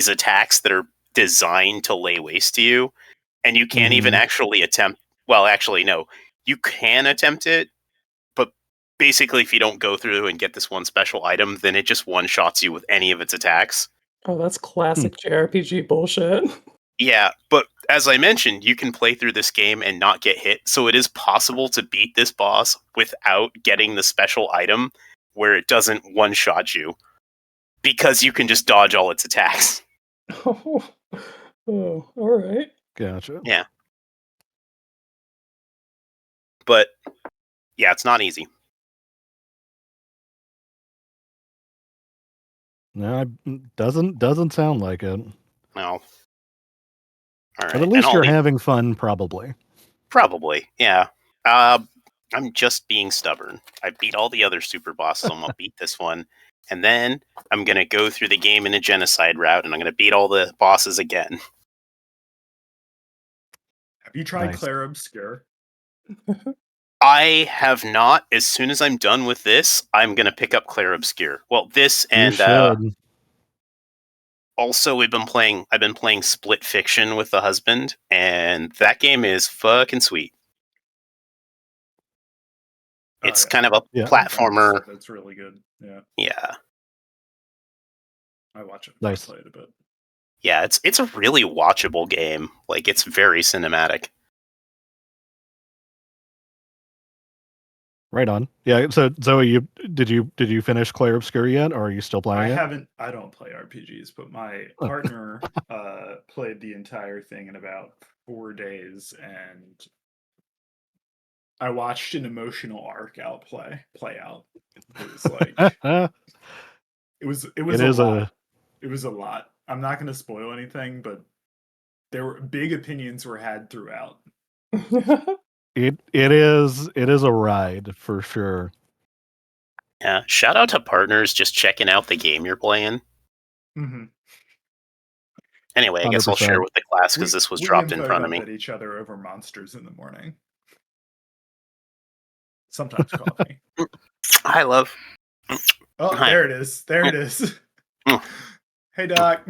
attacks that are designed to lay waste to you, and you can't even actually attempt. Well, actually, no, you can attempt it, but basically, if you don't go through and get this one special item, then it just one-shots you with any of its attacks. Oh, that's classic JRPG bullshit. Yeah, but as I mentioned, you can play through this game and not get hit, so it is possible to beat this boss without getting the special item where it doesn't one-shot you, because you can just dodge all its attacks. Oh, alright. Gotcha. Yeah. But, yeah, it's not easy. No, doesn't sound like it. No. All right. But at least you're having fun, probably. Probably, yeah. I'm just being stubborn. I beat all the other super bosses, so I'm gonna beat this one, and then I'm gonna go through the game in a genocide route, and I'm gonna beat all the bosses again. Have you tried Clair Obscure? I have not. As soon as I'm done with this, I'm gonna pick up Clair Obscure. Well, this and also I've been playing Split Fiction with the husband, and that game is fucking sweet. It's kind of a platformer. That's really good. Yeah. Yeah. I watch it. Nice. I play it a bit. Yeah, it's a really watchable game. Like, it's very cinematic. Right on. Yeah. So Zoe, did you finish Clair Obscure yet, or are you still playing it? I don't play RPGs, but my partner played the entire thing in about 4 days, and I watched an emotional arc play out. It was like it was a lot. I'm not going to spoil anything, but there were big opinions were had throughout. It is a ride for sure. Yeah, shout out to partners just checking out the game you're playing. Mm-hmm. Anyway, I guess I'll share with the class because this was dropped in front of me. At each other over monsters in the morning. Sometimes coffee. Hi, love. Oh, hi. There it is. There it is. Hey, Doc.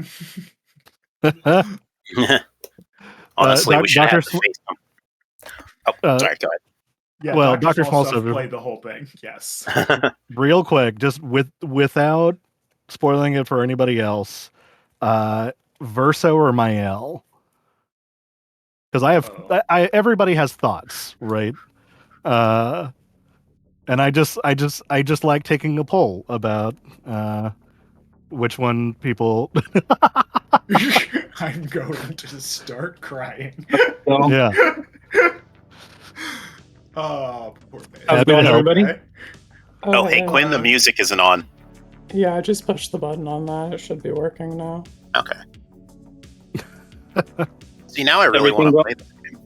Honestly, we should have the face. Oh, sorry, go ahead. Yeah, well, Dr. Smallstuff played the whole thing. Yes. Real quick, just without spoiling it for anybody else, Verso or Mael? Because everybody has thoughts, right? And I just like taking a poll about which one people. I'm going to start crying. Yeah. Oh, poor man. How's it going, everybody? Oh, hey, Quinn, the music isn't on. Yeah, I just pushed the button on that. It should be working now. Okay. See, now I really want to play this game.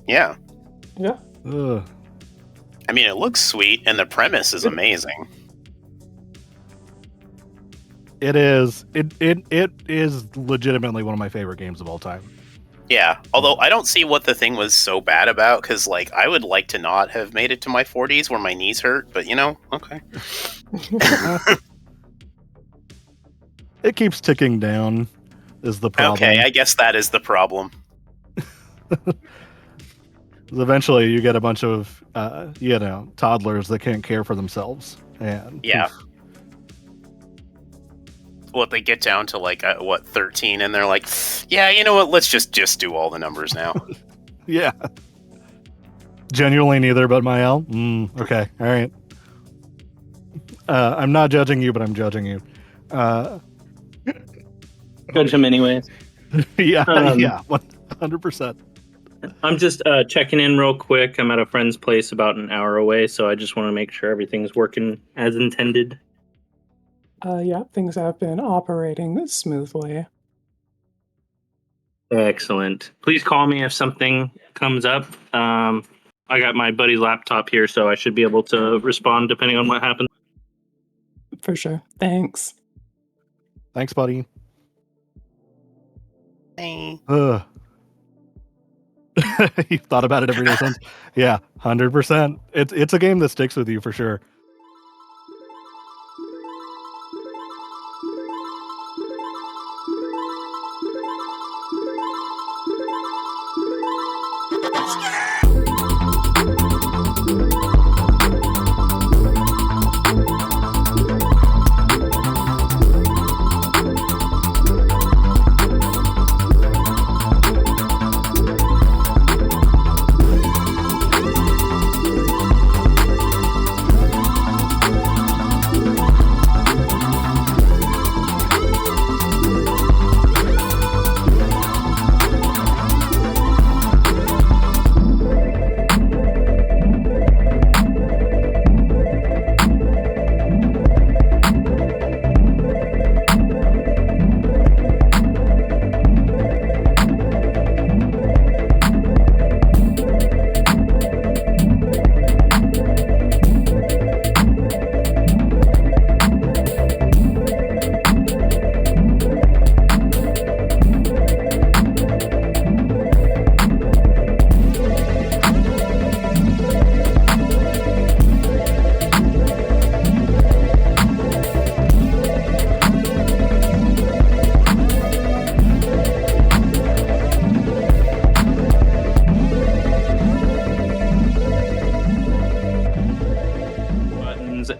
Yeah. Yeah. Ugh. I mean, it looks sweet, and the premise is amazing. It is. It is legitimately one of my favorite games of all time. Yeah, although I don't see what the thing was so bad about, because, like, I would like to not have made it to my 40s where my knees hurt, but, you know, okay. It keeps ticking down, is the problem. Okay, I guess that is the problem. Eventually, you get a bunch of, toddlers that can't care for themselves. And yeah. What, they get down to, like, 13, and they're like, yeah, you know what, let's just do all the numbers now. Yeah. Genuinely neither but Mael? Okay, all right. I'm not judging you, but I'm judging you. Judge him anyways. Yeah, 100%. I'm just checking in real quick. I'm at a friend's place about an hour away, so I just want to make sure everything's working as intended. Yeah, things have been operating smoothly. Excellent. Please call me if something comes up. I got my buddy's laptop here, so I should be able to respond depending on what happens. For sure. Thanks. Thanks, buddy. Hey. You've thought about it every day since? Yeah, 100%. It's a game that sticks with you for sure.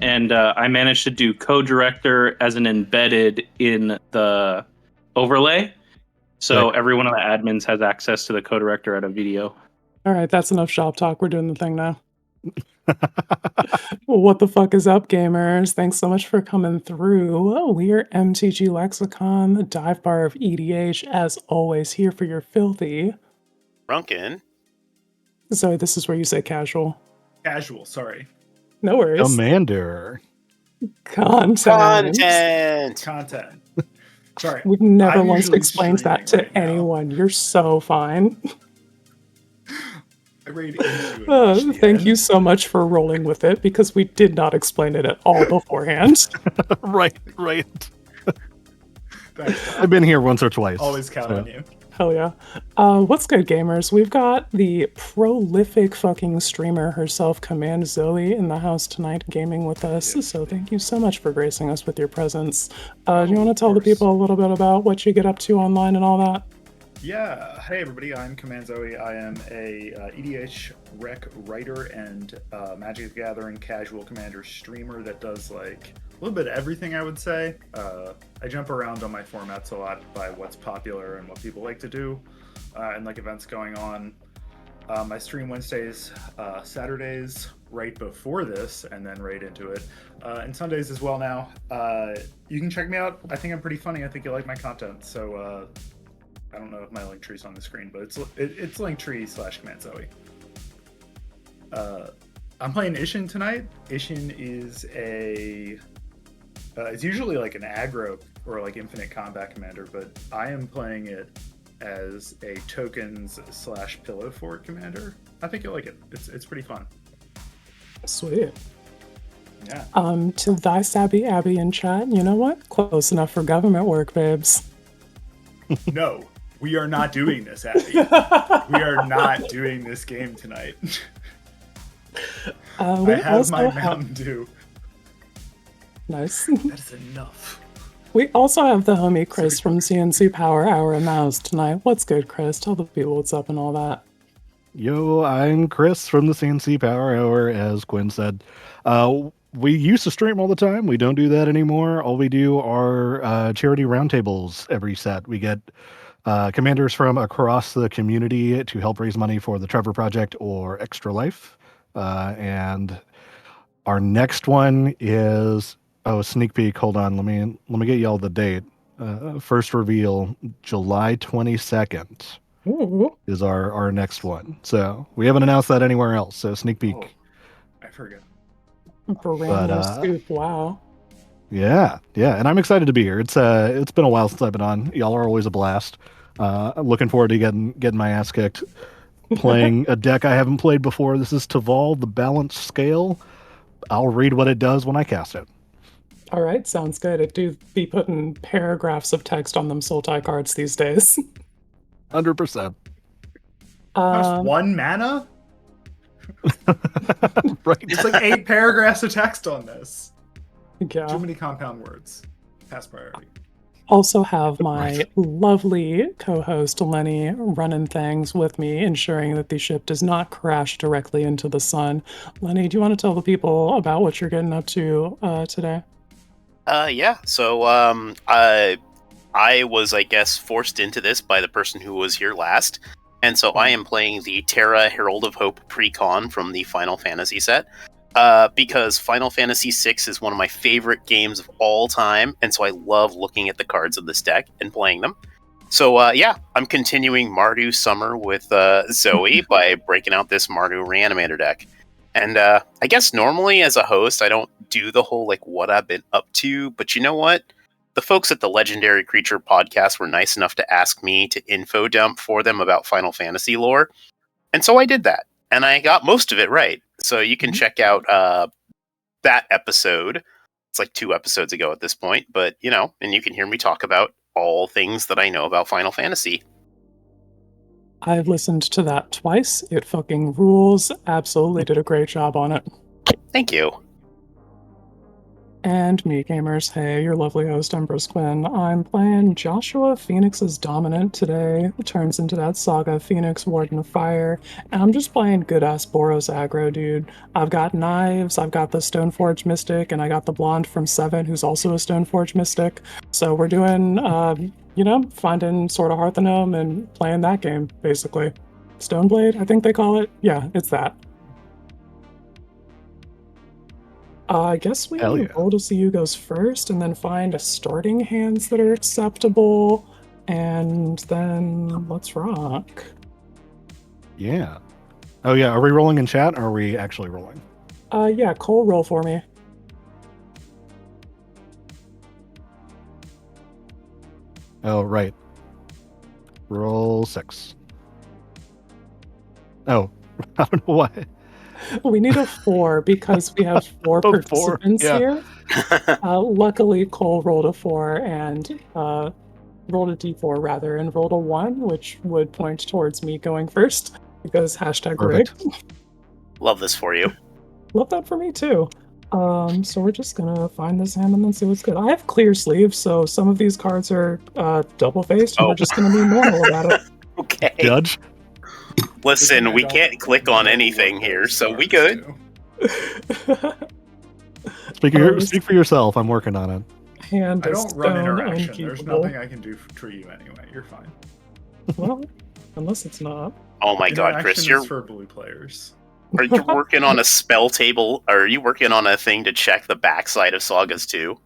And I managed to do co-director as an embedded in the overlay. So every one of the admins has access to the co-director at a video. All right, that's enough shop talk. We're doing the thing now. Well, what the fuck is up, gamers? Thanks so much for coming through. Oh, we're MTG Lexicon, the dive bar of EDH, as always, here for your filthy. Runkin. Sorry, this is where you say casual. Casual, sorry. No worries. Commander. Content. Content. Sorry. We've never I'm once usually explained that to streaming right now. anyone. You're so fine. I raid into it. Thank you so much for rolling with it, because we did not explain it at all beforehand. Right. Thanks, I've been here once or twice. always count on you. Hell yeah. What's good, gamers? We've got the prolific fucking streamer herself, Command Zoe, in the house tonight gaming with us. So thank you so much for gracing us with your presence. Do you want to tell the people a little bit about what you get up to online and all that? Yeah. Hey, everybody. I'm Command Zoe. I am a EDH rec writer and Magic the Gathering casual commander streamer that does like a little bit of everything, I would say. I jump around on my formats a lot by what's popular and what people like to do and like events going on. I stream Wednesdays, Saturdays right before this, and then right into it. And Sundays as well now. You can check me out. I think I'm pretty funny. I think you'll like my content. So I don't know if my link tree's on the screen, but it's linktree/Command Zoe. I'm playing Ishin tonight. Ishin is it's usually like an aggro or like infinite combat commander, but I am playing it as a tokens/pillow fort commander. I think you'll like it. It's pretty fun. Sweet. Yeah. To thy Sabby Abby in chat, you know what? Close enough for government work, babes. No, we are not doing this, Abby. We are not doing this game tonight. I have my Mountain Dew. Nice. That is enough. We also have the homie Chris from CNC Power Hour in the house tonight. What's good, Chris? Tell the people what's up and all that. Yo, I'm Chris from the CNC Power Hour, as Quinn said. We used to stream all the time. We don't do that anymore. All we do are charity roundtables every set. We get commanders from across the community to help raise money for the Trevor Project or Extra Life. And our next one is sneak peek. Hold on, let me get y'all the date. First reveal, July 22nd. Ooh. Is our next one. So we haven't announced that anywhere else. So sneak peek. Oh, I forgot. Brand new scoop. Wow. Yeah, and I'm excited to be here. It's been a while since I've been on. Y'all are always a blast. I'm looking forward to getting my ass kicked. Playing a deck I haven't played before. This is Taval, the Balanced Scale. I'll read what it does when I cast it. All right, sounds good. It do be putting paragraphs of text on them Sultai cards these days. 100%. Cost 1 mana? Right. It's like 8 paragraphs of text on this. Yeah. Too many compound words. Pass priority. Also have my lovely co-host Lenny running things with me, ensuring that the ship does not crash directly into the sun. Lenny, do you want to tell the people about what you're getting up to today? Yeah. So, I was, I guess, forced into this by the person who was here last, and so I am playing the Terra Herald of Hope Precon from the Final Fantasy set. Because Final Fantasy VI is one of my favorite games of all time, and so I love looking at the cards of this deck and playing them. So, yeah, I'm continuing Mardu Summer with Zoe by breaking out this Mardu Reanimator deck. And I guess normally as a host, I don't do the whole, like, what I've been up to, but you know what? The folks at the Legendary Creature podcast were nice enough to ask me to info dump for them about Final Fantasy lore, and so I did that. And I got most of it right. So you can check out that episode. It's like 2 episodes ago at this point, but and you can hear me talk about all things that I know about Final Fantasy. I've listened to that twice. It fucking rules. Absolutely did a great job on it. Thank you. And me, gamers. Hey, your lovely host, Empress Quinn. I'm playing Joshua Phoenix's Dominant today. It turns into that Saga Phoenix Warden of Fire. And I'm just playing good-ass Boros aggro, dude. I've got knives, I've got the Stoneforge Mystic, and I got the blonde from 7, who's also a Stoneforge Mystic. So we're doing, finding Sword of Hearthenome and playing that game, basically. Stoneblade, I think they call it. Yeah, it's that. I guess we roll to see who goes first, and then find a starting hands that are acceptable, and then let's rock. Yeah. Oh yeah, are we rolling in chat, or are we actually rolling? Yeah, Cole, roll for me. Oh, right. Roll 6. Oh, I don't know why. We need a 4 because we have 4 participants here. Luckily, Cole rolled a 4 and rolled a d4 rather, and rolled a 1, which would point towards me going first because #rigged. Love this for you. Love that for me too. So we're just gonna find this hand and then see what's good. I have clear sleeves, so some of these cards are double-faced, and we're just gonna be normal about it. Okay. Judge? Listen, we can't click on anything here, so we good. Speak for yourself. I'm working on it. Hand I don't run interaction. unkeepable. There's nothing I can do for you anyway. You're fine. Well, unless it's not. Oh my god, Chris, Interaction is for blue players. Are you working on a spell table? Or are you working on a thing to check the backside of Sagas too?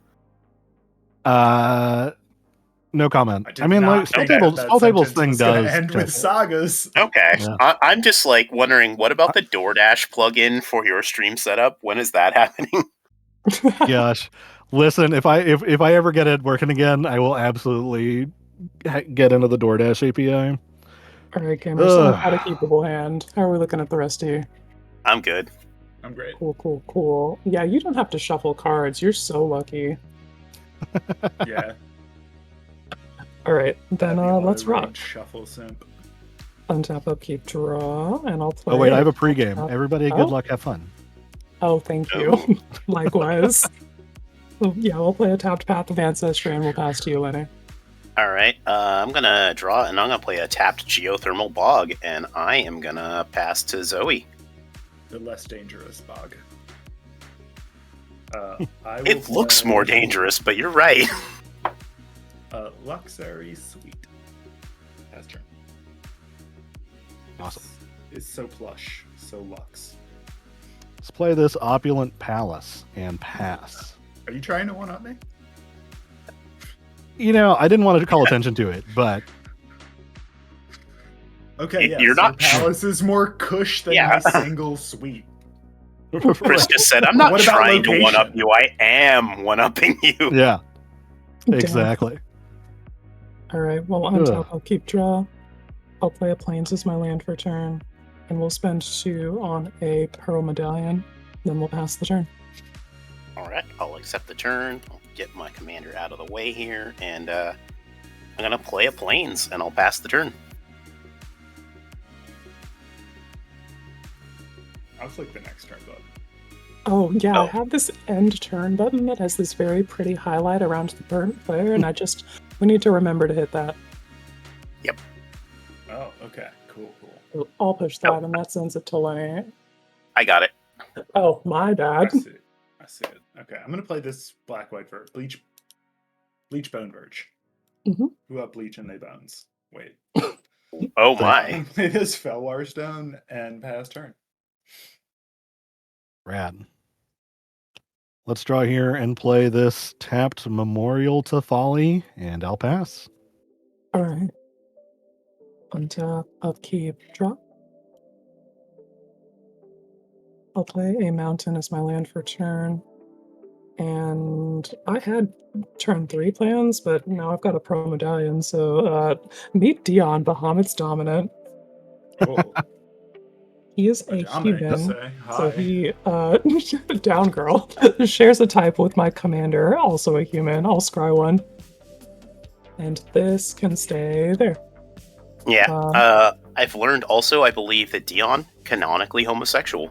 No comment. I mean, not like spell think tables sentence thing was gonna does end with Sagas. Okay. Yeah. I'm just like wondering, what about the DoorDash plugin for your stream setup? When is that happening? Gosh, listen, if I ever get it working again, I will absolutely get into the DoorDash API. All right, gamers. So how to keepable hand. How are we looking at the rest of you? I'm good. I'm great. Cool. Yeah, you don't have to shuffle cards. You're so lucky. Yeah. All right, then let's rock. Shuffle simp. Untap, upkeep, draw, and I'll play. Oh wait, I have a pregame. Everybody, good luck, have fun. Oh, thank you. Likewise. Yeah, we'll play a tapped Path of Ancestry, and we'll pass to you, Lenny. All right, I'm gonna draw, and I'm gonna play a tapped Geothermal Bog, and I am gonna pass to Zoe. The less dangerous bog. It looks more dangerous, but you're right. Luxury Suite. That's turn. Awesome. It's so plush, so luxe. Let's play this opulent palace and pass. Are you trying to one-up me? I didn't want to call attention to it, but okay, yeah. You're not. Palace is more cush than my single suite. Chris just said, "I'm not trying to one-up you. I am one-upping you." Yeah, exactly. All right. Well, on top, I'll keep draw. I'll play a Plains as my land for turn, and we'll spend 2 on a Pearl Medallion. Then we'll pass the turn. All right. I'll accept the turn. I'll get my commander out of the way here, and I'm gonna play a Plains, and I'll pass the turn. I'll click the next turn button. Oh, yeah, I have this end turn button that has this very pretty highlight around the burnt player, and I just We need to remember to hit that. Oh, okay. Cool. I'll push that, and that sends it to Lenny. I got it. Oh, my I bad. see it. Okay, I'm gonna play this black-white bleach bone verge. Mhm. Who up bleach and they bones? Wait. Oh I'm my. gonna play this Felwar Stone and pass turn. Rad. Let's draw here and play this tapped Memorial to Folly, and I'll pass. All right. Untap, upkeep, drop. I'll play a mountain as my land for turn. And I had turn 3 plans, but now I've got a pro medallion, so meet Dion, Bahamut's dominant. Cool. He is a Dominant, you human, say. so Hi. he, down girl, shares a type with my commander, also a human. I'll scry one. And this can stay there. Yeah. I've learned also, I believe, that Dion canonically homosexual.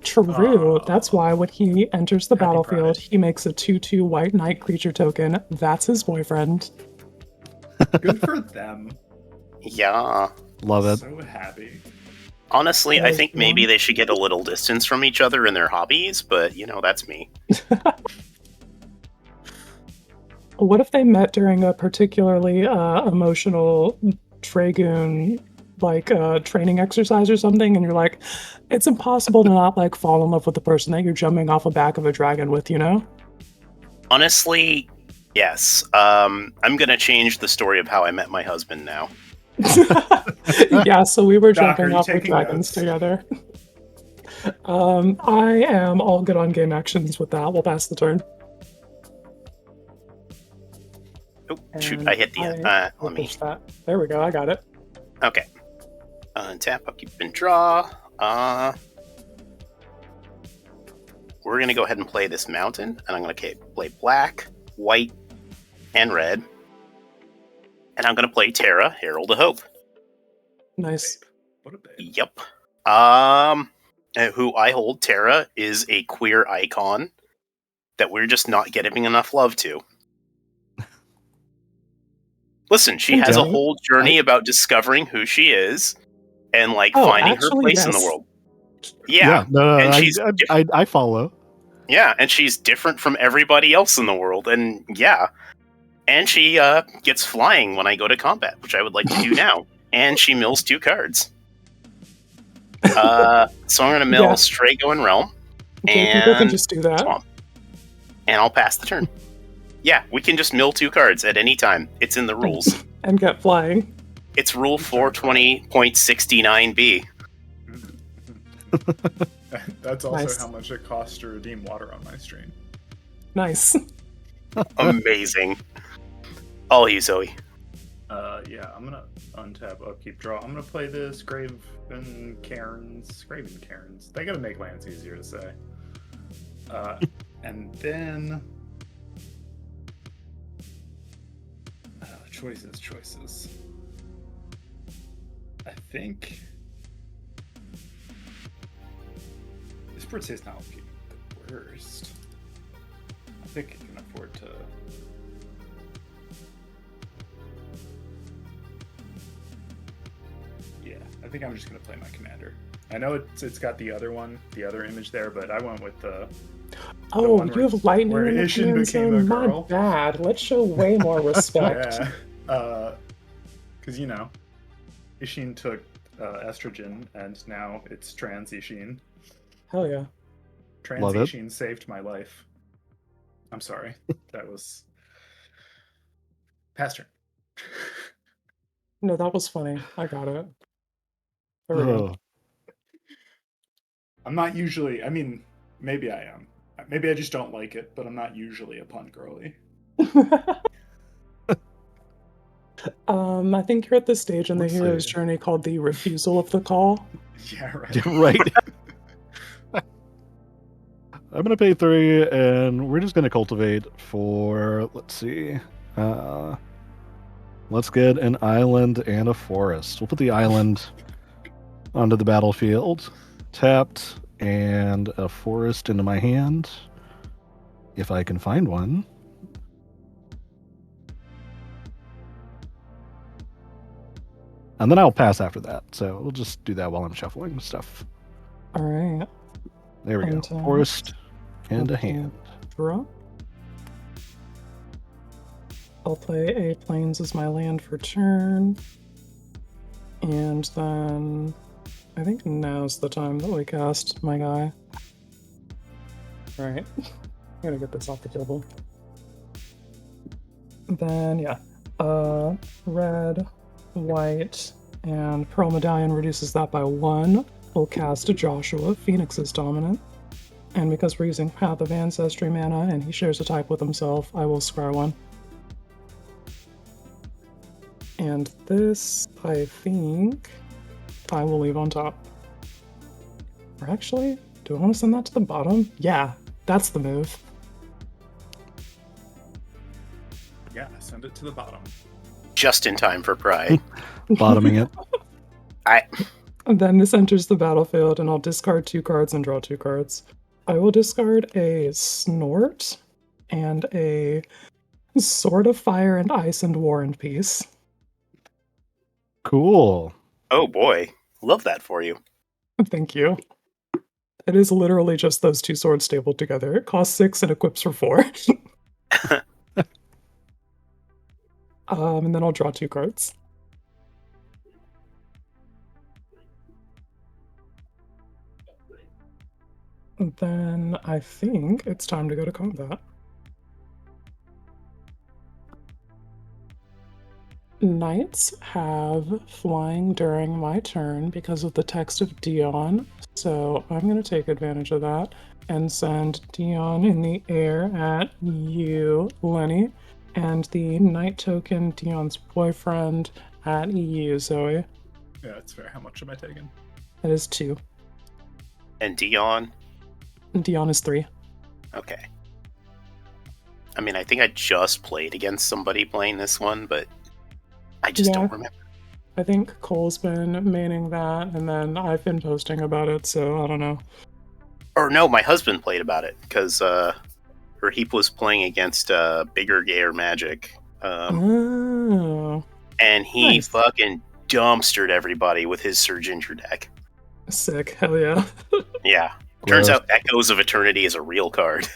True. That's why when he enters the Happy battlefield, Pride. he makes a 2/2 white knight creature token. That's his boyfriend. Good for them. Yeah. Love it. So happy. Honestly, I There's think maybe one. they should get a little distance from each other in their hobbies, but that's me. What if they met during a particularly emotional Dragoon training exercise or something, and you're like, it's impossible to not like fall in love with the person that you're jumping off the back of a dragon with, you know? Honestly, yes. I'm gonna change the story of how I met my husband now. Yeah, so we were Doc, are jumping you off with taking dragons notes? together. I am all good on game actions with that. We'll pass the turn. Oh, shoot, And I hit the I'll let me. push that. There we go, I got it. Okay. Untap, upkeep, and draw. We're gonna go ahead and play this mountain, and I'm gonna play black, white, and red. And I'm gonna play Terra, Herald of Hope. Nice. What a babe. Yep. Who I hold, Terra, is a queer icon that we're just not getting enough love to. Listen, she has a Continue. whole journey about discovering who she is and finding her actually, place in the yes. world. Yeah, no, and she's I follow. Yeah, and she's different from everybody else in the world, and yeah, and she gets flying when I go to combat, which I would like to do now, and she mills 2 cards. So I'm gonna mill Yeah. Strago and Realm, Okay, people can and just do that. Swamp, and I'll pass the turn. Yeah, we can just mill 2 cards at any time. It's in the rules. And get flying. It's Rule 420.69b. That's also Nice. how much it costs to redeem water on my stream. Nice. Amazing. All you, Zoe. Yeah, I'm gonna untap, upkeep, draw. I'm gonna play this Graven Cairns. They gotta make lands easier to say. And then choices. I think this Princess not looking the worst. I think I can afford to. Yeah, I think I'm just gonna play my commander. I know it's got the other image there, but I went with the. Oh, one you where- have lightning where in the Ishin command became zone? a My girl. bad. Let's show way more respect. Yeah, because Ishin took estrogen, and now it's trans Ishin. Hell yeah. Trans Love it. Ishin saved my life. I'm sorry. That was past turn. No, that was funny. I got it. There we go. Oh, I'm not usually. I mean, maybe I am. Maybe I just don't like it, but I'm not usually a pun girly. I think you're at the stage in the Let's hero's see. journey called the refusal of the call. Yeah, right. right. I'm gonna pay 3, and we're just gonna cultivate for. Let's see. Let's get an island and a forest. We'll put the island onto the battlefield, tapped, and a forest into my hand, if I can find one. And then I'll pass after that. So we'll just do that while I'm shuffling stuff. All right. There we go. Untap. Forest and a hand. Draw. I'll play a Plains as my land for turn. And then I think now's the time that we cast my guy. Alright. I'm gonna get this off the table. Then, yeah. Red, white, and Pearl Medallion reduces that by 1. We'll cast Joshua, Phoenix's dominant. And because we're using Path of Ancestry mana and he shares a type with himself, I will scry 1. And this, I think, I will leave on top. Or actually, do I want to send that to the bottom? Yeah, that's the move. Yeah, send it to the bottom. Just in time for Pride. Bottoming it. And then this enters the battlefield, and I'll discard 2 cards and draw 2 cards. I will discard a Snort and a Sword of Fire and Ice and War and Peace. Cool. Oh boy, love that for you. Thank you. It is literally just those 2 swords stapled together. It costs 6 and equips for 4. And then I'll draw 2 cards. And then I think it's time to go to combat. Knights have flying during my turn because of the text of Dion, so I'm going to take advantage of that and send Dion in the air at you, Lenny, and the Knight token Dion's boyfriend at you, Zoe. Yeah, that's fair. How much am I taking? That is 2. And Dion? Dion is 3. Okay. I mean, I think I just played against somebody playing this one, but I just don't remember. I think Cole's been maining that, and then I've been posting about it, so I don't know. Or no, my husband played about it, because he was playing against Bigger Gayer Magic. Oh. And he Nice. fucking dumpstered everybody with his Surge Injure deck. Sick, hell yeah. Yeah. Turns out Echoes of Eternity is a real card.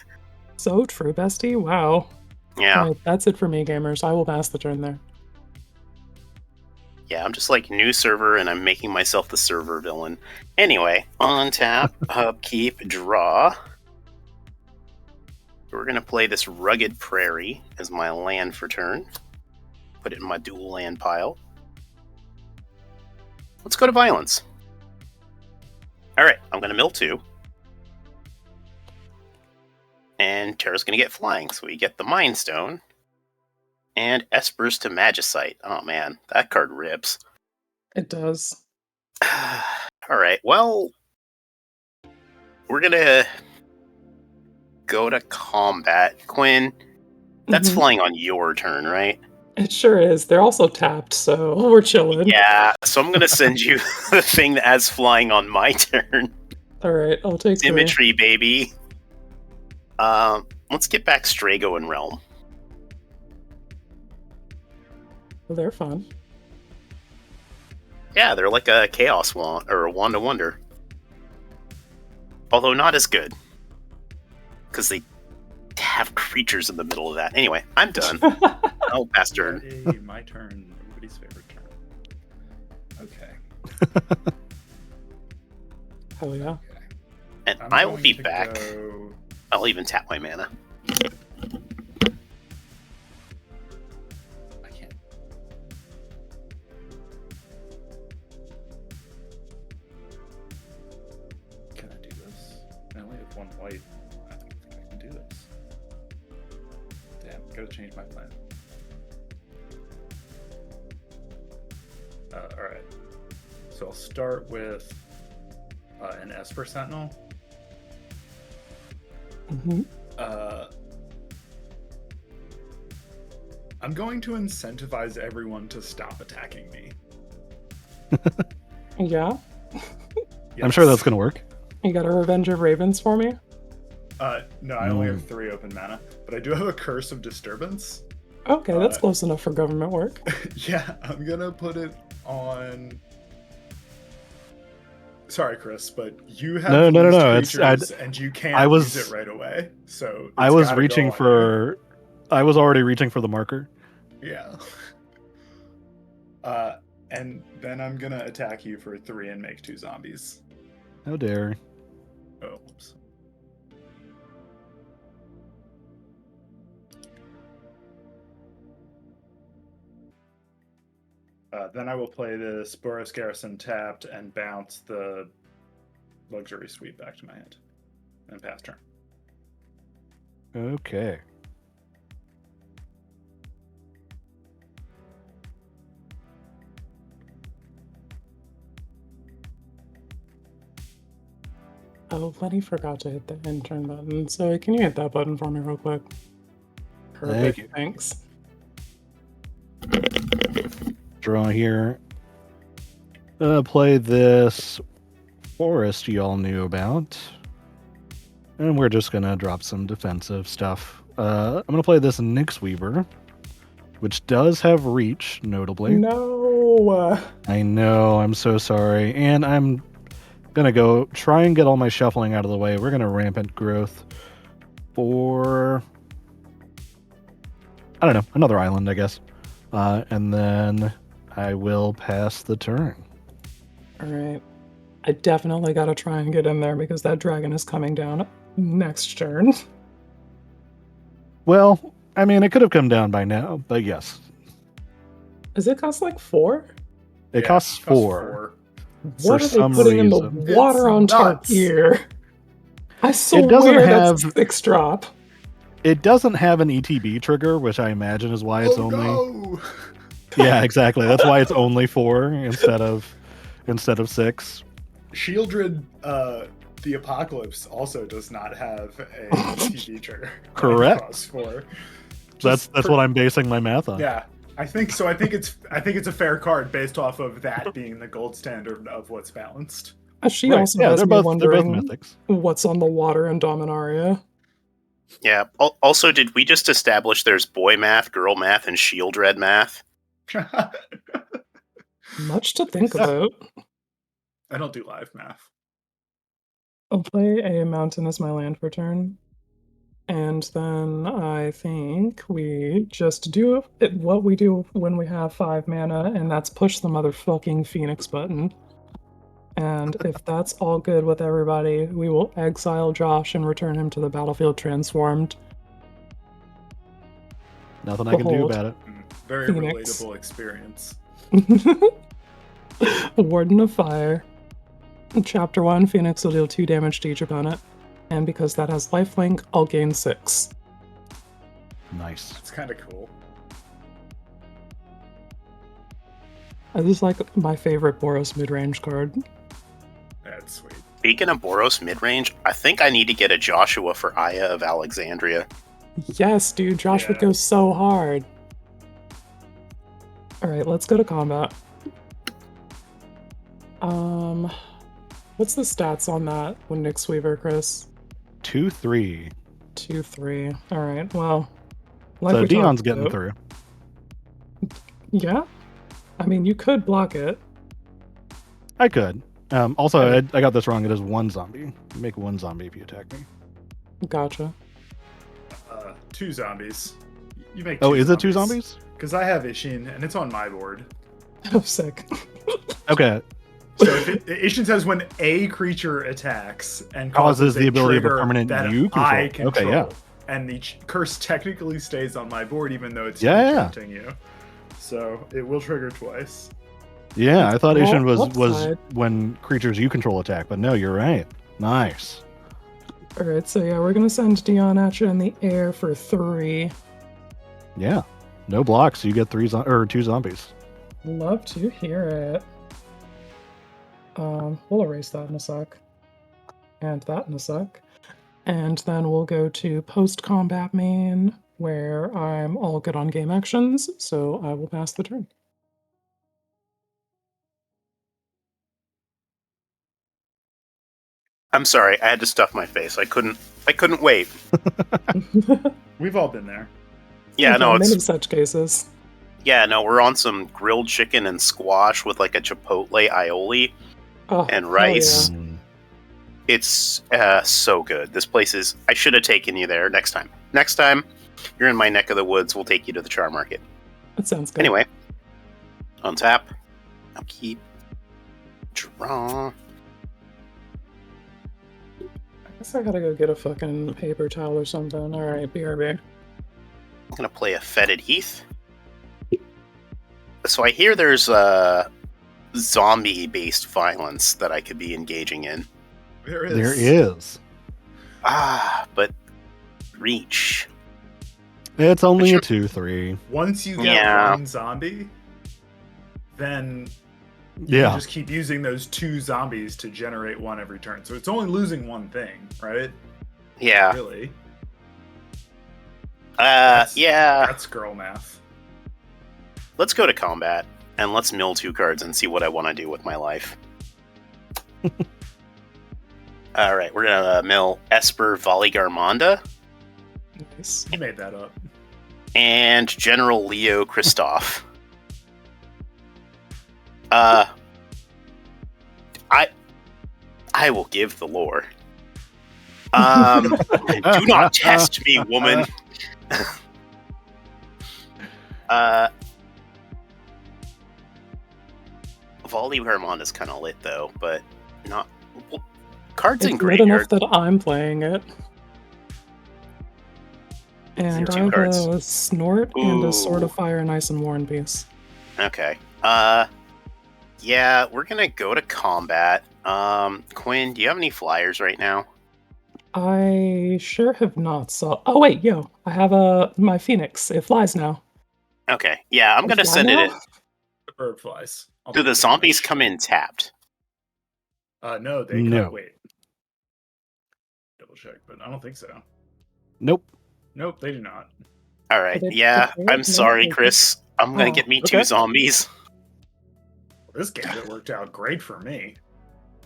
So true, bestie. Wow. Yeah. Alright, that's it for me, gamers. I will pass the turn there. Yeah, I'm just like new server and I'm making myself the server villain. Anyway, on tap, upkeep, draw. We're going to play this Rugged Prairie as my land for turn. Put it in my dual land pile. Let's go to violence. Alright, I'm going to mill 2. And Terra's going to get flying, so we get the Mind Stone. And Espers to Magicite. Oh man, that card rips. It does. Alright, well, we're going to go to combat. Quinn, that's flying on your turn, right? It sure is. They're also tapped, so we're chilling. Yeah, so I'm going to send you the thing that has flying on my turn. Alright, I'll take Symmetry, baby. Let's get back Strago and Realm. Well, they're fun. Yeah, they're like a Chaos Wand, or a Wand of Wonder. Although not as good. Because they have creatures in the middle of that. Anyway, I'm done. I'll pass turn. Hey, my turn. Everybody's favorite turn. Okay. Hell yeah. Okay. And I'm I will going be to back. go- I'll even tap my mana. I can't. Can I do this? I only have 1 white. I don't think I can do this. Damn, gotta change my plan. Alright. So I'll start with an Esper Sentinel. I'm going to incentivize everyone to stop attacking me. Yeah? I'm sure that's going to work. You got a Revenge of Ravens for me? No, I only have 3 open mana, but I do have a Curse of Disturbance. Okay, that's close enough for government work. Yeah, I'm gonna put it on. Sorry, Chris, but you have No. creatures, and you can't use it right away. So I was already reaching for the marker. Yeah. And then I'm gonna attack you for 3 and make 2 zombies. How dare. Oh, oops. Then I will play the Boros Garrison tapped and bounce the Luxury Suite back to my hand. And pass turn. Okay. Oh, Lenny forgot to hit the intern button, so can you hit that button for me real quick? Perfect, you. thanks. Draw here. Play this forest you all knew about. And we're just going to drop some defensive stuff. I'm going to play this Nyx Weaver, which does have reach, notably. No! I know, I'm so sorry. And I'm going to go try and get all my shuffling out of the way. We're going to rampant growth for, I don't know, another island, I guess. And then I will pass the turn. Alright. I definitely gotta try and get in there because that dragon is coming down next turn. Well, I mean, it could have come down by now, but yes. Does it cost like 4? It costs 4. What For are some they putting in the reason. water on nuts. Tarkir? I doesn't swear have- that's a 6 drop. It doesn't have an ETB trigger, which I imagine is why it's only. No! Yeah, exactly. That's why it's only 4 instead of 6. Shieldred, the Apocalypse also does not have a TV trigger. Correct. Costs 4. That's what I'm basing my math on. Yeah, I think so. I think it's a fair card based off of that being the gold standard of what's balanced. She Right. also Yeah, has they're me both wondering mythics. what's on the water in Dominaria. Yeah. Also, did we just establish there's boy math, girl math, and shield red math? Much to think about. I don't do live math. I'll play a mountain as my land for turn. And then I think we just do what we do when we have 5 mana, and that's push the motherfucking Phoenix button. And if that's all good with everybody, we will exile Josh and return him to the battlefield transformed. Nothing I can do about it. Very Phoenix. relatable experience. Warden of Fire. In Chapter 1, Phoenix will deal 2 damage to each opponent. And because that has lifelink, I'll gain 6. Nice. It's kind of cool. This is like my favorite Boros mid-range card. That's sweet. Speaking of Boros midrange, I think I need to get a Joshua for Aya of Alexandria. Yes, dude, Josh would go so hard. Alright, let's go to combat. What's the stats on that when Nyx Weaver, Chris? 2-3. 2-3. Alright, well. Like So we Dion's talked getting about- through. Yeah? I mean, you could block it. I could. Also, I got this wrong. It is 1 zombie. You make 1 zombie if you attack me. Gotcha. 2 zombies. You make. Oh, is it 2 zombies? Because I have Ishin, and it's on my board. Oh, sick. Okay. So if Ishin says when a creature attacks and Causes the a ability of a trigger permanent that you control. I control. Okay, yeah. And the curse technically stays on my board, even though it's Yeah. enchanting you. So it will trigger twice. Yeah, I thought Well, Ishin was upside. when creatures you control attack, but no, you're right. Nice. Alright, so yeah, we're gonna send Dion at you in the air for 3. Yeah. No blocks. You get 2 zombies. Love to hear it. We'll erase that in a sec. And that in a sec. And then we'll go to post-combat main, where I'm all good on game actions, so I will pass the turn. I'm sorry, I had to stuff my face. I couldn't wait. We've all been there. Yeah, no, many it's such cases. Yeah, no, we're on some grilled chicken and squash with like a chipotle aioli Oh, and hell rice. yeah. Mm. It's so good. This place is. I should have taken you there next time. Next time you're in my neck of the woods, we'll take you to the Char Market. That sounds good. Anyway, untap. Upkeep. Draw. I guess I gotta go get a fucking paper towel or something. Alright, BRB. I'm gonna play a Fetid Heath. So I hear there's zombie-based violence that I could be engaging in. There is. There is. But reach. It's only But a 2/3. Once you get Yeah. one zombie, then you Yeah. just keep using those 2 zombies to generate one every turn. So it's only losing one thing, right? Yeah. Really? Yeah. That's girl math. Let's go to combat and let's mill 2 cards and see what I want to do with my life. All right, we're gonna mill Esper Valigarmonda Nice. You made that up. and General Leo Christoph. I will give the lore. Do not test me, woman. Valigarmonda is kind of lit though, but not. Well, cards in It's good enough graveyard. that I'm playing it. And I 2 have cards. a Snort and a Sword Ooh. of Fire, Nice and War and Peace. Okay. Yeah, we're gonna go to combat. Quinn, do you have any flyers right now? I sure have not saw. Oh wait, yo, I have my Phoenix. It flies now. Okay. Yeah, I'm It gonna fly send it now? in. The bird flies. I'll Do take the it. zombies come in tapped? No, they No. wait. Double check, but I don't think so. Nope. Nope, they do not. All right. Did it Yeah, declare I'm it? sorry, No. Chris. I'm gonna Oh, get me okay. 2 zombies. This gambit worked out great for me.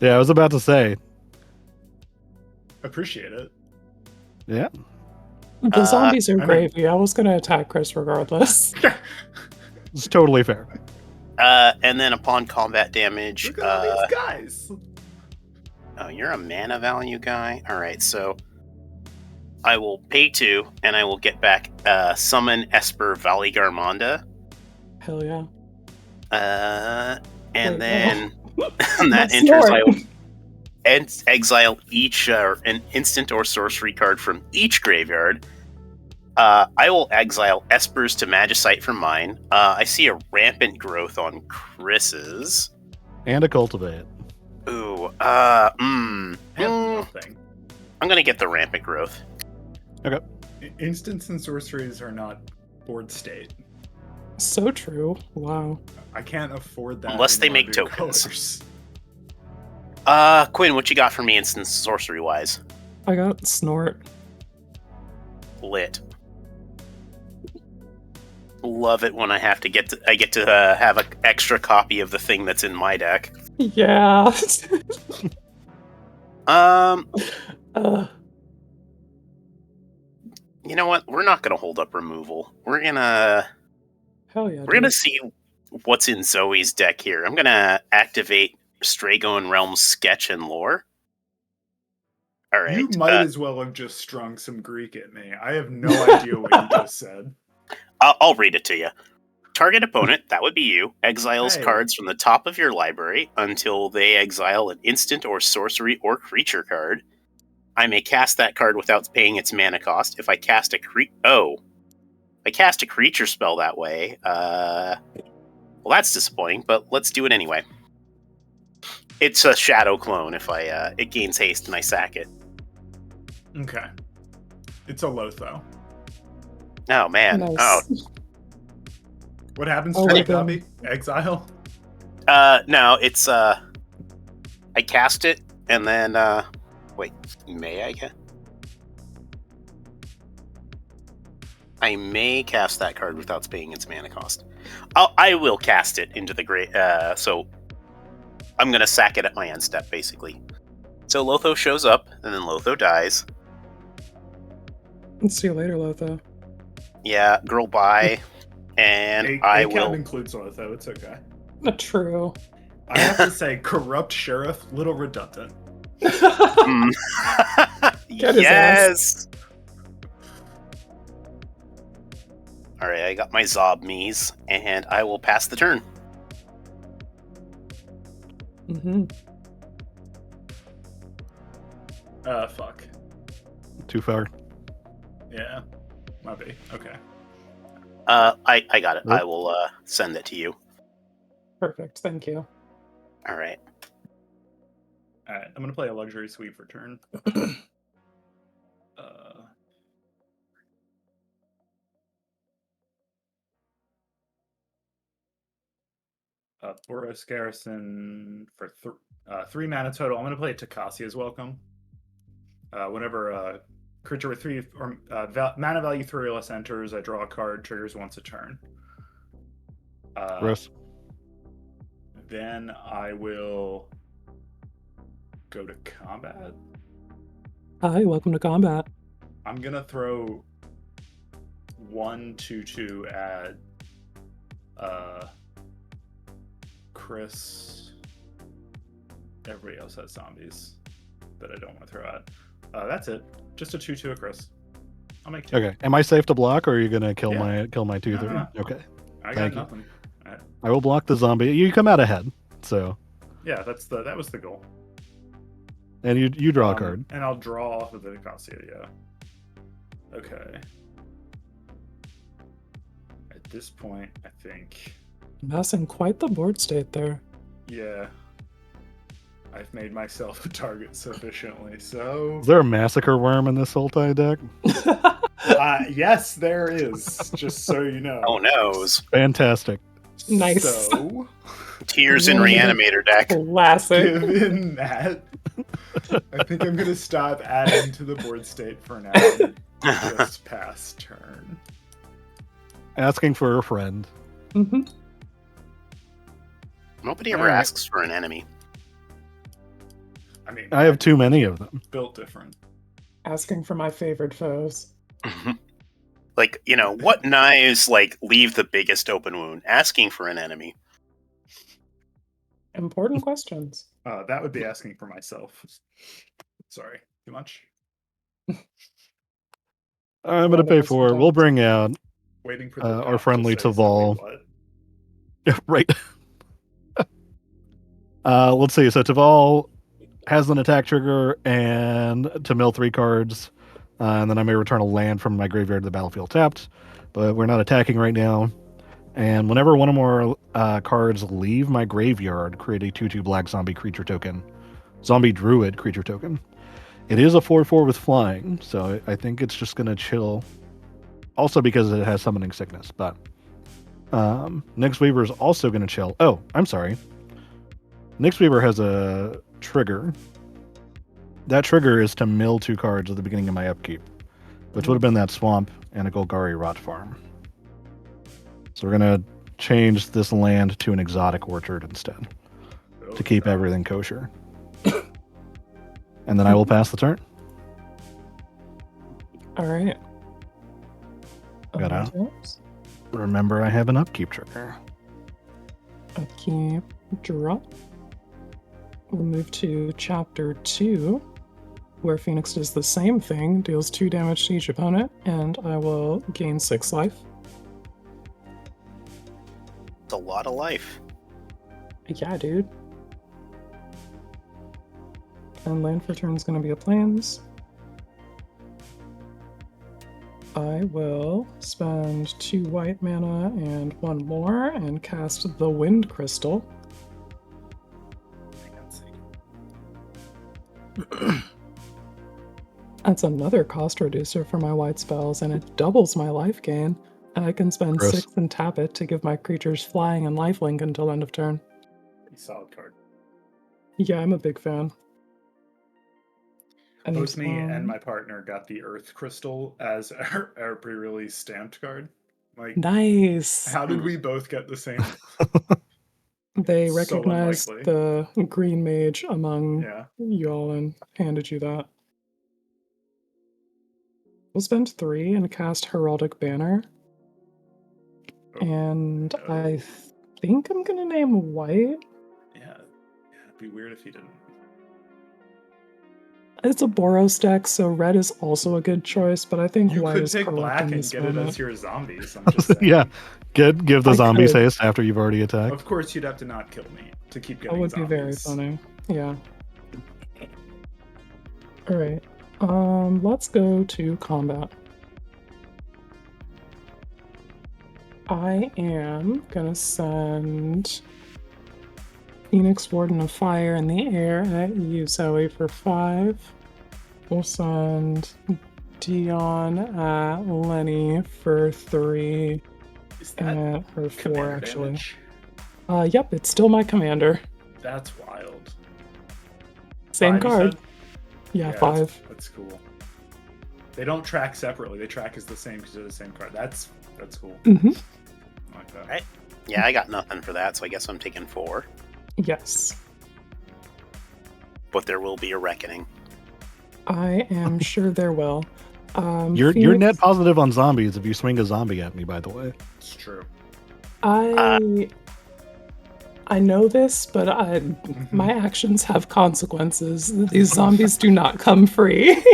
Yeah, I was about to say. Appreciate it. Yeah. The zombies are I mean- gravy. I was gonna attack Chris regardless. It's totally fair. And then upon combat damage, Look at all these guys. oh, you're a mana value guy. All right, so I will pay 2, and I will get back summon Esper Valigarmonda. Hell yeah. And Wait, then no. that That's enters. Lord. I will exile each an instant or sorcery card from each graveyard. I will exile Espers to Magicite from mine. I see a Rampant Growth on Chris's. And a cultivate. Ooh, And nothing. I'm gonna get the Rampant Growth. Instants and sorceries are not board state. So true. Wow. I can't afford that. Unless in they make Mardu tokens. colors. Quinn, what you got for me, instant sorcery wise? I got Snort. Lit. Love it when I get to have an extra copy of the thing that's in my deck. Yeah. You know what? We're not gonna hold up removal. We're gonna see what's in Zoe's deck here. I'm gonna activate Stragon Realm's Sketch and Lore. All right. You might as well have just strung some Greek at me. I have no idea what you just said. I'll read it to you. Target opponent, that would be you, exiles Hey. cards from the top of your library until they exile an instant or sorcery or creature card. I may cast that card without paying its mana cost. If I cast a creature spell that way, well, that's disappointing, but let's do it anyway. It's a shadow clone. If it gains haste and I sack it. Okay. It's a Lotho. Oh man. Nice. Oh What happens Oh, to my a copy? Exile? no, it's I cast it and then wait, may I get? I may cast that card without paying its mana cost. I will cast it into the great. So I'm gonna sack it at my end step, basically. So Lotho shows up, and then Lotho dies. See you later, Lotho. Yeah, girl, bye. And I ACAB will. includes Ortho, it's okay. True. I have to say, corrupt sheriff, little redundant. Mm. Get his ass. Yes. All right, I got my Zob Mies, and I will pass the turn. Mm-hmm. Fuck. Too far. Yeah. Might be. Okay. I got it. Nope. I will send it to you. Perfect. Thank you. All right. Alright, I'm gonna play a luxury suite for turn. Boros Garrison for 3 mana total. I'm gonna play Takasia's Welcome. Whenever a creature with 3 or mana value 3 or less enters, I draw a card, triggers once a turn. Gross. Then I will go to combat. Hi, welcome to combat. I'm gonna throw 1/2/2 at Chris. Everybody else has zombies that I don't want to throw at. That's it. Just a 2/2 at Chris. I'll make 2. Okay. Am I safe to block, or are you gonna kill Yeah. my 2/3? No. Okay. I got Thank you. nothing. I will block the zombie. You come out ahead. So. Yeah, that was the goal. And you draw a card. And I'll draw off of the Nicasia, yeah. Okay. At this point, I think, Amassing quite the board state there. yeah, I've made myself a target sufficiently, so... Is there a massacre worm in this Sultai deck? Yes, there is, just so you know. Oh noes. Fantastic. Nice. So, Tears in Reanimator deck. Classic. given that, I think I'm going to stop adding to the board state for now. Just pass turn. Asking for a friend. Mm-hmm. Nobody ever Alright. asks for an enemy. I mean, I have too many of them. built different. Asking for my favorite foes. Like, what knives leave the biggest open wound? Asking for an enemy. Important questions. That would be asking for myself. Sorry, too much. I'm going to pay for it. We'll bring out Waiting for the our pop to friendly say something, Taval. what? Yeah, right. Let's see. So Taval has an attack trigger and to mill 3 cards. And then I may return a land from my graveyard to the battlefield tapped. But we're not attacking right now. And whenever one or more cards leave my graveyard, create a 2/2 black zombie creature token. Zombie druid creature token. It is a 4/4 with flying, so I think it's just going to chill. Also because it has summoning sickness, but Nyx Weaver is also going to chill. Oh, I'm sorry. Nyx Weaver has a trigger. That trigger is to mill 2 cards at the beginning of my upkeep, which would have been that swamp and a Golgari Rot Farm. So we're going to change this land to an exotic orchard instead to keep everything kosher. And then I will pass the turn. All right. Gotta remember I have an upkeep trigger. Upkeep drop. We'll move to chapter 2, where Phoenix does the same thing, deals 2 damage to each opponent, and I will gain 6 life. It's a lot of life. Yeah, dude. And land for turn is going to be a plains. I will spend 2 white mana and 1 more and cast the Wind Crystal. That's another cost reducer for my white spells, and it doubles my life gain. And I can spend Gross. 6 and tap it to give my creatures flying and lifelink until end of turn. Pretty solid card. Yeah, I'm a big fan. And Both me and my partner got the Earth Crystal as our pre-release stamped card. Like, nice. how did we both get the same? They So recognized unlikely. the green mage among Yeah. y'all and handed you that. We'll spend 3 and cast Heraldic Banner. And Oh. I think I'm gonna name white. Yeah, it'd be weird if he didn't. It's a Boros deck, so red is also a good choice, but I think You white could is pick correct black in and this get it moment. as your zombies. I'm just saying. Yeah. Give the I zombies could. haste after you've already attacked. Of course, you'd have to not kill me to keep That getting would zombies. be very funny. Yeah. Alright. Let's go to combat. I am gonna send Phoenix Warden of Fire in the air at you, Zoe, for 5. We'll send Dion at Lenny for 3. Is that And her 4, commander actually. damage? Yep, it's still my commander. That's wild. Same 5, you card. said? Yeah, Yeah, 5. That's cool. They don't track separately. They track as the same because they're the same card. That's cool. Mm-hmm. I like that. Right. Yeah, I got nothing for that, so I guess I'm taking 4. Yes. But there will be a reckoning. I am sure there will. You're Phoenix, net positive on zombies if you swing a zombie at me, by the way. It's true. I know this, but my Mhm. actions have consequences. These zombies do not come free.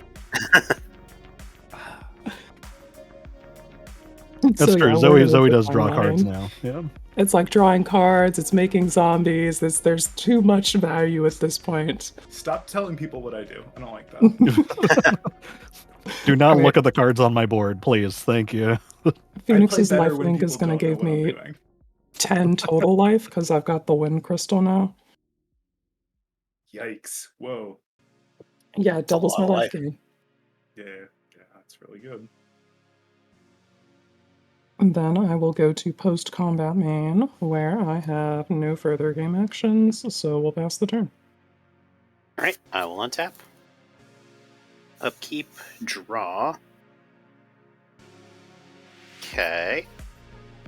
That's So, true. yeah, Zoe we're Zoe legit does draw cards online. now. Yeah. It's like drawing cards, it's making zombies, there's too much value at this point. Stop telling people what I do. I don't like that. Do not Right. look at the cards on my board, please. Thank you. Phoenix's I play better when lifelink is people gonna don't know give what I'm me doing. 10 total life because I've got the wind crystal now. Yikes! Whoa. Yeah, it doubles my lot of life life. gain. Yeah, that's really good. And then I will go to post-combat main, where I have no further game actions, so we'll pass the turn. Alright, I will untap. Upkeep, draw. Okay.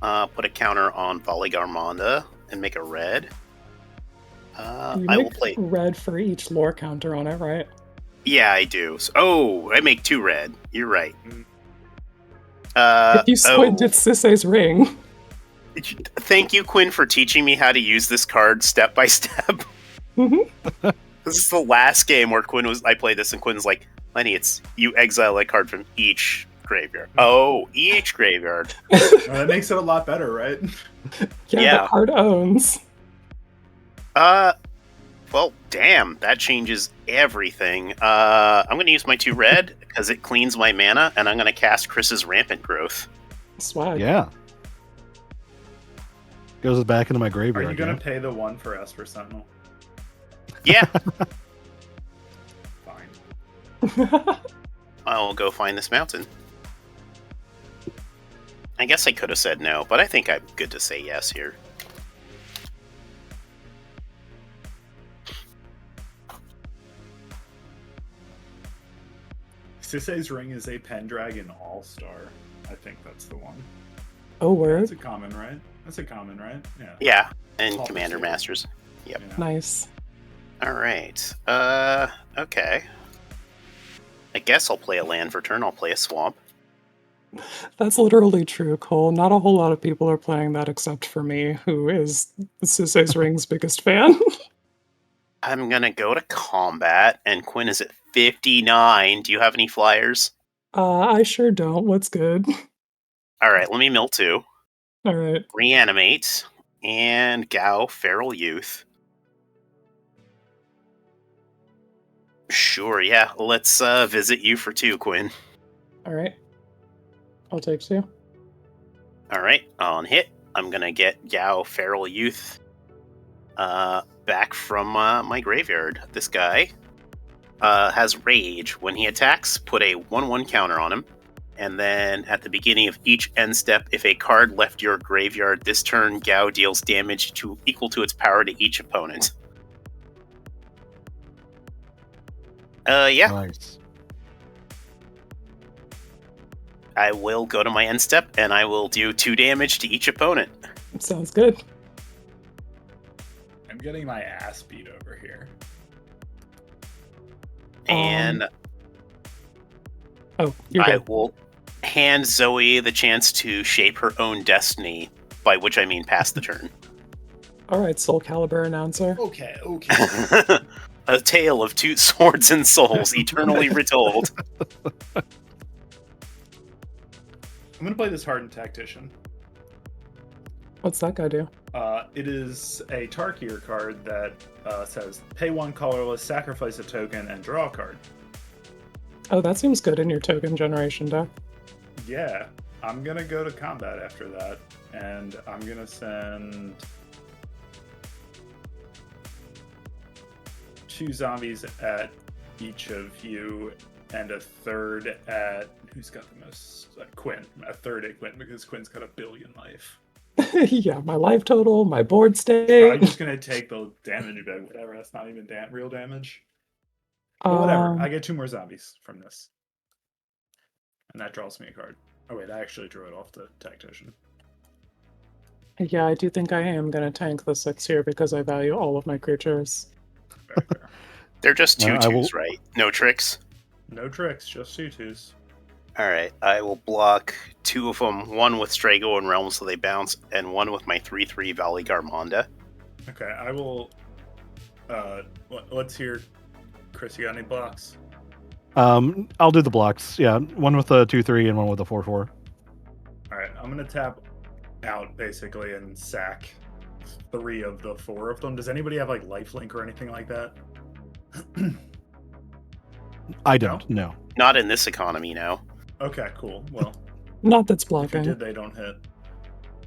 Put a counter on Volley Garmanda and make a red. You I will make play. red for each lore counter on it, right? Yeah, I do. I make 2 red. You're right. If you squint, it's Sisei's ring. Thank you, Quinn, for teaching me how to use this card step by step. Mhm. This is the last game where I played this, and Quinn's like, Lenny, it's you exile a card from each graveyard. Oh, each graveyard. That makes it a lot better, right? Yeah, the card owns. Well, damn, that changes everything. I'm going to use my 2 red because it cleans my mana, and I'm going to cast Chris's Rampant Growth. Swag. Yeah. Goes back into my Are graveyard. you gonna yeah. pay the 1 for Esper Sentinel? Yeah, Fine. I'll go find this mountain. I guess I could have said no, but I think I'm good to say yes here. Sisei's ring is a Pendragon All-Star. I think that's the one. Oh, That's word. a common, right? That's a common, right? Yeah. Yeah, and All Commander the Masters. Yep. Yeah. Nice. Alright. Okay. I guess I'll play a land for turn. I'll play a swamp. That's literally true, Cole. Not a whole lot of people are playing that except for me, who is Sisei's ring's biggest fan. I'm gonna go to combat, and Quinn is at 59. Do you have any flyers? I sure don't. What's good? Alright, let me mill 2. All right. Reanimate, and Gao, Feral Youth. Sure, yeah. Let's visit you for 2, Quinn. All right. I'll take 2. Alright, on hit, I'm gonna get Gao, Feral Youth back from my graveyard. This guy has Rage. When he attacks, put a 1/1 counter on him. And then at the beginning of each end step, if a card left your graveyard this turn, Gao deals damage equal to its power to each opponent. Yeah. Nice. I will go to my end step, and I will do 2 damage to each opponent. Sounds good. I'm getting my ass beat over here. And Oh, you're I good. will hand Zoe the chance to shape her own destiny by which I mean past the turn. All right, Soul Calibur announcer. Okay. A tale of two swords and souls, eternally retold. I'm gonna play this Hardened Tactician. What's that guy do? It is a Tarkier card that says pay 1 colorless, sacrifice a token, and draw a card. Oh, that seems good in your token generation deck. Yeah, I'm gonna go to combat after that, and I'm gonna send 2 zombies at each of you, and a third at who's got the most? Quinn. A third at Quinn because Quinn's got 1 billion life. Yeah, my life total, my board I'm state. just gonna take the damage, but whatever. That's not even real damage. But whatever. I get 2 more zombies from this, and that draws me a card. Oh wait, I actually drew it off the Tactician. Yeah, I do think I am going to tank the 6 here because I value all of my creatures. Very fair. They're just 2/2s, I will- right? No tricks? No tricks, just 2/2s. Alright, I will block 2 of them, 1 with Strago and Realm so they bounce, and 1 with my 3/3 Valley Garmonda. Okay, I will. Let's hear. Chris, you got any blocks? I'll do the blocks. Yeah, one with a 2/3 and one with a 4/4. All right, I'm gonna tap out basically and sack 3 of the 4 of them. Does anybody have like lifelink or anything like that? I don't. No. Not in this economy, no. Okay, cool. Well, Not that's if you blocking. did, they don't hit.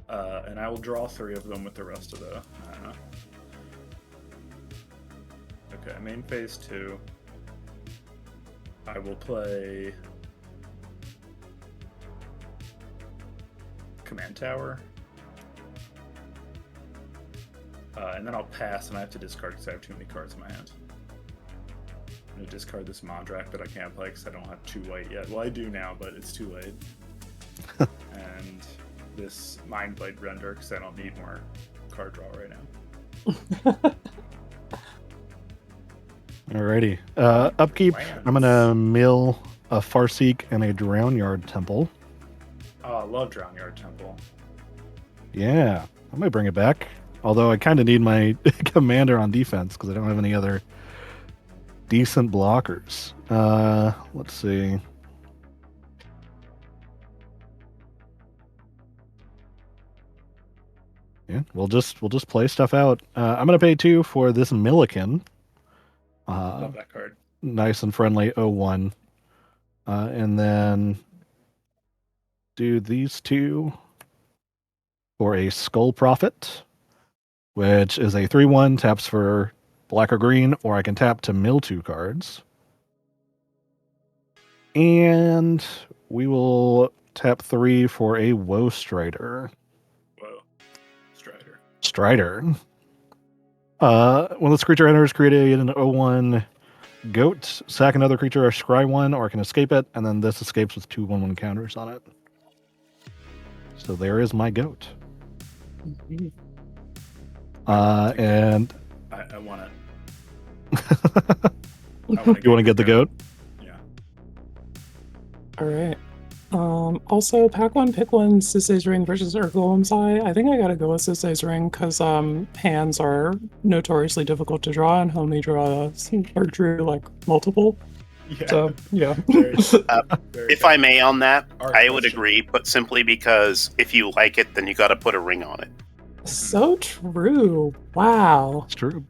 And I will draw 3 of them with the rest of the. Okay, main phase 2. I will play Command Tower. And then I'll pass, and I have to discard because I have too many cards in my hand. I'm going to discard this Mondrak that I can't play because I don't have 2 white yet. Well, I do now, but it's too late. And this Mindblade Render because I don't need more card draw right now. Alrighty. Upkeep. Lands. I'm gonna mill a Farseek and a Drownyard Temple. Oh, I love Drownyard Temple. Yeah, I might bring it back. Although I kind of need my commander on defense because I don't have any other decent blockers. Let's see. Yeah, we'll just play stuff out. I'm gonna pay 2 for this Milliken. Love that card. Nice and friendly 0/1. And then do these 2 for a Skull Prophet, which is a 3/1, taps for black or green, or I can tap to mill 2 cards. And we will tap 3 for a Woe Strider. Whoa. Strider. Strider. When this creature enters, create an 0/1 goat, sack another creature or scry 1, or I can escape it, and then this escapes with 2 1/1 counters on it. So there is my goat. Mhm. And I want it. you want to get the goat? Yeah. All right. Also, pack 1, pick 1, Sisei's Ring versus Urgolem's Eye. I think I gotta go with Sisei's Ring because hands are notoriously difficult to draw, and only drew like multiple. Yeah. So yeah. Very If I may on that, Art I would question. agree, but simply because if you like it, then you gotta put a ring on it. So true. Wow. It's true.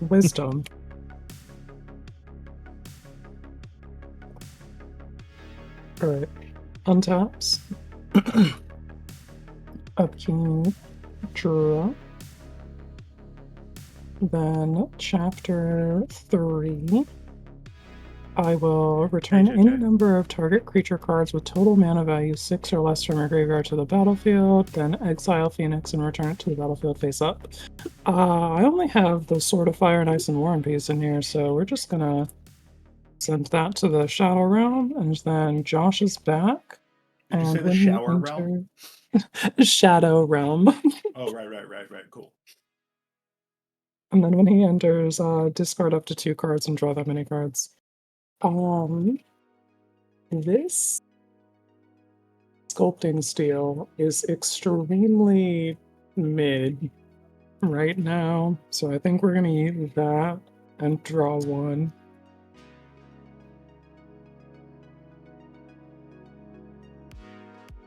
Wisdom. All right. Untaps. Upkeep. Draw. Then chapter 3. I will return any number of target creature cards with total mana value 6 or less from your graveyard to the battlefield, then exile Phoenix and return it to the battlefield face up. I only have the Sword of Fire and Ice and War and Peace in here, so we're just gonna send that to the Shadow Realm, and then Josh is back. Did you say the when he Shower Realm? Shadow Realm. Oh, right. Cool. And then when he enters, discard up to 2 cards and draw that many cards. This sculpting steel is extremely mid right now, so I think we're gonna use that and draw one.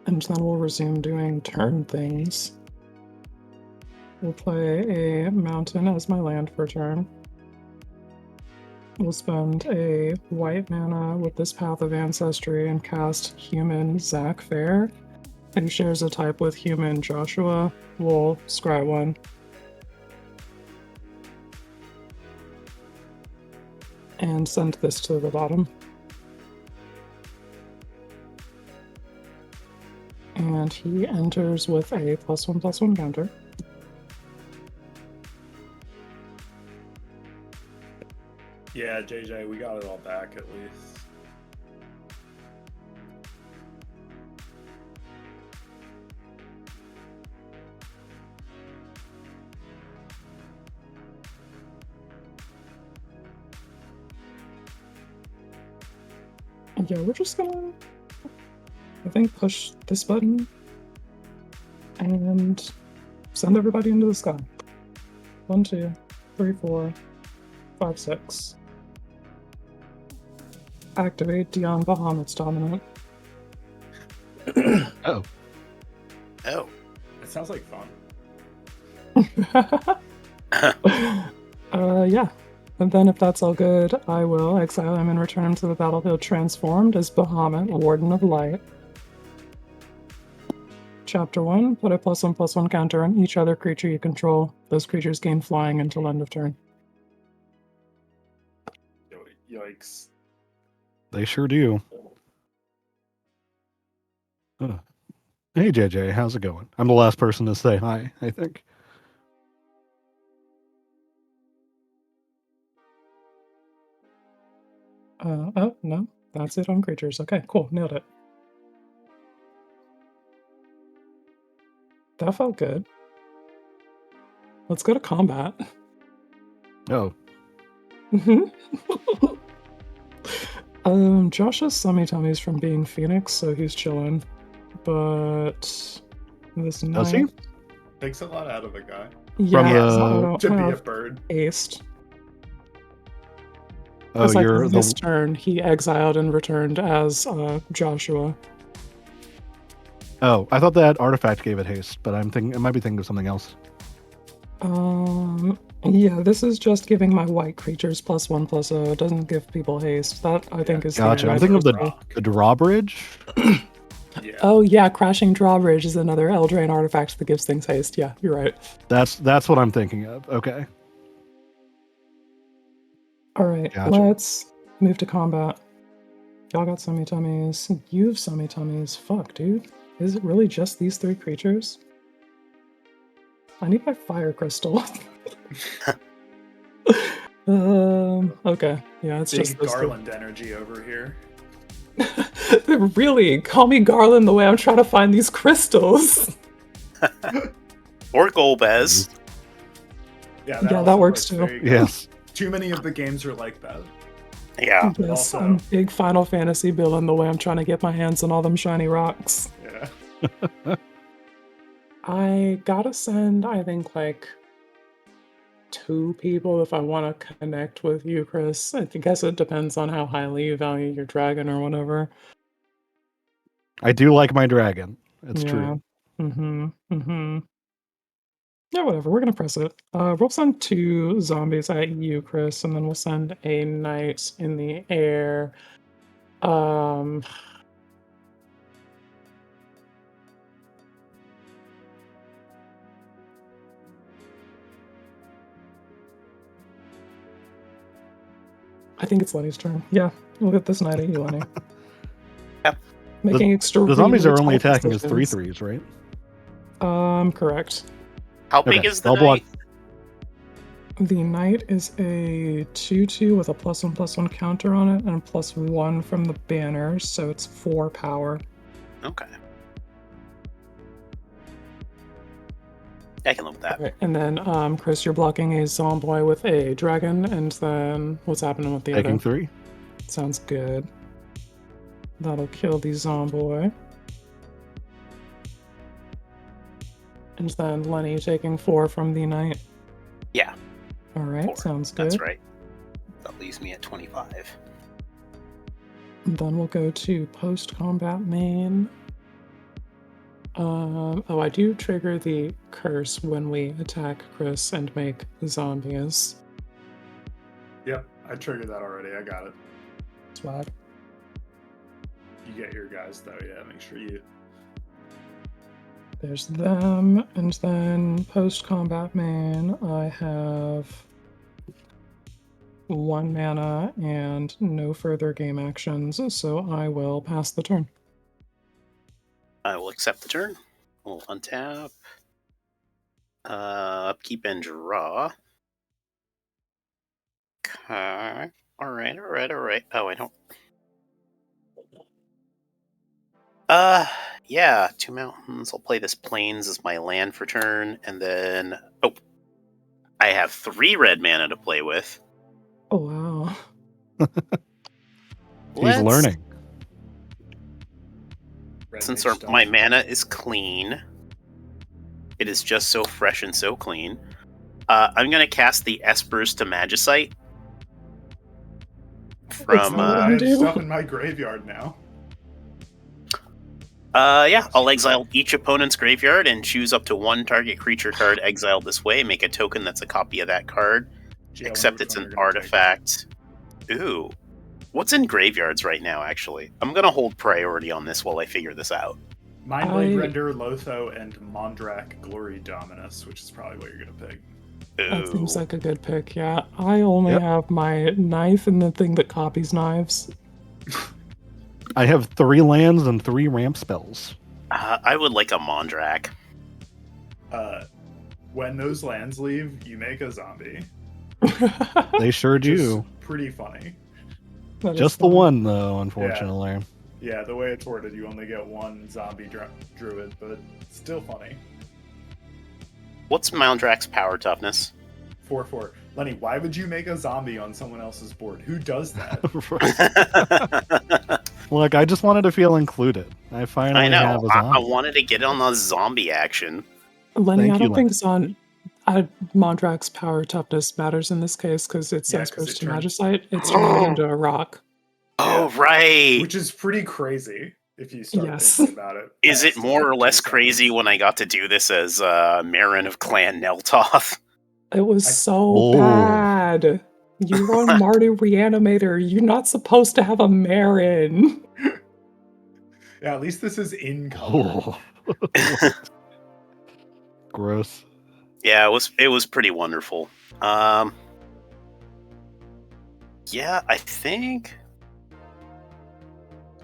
And then we'll resume doing turn things. We'll play a mountain as my land for turn. We'll spend a white mana with this Path of Ancestry and cast human Zach Fair, who shares a type with human Joshua. We'll scry one. And send this to the bottom. And he enters with a +1/+1 counter. Yeah, JJ, we got it all back at least. Yeah, we're just gonna, I think, push this button and send everybody into the sky. 1, 2, 3, 4, 5, 6. Activate Dion Bahamut's Dominant. Oh. Oh. It sounds like fun. Yeah. And then if that's all good, I will exile him and return him to the battlefield transformed as Bahamut, Warden of Light. Chapter 1, put a +1/+1 counter on each other creature you control. Those creatures gain flying until end of turn. Yikes. They sure do. Hey, JJ, how's it going? I'm the last person to say hi, I think. Oh, no. That's it on creatures. Okay, cool. Nailed it. That felt good. Let's go to combat. Oh. Josh has Summy-Tummies from being Phoenix, so he's chilling. But this night... Does he? Takes a lot out of a guy. Yeah, To be a bird. Aced. Oh, you're this turn, he exiled and returned as Joshua. Oh, I thought that artifact gave it haste, but I might be thinking of something else. Yeah, this is just giving my white creatures +1/+0. It doesn't give people haste. That, I think, is... Gotcha. I'm thinking of the drawbridge. Yeah. Oh, yeah, Crashing Drawbridge is another Eldraine artifact that gives things haste. Yeah, you're right. That's what I'm thinking of. Okay. Alright, Gotcha. Let's move to combat. Y'all got Summy-Tummies. You've Summy-Tummies. Fuck, dude. Is it really just these 3 creatures? I need my fire crystal. Okay. Yeah, it's Big just those Garland energy over here. Really, call me Garland the way I'm trying to find these crystals. Or Golbez. Yeah, that works too. Yes. Too many of the games are like that. Yeah. Yes, Also- I'm big Final Fantasy villain the way I'm trying to get my hands on all them shiny rocks. Yeah. I gotta send, I think, like 2 people if I want to connect with you, Chris. I guess it depends on how highly you value your dragon or whatever. I do like my dragon. It's true. Yeah, whatever. We're gonna press it. We'll send 2 zombies at you, Chris, and then we'll send a knight in the air. I think it's Lenny's turn. Yeah, we'll get this knight at you, Lenny. Yep. Making The zombies are only tough attacking as decisions. 3/3s, right? Correct. How big Okay, is the I'll block. knight? The knight is a 2/2 with a +1/+1 counter on it and a +1 from the banners, so it's 4 power. Okay. I can live with that. Right. And then, Chris, you're blocking a Zomboy with a dragon, and then what's happening with the Taking other? 3. Sounds good. That'll kill the Zomboy. And then Lenny taking 4 from the knight. Yeah. All right, 4. sounds good. That's right. That leaves me at 25. And then we'll go to post-combat main. I do trigger the curse when we attack Chris and make zombies. Yep, I triggered that already. I got it. Swag. You get your guys though. Yeah, make sure you. There's them, and then post-combat main, I have 1 mana and no further game actions, so I will pass the turn. I will accept the turn. We'll untap. Upkeep and draw. Okay. Alright. Oh, I don't. Yeah, 2 mountains. I'll play this plains as my land for turn, and then I have 3 red mana to play with. Oh wow. He's learning. Since my mana is clean, it is just so fresh and so clean. I'm gonna cast the Espers to Magicite. From I have stuff in my graveyard now. Yeah, I'll exile each opponent's graveyard and choose up to 1 target creature card exiled this way. Make a token that's a copy of that card, except it's an artifact. Ooh. What's in graveyards right now, actually? I'm going to hold priority on this while I figure this out. Mindblade Render, Lotho, and Mondrak Glory Dominus, which is probably what you're going to pick. Ooh. That seems like a good pick, yeah. I only have my knife and the thing that copies knives. I have 3 lands and 3 ramp spells. I would like a Mondrak. When those lands leave, you make a zombie. They sure do. Pretty funny. Just the one, though, unfortunately. Yeah, the way it's worded, you only get 1 zombie druid, but still funny. What's Mondrak's power toughness? 4/4. Lenny, why would you make a zombie on someone else's board? Who does that? Look, I just wanted to feel included. I finally have a zombie. I wanted to get on the zombie action. Lenny, I don't think Mondrak's power toughness matters in this case because it's Espers to Magicite. It's turned into a rock. Oh, right. Which is pretty crazy if you start thinking about it. Is it more or less crazy when I got to do this as Marin of Clan Neltoth? It was so bad. You're on Marty Reanimator. You're not supposed to have a Marin. Yeah, at least this is in color. Gross. Yeah, it was pretty wonderful. Yeah, I think.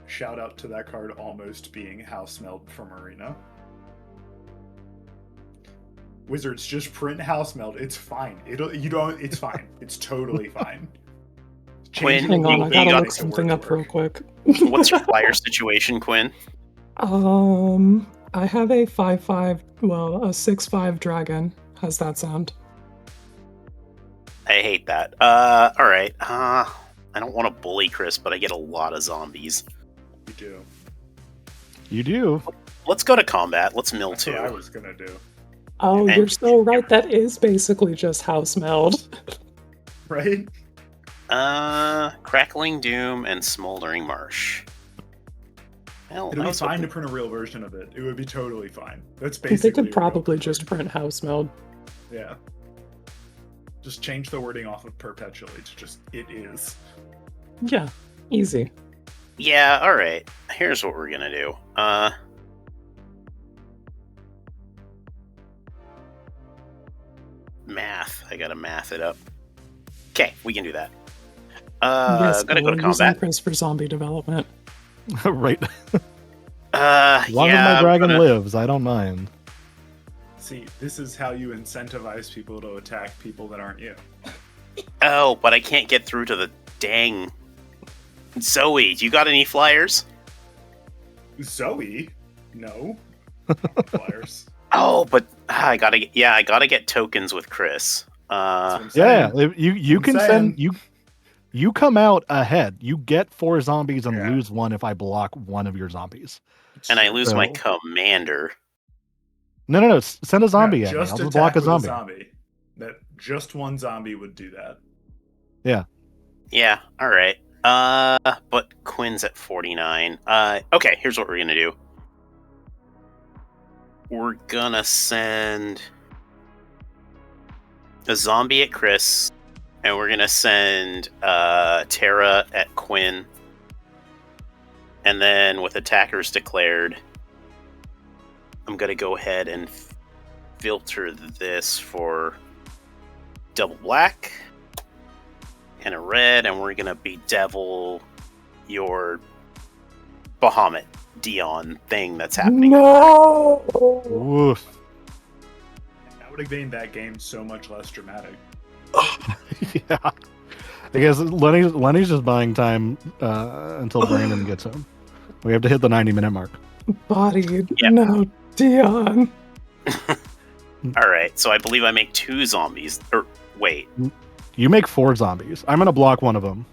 Shout out to that card almost being house meld from Arena. Wizards, just print house meld. It's fine. It's fine. It's totally fine. Quinn, hang on, I gotta look something up real quick. What's your flyer situation, Quinn? I have a 5/5, well, a 6/5 dragon. How's that sound? I hate that. All right. I don't want to bully Chris, but I get a lot of zombies. You do. You do. Let's go to combat. Let's mill That's 2. what I was gonna do. Oh, you're so right. That is basically just house meld. Right? Crackling Doom and Smoldering Marsh. Well, it would be fine to print a real version of it. It would be totally fine. That's basically. They could probably just print house meld. Yeah. Just change the wording off of perpetually to just it is. Yeah, easy. Yeah, all right. Here's what we're gonna do. Math. I gotta math it up. Okay, we can do that. Yes, gotta go to combat. Chris for zombie development. Right. As long as my dragon lives, I don't mind. See, this is how you incentivize people to attack people that aren't you. Oh, but I can't get through to the dang. Zoe, do you got any flyers? Zoe? No. Flyers. Oh, but I gotta get tokens with Chris. Yeah, you can send you come out ahead. You get 4 zombies and lose 1 if I block 1 of your zombies. And I lose my commander. No. Send a zombie No, at me. I'll just just attack block a with zombie. That just one zombie would do that. Yeah, all right. But Quinn's at 49. Okay, here's what we're gonna do. We're gonna send a zombie at Chris, and we're gonna send Tara at Quinn. And then with attackers declared, I'm gonna go ahead and filter this for double black and a red, and we're gonna bedevil your Bahamut Dion thing that's happening. No. Woof. That would have made that game so much less dramatic. Yeah. I guess Lenny's just buying time until Brandon gets home. We have to hit the 90-minute mark. Bodied. Yep. No, Dion. All right, so I believe I make 2 zombies. Or wait, You make 4 zombies. I'm gonna block one of them.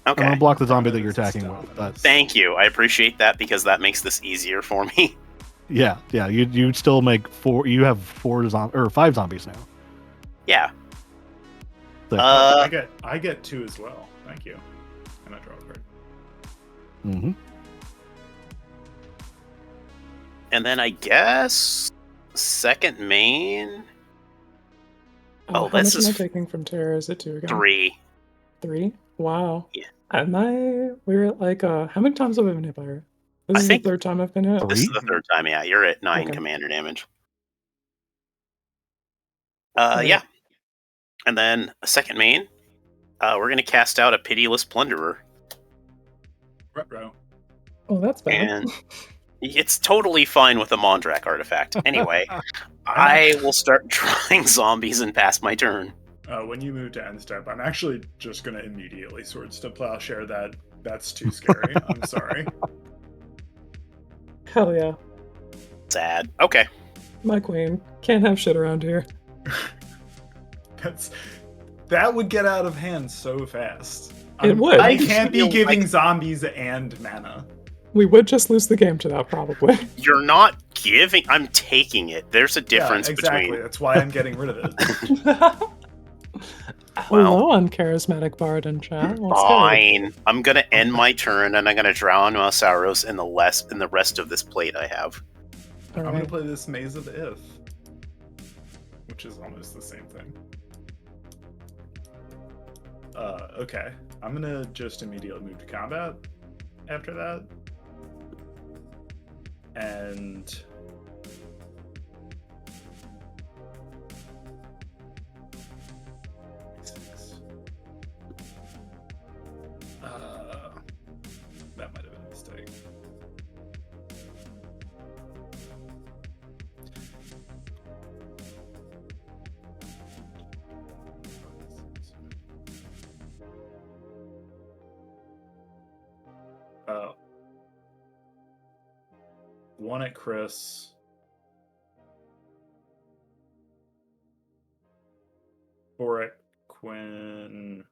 I'm okay. gonna block the zombie that you're attacking with. But Thank you. I appreciate that because that makes this easier for me. yeah. You still make 4. You have 5 zombies now. Yeah. So- I get 2 as well. Thank you. And I draw a card. Mm-hmm. And then I guess second main Oh, how this much am I is taking from Tara? Is it 2 again? 3. 3? Wow. Yeah. We're at like, how many times have I been hit by her? This I is think- the 3rd time I've been hit. This is the 3rd time. Yeah, you're at 9 Okay. commander damage. Right. Yeah. And then a second main, we're gonna cast out a pitiless plunderer, Ruh-roh. Oh, that's bad. and it's totally fine with a Mondrak artifact. Anyway, I will start drawing zombies and pass my turn. When you move to end step, I'm actually just gonna immediately Swords to Plowshare that. That's too scary. I'm sorry. Hell yeah. Sad. Okay. My queen. Can't have shit around here. That would get out of hand so fast. It would. I can't be feel giving like- zombies and mana. We would just lose the game to that, probably. You're not giving. I'm taking it. There's a difference Yeah, exactly. between. That's why I'm getting rid of it. Hello, uncharismatic bard in chat. What's good? Fine. I'm gonna end my turn, and I'm gonna drown Mosauros in the rest of this plate I have. All I'm gonna right. play this Maze of If, which is almost the same thing. Okay. I'm gonna just immediately move to combat after that. And that might have been a mistake. One at Chris. Four at Quinn.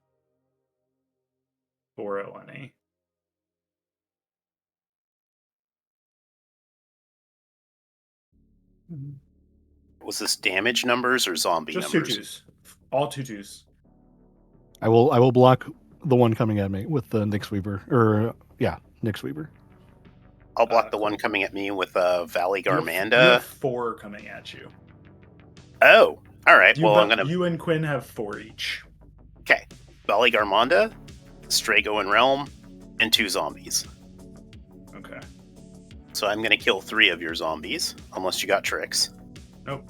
4 at Lenny. Was this damage numbers or zombie Just numbers? 2-2s. All 2-2s. I will block the one coming at me with the Nyx Weaver. Nyx Weaver. I'll block the one coming at me with Valley You Garmanda. have 4 coming at you. Oh, all right. Well, I'm gonna You and Quinn have 4 each. Valley Garmanda, Strago and Realm, and 2 zombies. Okay. So I'm gonna kill 3 of your zombies, unless you got tricks. Nope.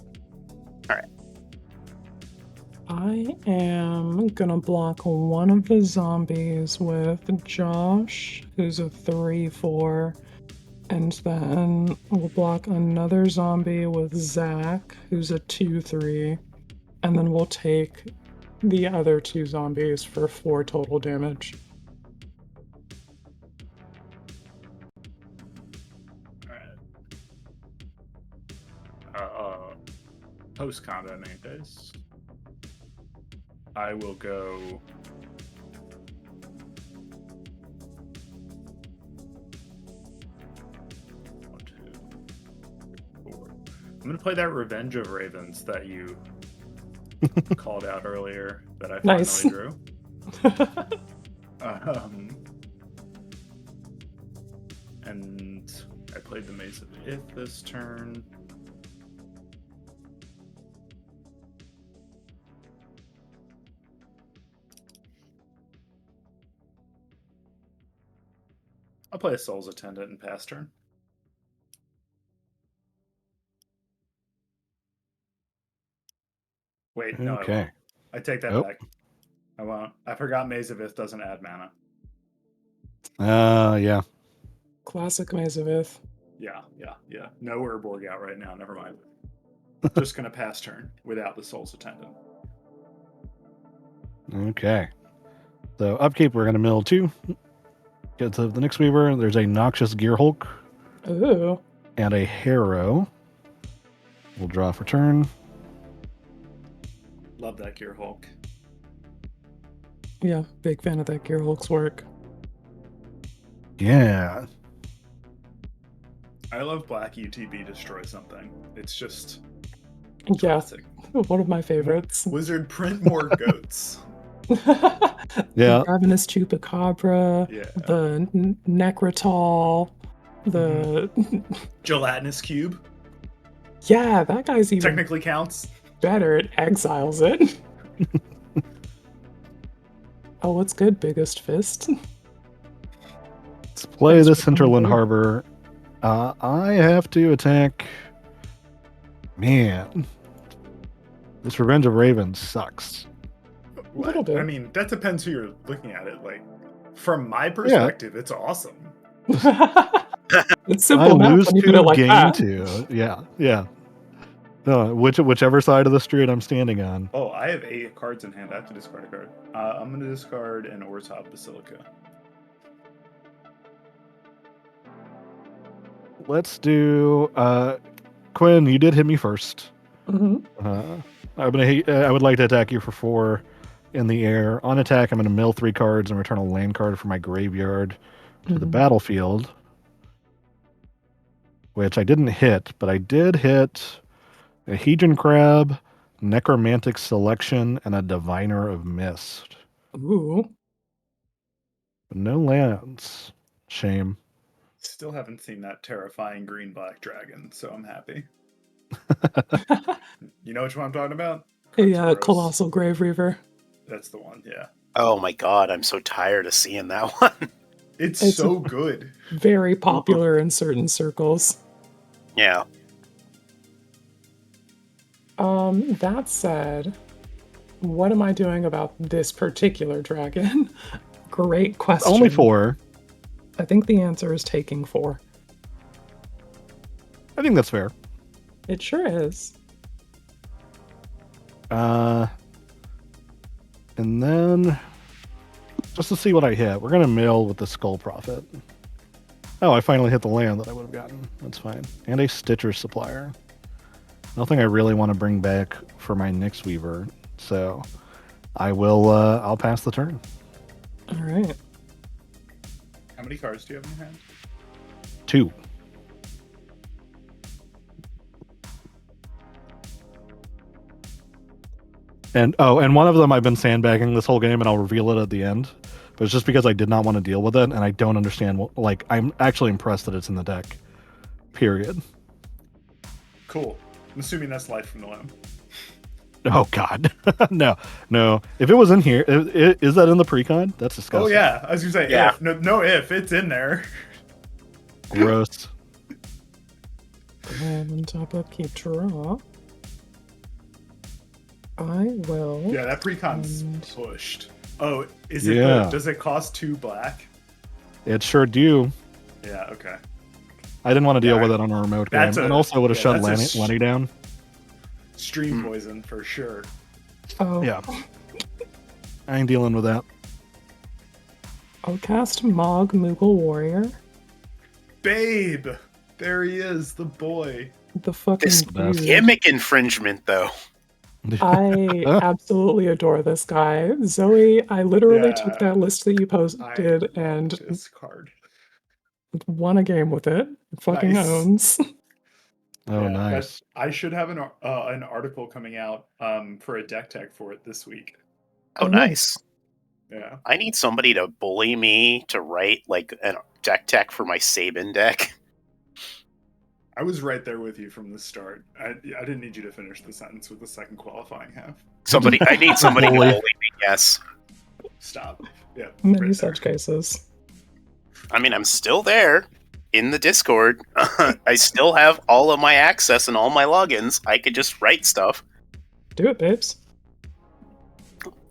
I am gonna block one of the zombies with Josh, who's a 3/4, and then we'll block another zombie with Zach, who's a 2/3, and then we'll take the other 2 zombies for 4 total damage. Alright. Post combat main phase. I will go. One, two, 4. I'm I'm gonna play that Revenge of Ravens that you called out earlier that I Nice. finally drew. And I played the Maze of Ith this turn. I'll play a Soul's Attendant and pass turn. Wait, no, Okay. I won't. I take that Nope. back. I won't. I forgot Maze of Ith doesn't add mana. Yeah. Classic Maze of Ith. Yeah. No Urborg out right now. Never mind. Just gonna pass turn without the Soul's Attendant. Okay. So upkeep, we're gonna mill 2. Get to the next Weaver. There's a Noxious Gearhulk Ooh. and a Harrow. We'll draw for turn. Love that Gearhulk. Yeah, big fan of that Gearhulk's work. Yeah. I love Black UTB Destroy Something. It's just Yeah, classic. one of my favorites. Wizard print more goats. Yeah. The Ravenous Chupacabra, Yeah. the Necrotol, the... Gelatinous Cube Yeah, that guy's even technically counts. better. It exiles it. Oh, what's good, Biggest Fist? Let's play Thanks this for coming Hinterland through. Harbor. I have to attack. Man. This Revenge of Ravens sucks. Little bit. I mean, that depends who you're looking at it. Like, from my perspective, it's awesome. It's simple I enough lose when you put 2, it like gain that. 2. Yeah. No, whichever side of the street I'm standing on. Oh, I have 8 cards in hand. I have to discard a card. I'm going to discard an Ortop Basilica. Let's do Quinn, you did hit me first. Mm-hmm. I would like to attack you for 4 in the air. On attack, I'm going to mill 3 cards and return a land card from my graveyard to the battlefield, which I didn't hit, but I did hit a Hedron Crab, Necromantic Selection, and a Diviner of Mist. Ooh. But no lands. Shame. Still haven't seen that terrifying green-black dragon, so I'm happy. You know which one I'm talking about? Yeah, Colossal Grave Reaver. That's the one, yeah. Oh my god, I'm so tired of seeing that one. It's It's so good. Very popular in certain circles. Yeah. That said, what am I doing about this particular dragon? Great question. Only 4. I think the answer is taking 4. I think that's fair. It sure is. And then, just to see what I hit, we're going to mill with the Skull Prophet. Oh, I finally hit the land that I would have gotten. That's fine. And a Stitcher Supplier. Nothing I really want to bring back for my Nyx Weaver, so I'll pass the turn. All right. How many cards do you have in your hand? 2. And one of them I've been sandbagging this whole game, and I'll reveal it at the end. But it's just because I did not want to deal with it, and I don't understand I'm actually impressed that it's in the deck. Period. Cool. I'm assuming that's Life from the Limb. Oh God, no. If it was in here, is that in the precon? That's disgusting. Oh yeah, I was gonna say Yeah. if. No, if it's in there. Gross. And top up, keep draw. I will. Yeah, that precon's pushed. Oh, is it? Yeah. Does it cost 2 black? It sure do. Yeah. Okay. I didn't want to deal Yeah, with it on a remote game, that's and also would have shut that's a Lenny down. Stream poison for sure. Oh. Yeah. I ain't dealing with that. I'll cast Mog Moogle Warrior. Babe, there he is, the boy. The fucking This dude. gimmick infringement, though. I absolutely adore this guy. Zoe, I literally took Yeah. that list that you posted and This card. won a game with it. Fucking Nice. owns. Oh, Yeah, nice. I should have an article coming out for a deck tech for it this week. Oh, nice. Yeah. I need somebody to bully me to write like a deck tech for my Sabin deck. I was right there with you from the start. I didn't need you to finish the sentence with the second qualifying half. I need somebody to Bully. bully me, yes. Stop. Yeah. Many right such there. cases. I mean, I'm still there in the Discord. I still have all of my access and all my logins. I could just write stuff. Do it, babes.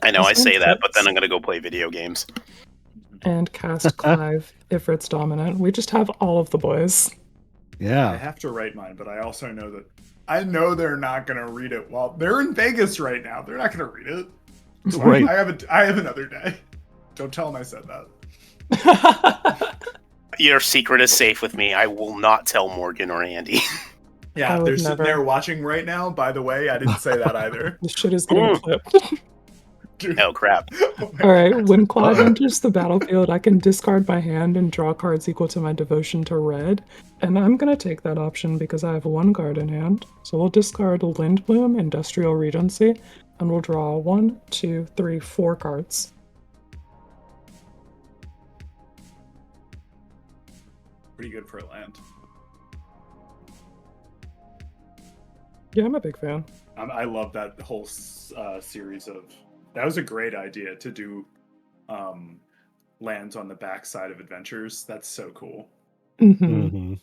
I know I This say one that, but then fits. I'm going to go play video games. And cast Clive if it's dominant. We just have all of the boys. I Yeah. have to write mine, but I also know that they're not gonna read it. Well, they're in Vegas right now. They're not gonna read it. It's fine. Right. I have another day. Don't tell them I said that. Your secret is safe with me. I will not tell Morgan or Andy. Yeah, I would they're sitting never. there watching right now. By the way, I didn't say that either. This shit is getting Ooh. clipped. Dude. Oh, crap. Oh my All right, God. when Clive enters the battlefield, I can discard my hand and draw cards equal to my devotion to red. And I'm going to take that option because I have one card in hand. So we'll discard Lindbloom, Industrial Regency, and we'll draw 1, 2, 3, 4 cards. Pretty good for a land. Yeah, I'm a big fan. I love that whole series of. That was a great idea to do lands on the backside of adventures. That's so cool. Mm-hmm.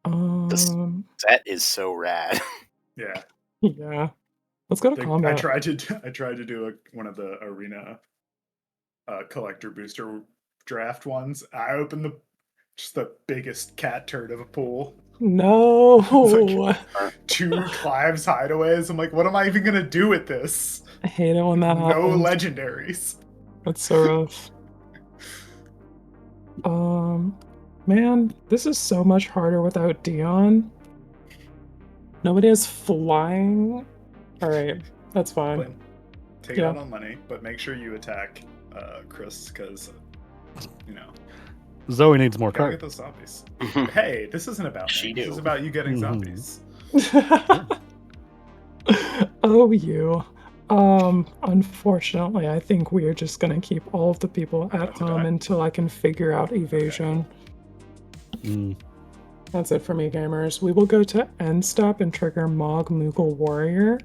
Mm-hmm. That is so rad. Yeah. Yeah. Let's go to combat. I tried to do one of the arena collector booster draft ones. I opened just the biggest cat turd of a pool. No. It's like 2 Clive's hideaways. I'm like, what am I even gonna do with this? I hate it when that No happens. legendaries. That's so rough. Man, this is so much harder without Dion. Nobody has flying. All right, that's fine. Blame. Take it out on money, but make sure you attack Chris, because Zoe needs more gotta get cards. those zombies. Hey, this isn't about me. This is about you getting zombies. Oh, you. Unfortunately, I think we are just gonna keep all of the people at home until I can figure out evasion. Mm. That's it for me, gamers. We will go to end step and trigger Mog Moogle Warrior.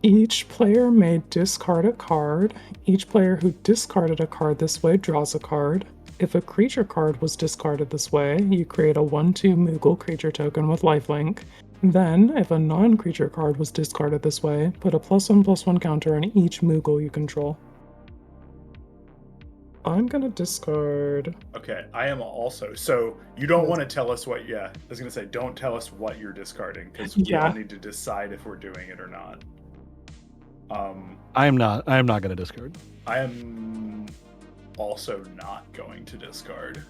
Each player may discard a card. Each player who discarded a card this way draws a card. If a creature card was discarded this way, you create a 1/2 Moogle creature token with lifelink. Then, if a non-creature card was discarded this way, put a +1/+1 counter on each Moogle you control. I'm gonna discard. Okay, I am also. So you don't want to tell us what? Yeah, I was gonna say, don't tell us what you're discarding, because we all need to decide if we're doing it or not. I am not going to discard. I am also not going to discard.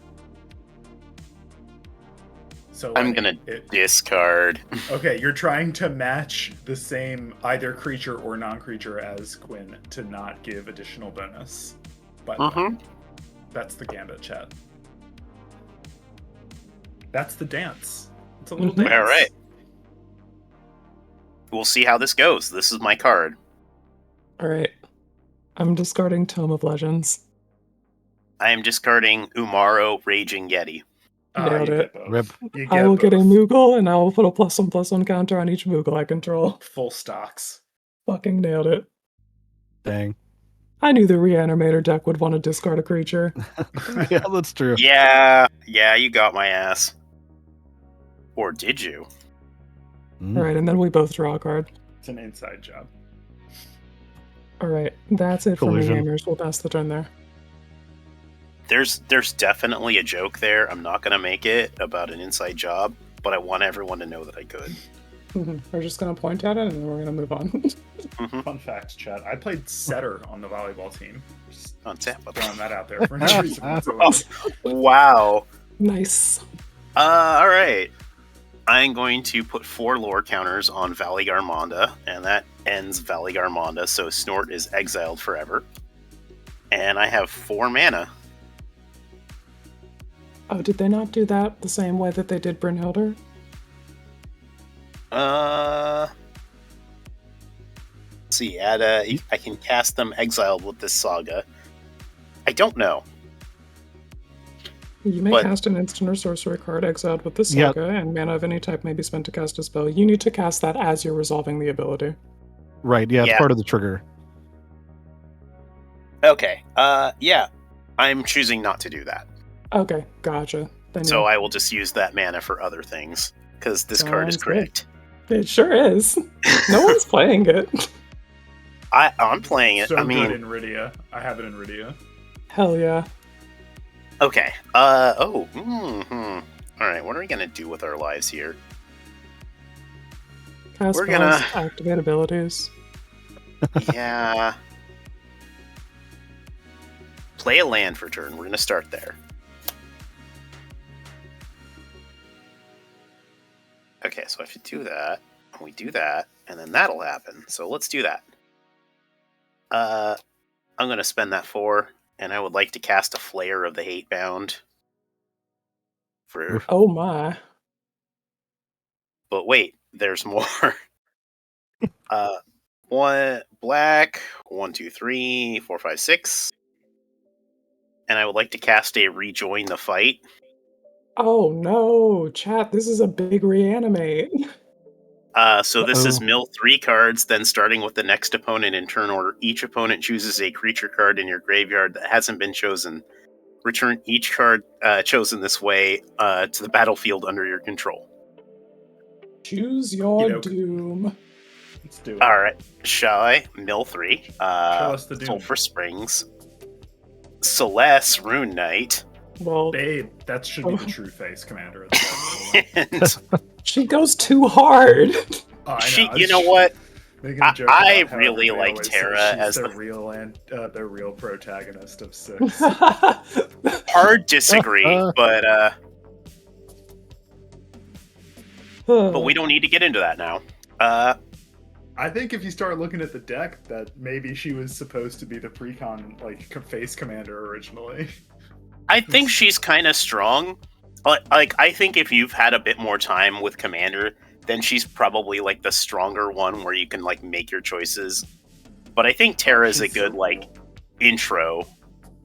So I'm gonna discard. Okay, you're trying to match the same either creature or non-creature as Quinn to not give additional bonus. But that's the gambit, chat. That's the dance. It's a little dance. All right. We'll see how this goes. This is my card. All right. I'm discarding Tome of Legends. I am discarding Umaro Raging Yeti. Nailed it. Rip. I will get a Moogle, and I will put a +1/+1 counter on each Moogle I control. Full stocks. Fucking nailed it. Dang. I knew the Reanimator deck would want to discard a creature. Yeah, that's true. Yeah, you got my ass. Or did you? Alright, and then we both draw a card. It's an inside job. Alright, that's it Collision. for me, gamers. We'll pass the turn there. There's definitely a joke there. I'm not going to make it about an inside job, but I want everyone to know that I could. We're just going to point at it, and then we're going to move on. Fun fact, chat. I played setter on the volleyball team. Just On tap. throwing that out there for no reason whatsoever. Wow. Nice. All right. I'm going to put 4 lore counters on Valley Garmonda, and that ends Valley Garmonda, so Snort is exiled forever. And I have 4 mana. Oh, did they not do that the same way that they did Brynhildr? Let's see, I can cast them exiled with this saga. I don't know. You may cast an instant or sorcery card exiled with this saga, and mana of any type may be spent to cast a spell. You need to cast that as you're resolving the ability. Right, yeah, it's part of the trigger. Okay, yeah. I'm choosing not to do that. Okay, gotcha. Then so I will just use that mana for other things, because this card is correct. Good. It sure is. No one's playing it. I'm playing it. So I mean, good in Rydia. I have it in Rydia. Hell yeah. Okay. All right. What are we gonna do with our lives here? Cast We're spells, gonna activate abilities. Yeah. Play a land for turn. We're gonna start there. Okay, so if you do that, we do that, and then that'll happen. So let's do that. I'm gonna spend that 4. And I would like to cast a Flayer of the Hatebound. Oh my. But wait, there's more. 1 black, 1, 2, 3, 4, 5, 6. And I would like to cast a Rejoin the Fight. Oh no, chat, this is a big reanimate. So this is mill 3 cards, then starting with the next opponent in turn order. Each opponent chooses a creature card in your graveyard that hasn't been chosen. Return each card chosen this way to the battlefield under your control. Choose your doom. Let's do it. Alright, shall I? Mill 3. Show us the doom. Sulphur Springs. Celeste, Rune Knight. Well, babe, that should be the true face commander. And she goes too hard. Oh, you know what? I really like like Terra as the real protagonist of 6. Hard disagree, but we don't need to get into that now. I think if you start looking at the deck, that maybe she was supposed to be the precon face commander originally. I think she's kind of strong. Like, I think if you've had a bit more time with Commander, then she's probably like the stronger one where you can like make your choices. But I think Terra's a good intro.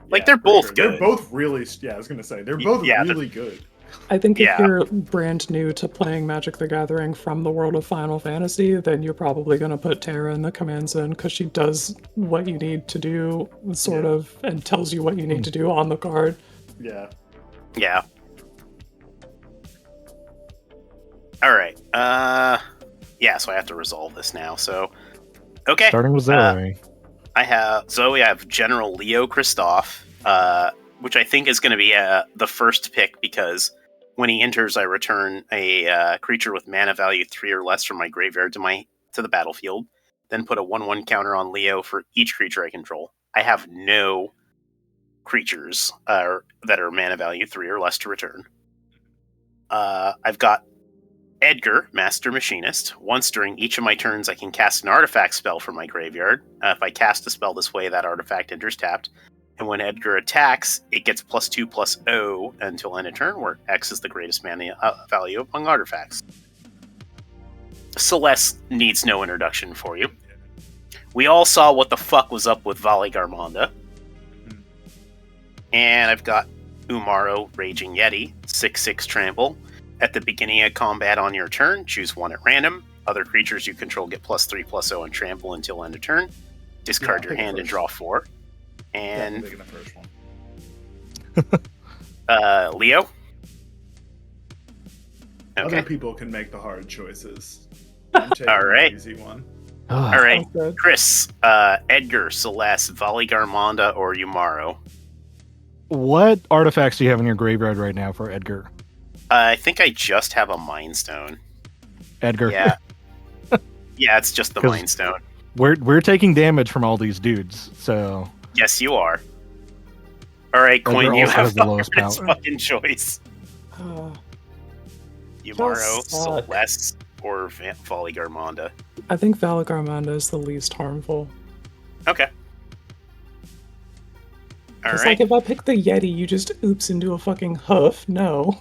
Like they're both good. They're both really. Yeah, I was gonna say they're both really good. I think if you're brand new to playing Magic the Gathering from the world of Final Fantasy, then you're probably going to put Terra in the command zone because she does what you need to do, sort of, and tells you what you need to do on the card. Yeah. Yeah. Alright. Yeah, so I have to resolve this now, so... Okay. Starting with Zoe. I have General Leo Christoph, which I think is going to be the first pick because when he enters, I return a creature with mana value 3 or less from my graveyard to the battlefield. Then put a 1/1 counter on Leo for each creature I control. I have no creatures that are mana value 3 or less to return. I've got Edgar, Master Machinist. Once during each of my turns, I can cast an artifact spell from my graveyard. If I cast a spell this way, that artifact enters tapped. And when Edgar attacks, it gets +2/+0 until end of turn, where X is the greatest mana value among artifacts. Celeste needs no introduction for you. We all saw what the fuck was up with Vali Garmonda. And I've got Umaro, Raging Yeti, 6/6 trample. At the beginning of combat on your turn, choose one at random. Other creatures you control get +3/+0 and trample until end of turn. Discard your hand and draw 4. And the first one. Leo. Okay. Other people can make the hard choices. I'm taking Alright. the easy one. Alright, Chris, Edgar, Celeste, Vali Garmonda, or Umaro. What artifacts do you have in your graveyard right now for Edgar? I think I just have a Mind Stone. Edgar. Yeah. Yeah, it's just the Mind Stone. We're taking damage from all these dudes, so... Yes, you are. Alright, Coin, you have the lowest hardest power. fucking choice. Umaro, Celeste, or Vali Garmonda. I think Vali Garmonda is the least harmful. Okay. All It's right. like if I pick the Yeti, you just oops into a fucking hoof. No.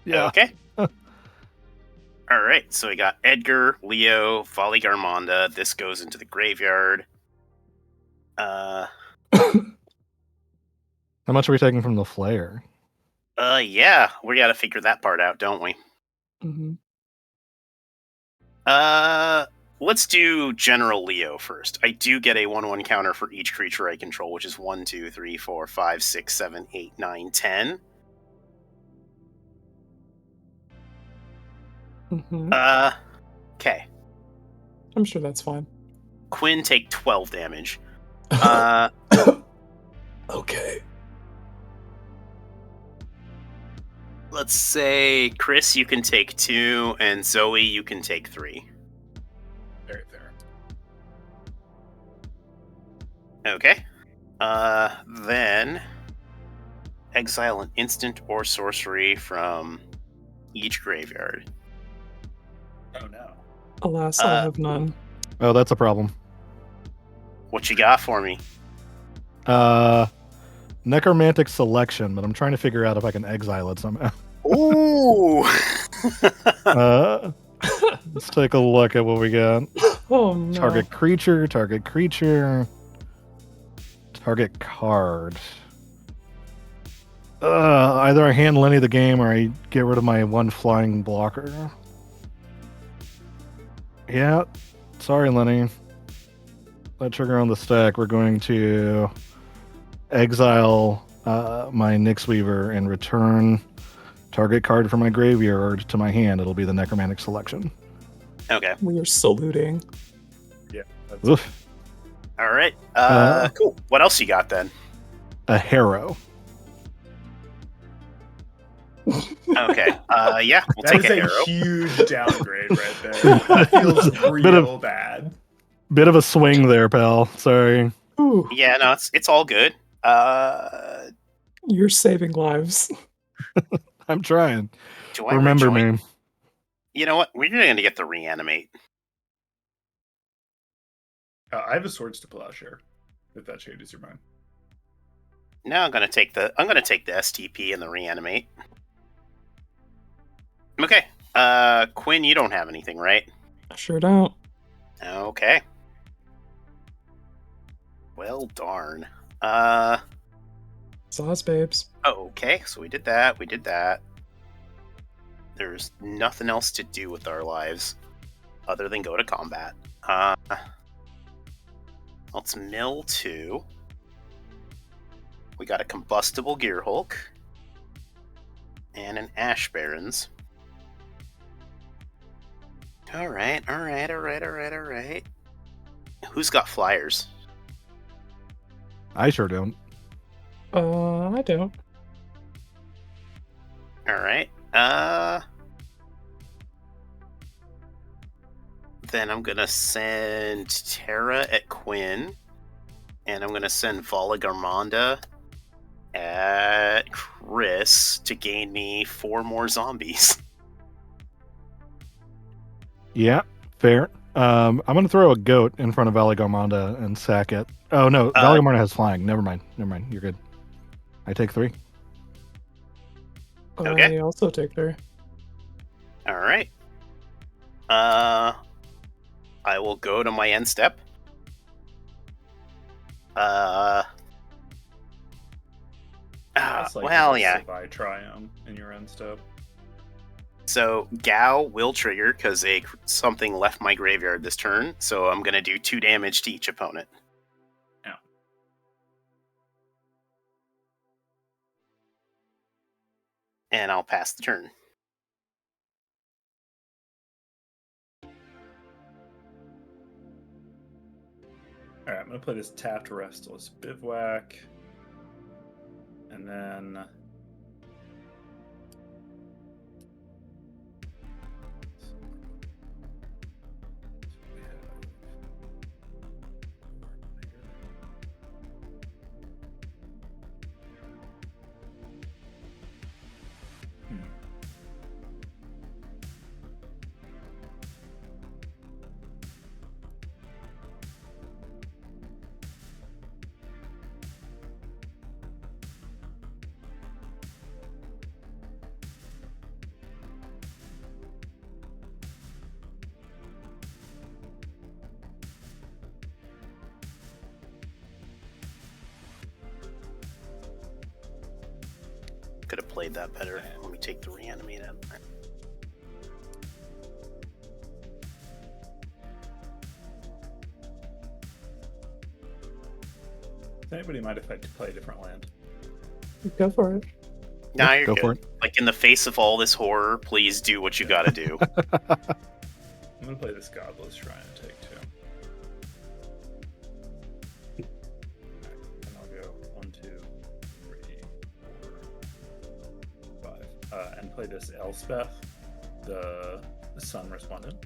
Yeah. Okay. All right. So we got Edgar, Leo, Volley Garmonda. This goes into the graveyard. How much are we taking from the Flayer? Yeah, we got to figure that part out, don't we? Hmm. Let's do General Leo first. I do get a 1/1 counter for each creature I control, which is 1, 2, 3, 4, 5, 6, 7, 8, 9, 10. Hmm. Okay. I'm sure that's fine. Quinn take 12 damage. Okay. Let's say Chris, you can take 2, and Zoe, you can take 3. Very fair. Okay. Then exile an instant or sorcery from each graveyard. Oh no. Alas, I have none. Oh, that's a problem. What you got for me? Necromantic Selection, but I'm trying to figure out if I can exile it somehow. Ooh! Let's take a look at what we got. Oh no. Target creature, target card. Either I hand Lenny the game or I get rid of my 1 flying blocker. Yeah, sorry, Lenny. That trigger on the stack, we're going to exile my Nyx Weaver and return target card from my graveyard to my hand. It'll be the Necromantic Selection. Okay. We are saluting. Yeah. That's Oof. All right. Cool. What else you got then? A Harrow. Okay. Yeah, we'll that take is a a arrow. huge downgrade right there. That feels real bad. Bit of a swing there, pal. Sorry. Ooh, Yeah, no, it's all good. you're saving lives. I'm trying. Do I Remember rejoin? me. You know what? We're going to get the reanimate. I have a Swords to Plowshare. If that changes your mind. No, I'm going to take the STP and the reanimate. Okay. Quinn, you don't have anything, right? Sure don't. Okay. Well, darn. Sauce babes. Okay, so we did that. There's nothing else to do with our lives other than go to combat. Let's mill 2. We got a Combustible Gearhulk and an Ash Barons. Alright. Who's got flyers? I sure don't. I don't. Alright. Then I'm gonna send Terra at Quinn. And I'm gonna send Vala Garmonda at Chris to gain me 4 more zombies. Yeah, fair. I'm going to throw a goat in front of Valigomonda and sack it. Oh, no. Valigomonda has flying. Never mind. You're good. I take 3. Okay. I also take 3. Alright. I will go to my end step. That's like well, a yeah. Sabai Triumph in your end step. So Gao will trigger because something left my graveyard this turn. So I'm gonna do 2 damage to each opponent. Yeah. And I'll pass the turn. Alright, I'm gonna play this tapped Restless Bivouac. And then could have played that better. Let me take the reanimate out. Does anybody mind if I play a different land? Go for it. Nah, you're Go good. for it. Like, in the face of all this horror, please do what you gotta do. I'm gonna play this Godless Shrine and take 2. And I'll go 1, 2, 3, 4, 5. And play this Elspeth, the Sun Resplendent.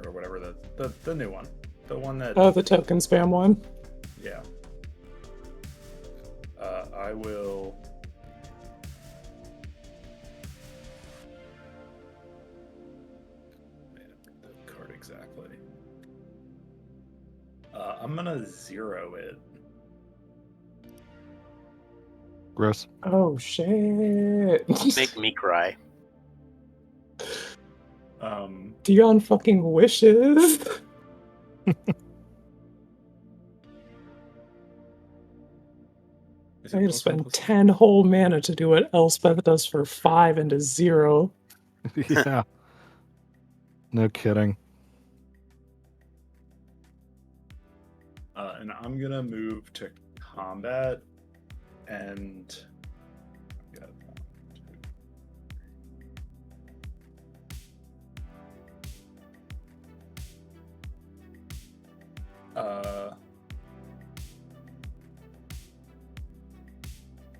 Or whatever, the new one. The one that... Oh, the token spam one? Yeah. I will... The card exactly. I'm gonna 0 it. Gross. Oh, shit. Make me cry. Dion fucking wishes. I gotta spend 10 whole mana to do what Elspeth does for 5 into 0. Yeah. No kidding. And I'm gonna move to combat and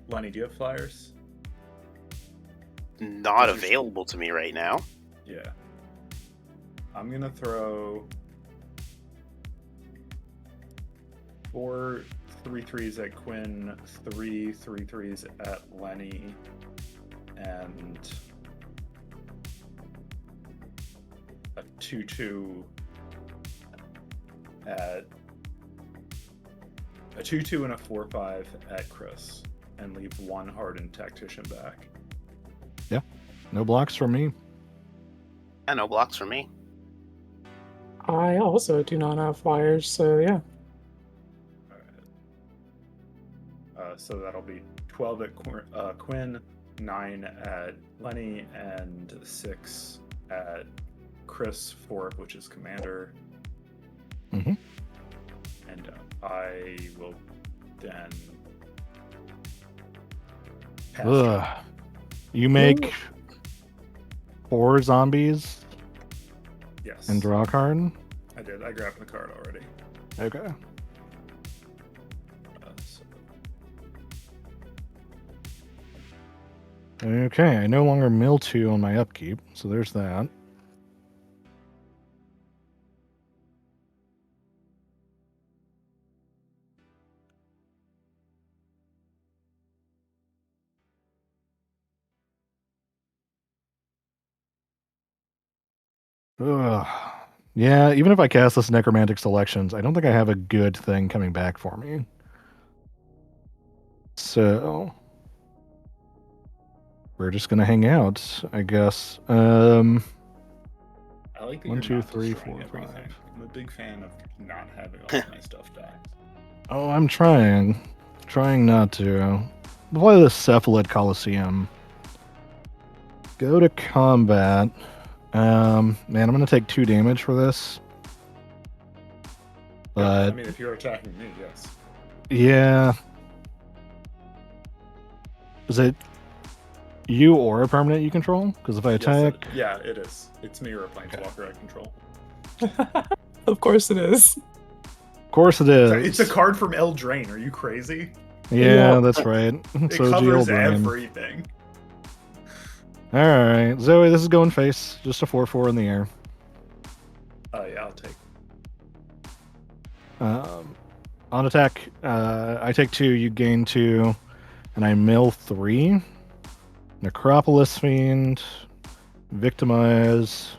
Lenny, do you have flyers? Not available to me right now. Yeah. I'm gonna throw 4 3/3s at Quinn, 3 3/3s at Lenny, and a 2/2 at a 2/2 and a 4/5 at Chris, and leave 1 hardened tactician back. Yeah, no blocks from me. Yeah, no blocks for me. I also do not have flyers, so yeah. So that'll be 12 at Quinn, 9 at Lenny, and 6 at Chris, 4 of which is Commander. Mm-hmm. And I will then pass. Ugh. You make 4 zombies Yes. and draw a card? I did. I grabbed the card already. Okay. Okay, I no longer mill 2 on my upkeep, so there's that. Ugh. Yeah, even if I cast this Necromantic Selections, I don't think I have a good thing coming back for me. So we're just gonna hang out, I guess. I like that 1, you're 2, not 3, destroying 4, 5. everything. I'm a big fan of not having all of my stuff die. Oh, I'm trying not to. Play the Cephalid Coliseum. Go to combat. Man, I'm gonna take 2 damage for this. But I mean, if you're attacking me, yes. yeah. Is it you or a permanent you control? Because if I attack... Yes, yeah, it is. It's me or a planeswalker I control. Of course it is. Of course it is. It's a card from Eldraine. Are you crazy? Yeah, Yep. that's right. It So covers Eldraine. everything. Alright, Zoe, this is going face. Just a 4/4 in the air. Yeah, I'll take. On attack, I take 2, you gain 2, and I mill 3. Necropolis Fiend, Victimize,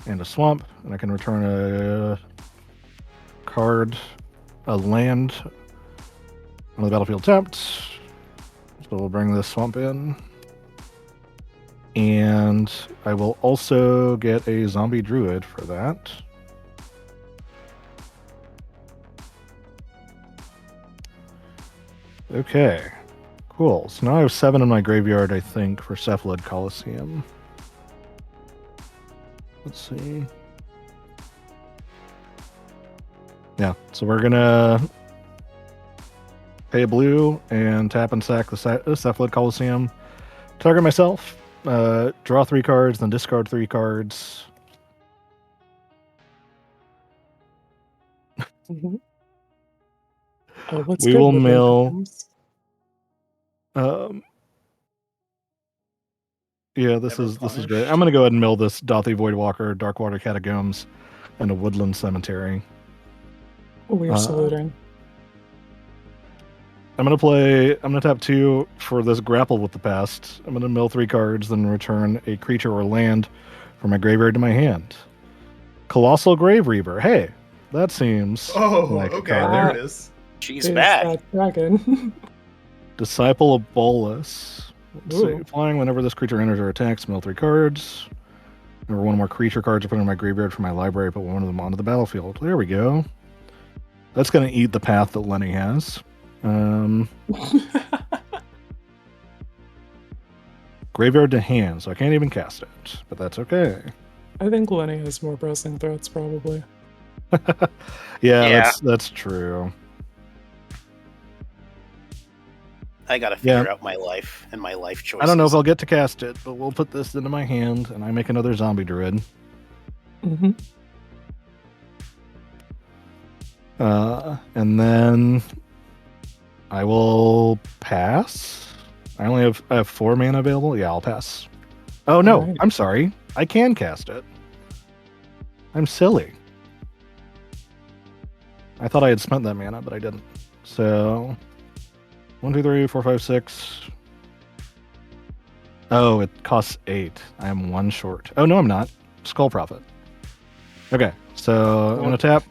and a Swamp, and I can return a card, a land on the battlefield tapped. So we'll bring this Swamp in. And I will also get a Zombie Druid for that. Okay. Cool. So now I have 7 in my graveyard, I think, for Cephalid Coliseum. Let's see. Yeah, so we're gonna pay a blue and tap and sack the Cephalid Coliseum. Target myself. Draw 3 cards, then discard 3 cards. Mm-hmm. What's We good will with mill. Lincolns? Yeah, this Never is great. punished. I'm gonna go ahead and mill this Dothy Voidwalker, Darkwater Catacombs, and a Woodland Cemetery. We're saluting. I'm gonna tap 2 for this Grapple with the Past. I'm gonna mill 3 cards, then return a creature or land from my graveyard to my hand. Colossal Grave Reaver. Hey, that seems like a Okay, card. there it is. She's Is back. that dragon? Disciple of Bolus. Let's Ooh. see. Flying whenever this creature enters or attacks, mill 3 cards. Or 1 more creature cards to put in my graveyard from my library, put 1 of them onto the battlefield. There we go. That's going to eat the path that Lenny has. Graveyard to hand, so I can't even cast it, but that's okay. I think Lenny has more pressing threats, probably. Yeah. That's true. I gotta figure out my life and my life choices. I don't know if I'll get to cast it, but we'll put this into my hand, and I make another zombie druid. Mm-hmm. And then I will pass. I have 4 mana available. Yeah, I'll pass. Oh no, Alright. I'm sorry. I can cast it. I'm silly. I thought I had spent that mana, but I didn't. So 1, 2, 3, 4, 5, 6. Oh, it costs 8. I am 1 short. Oh no, I'm not. Skull Prophet. Okay, so I'm gonna tap.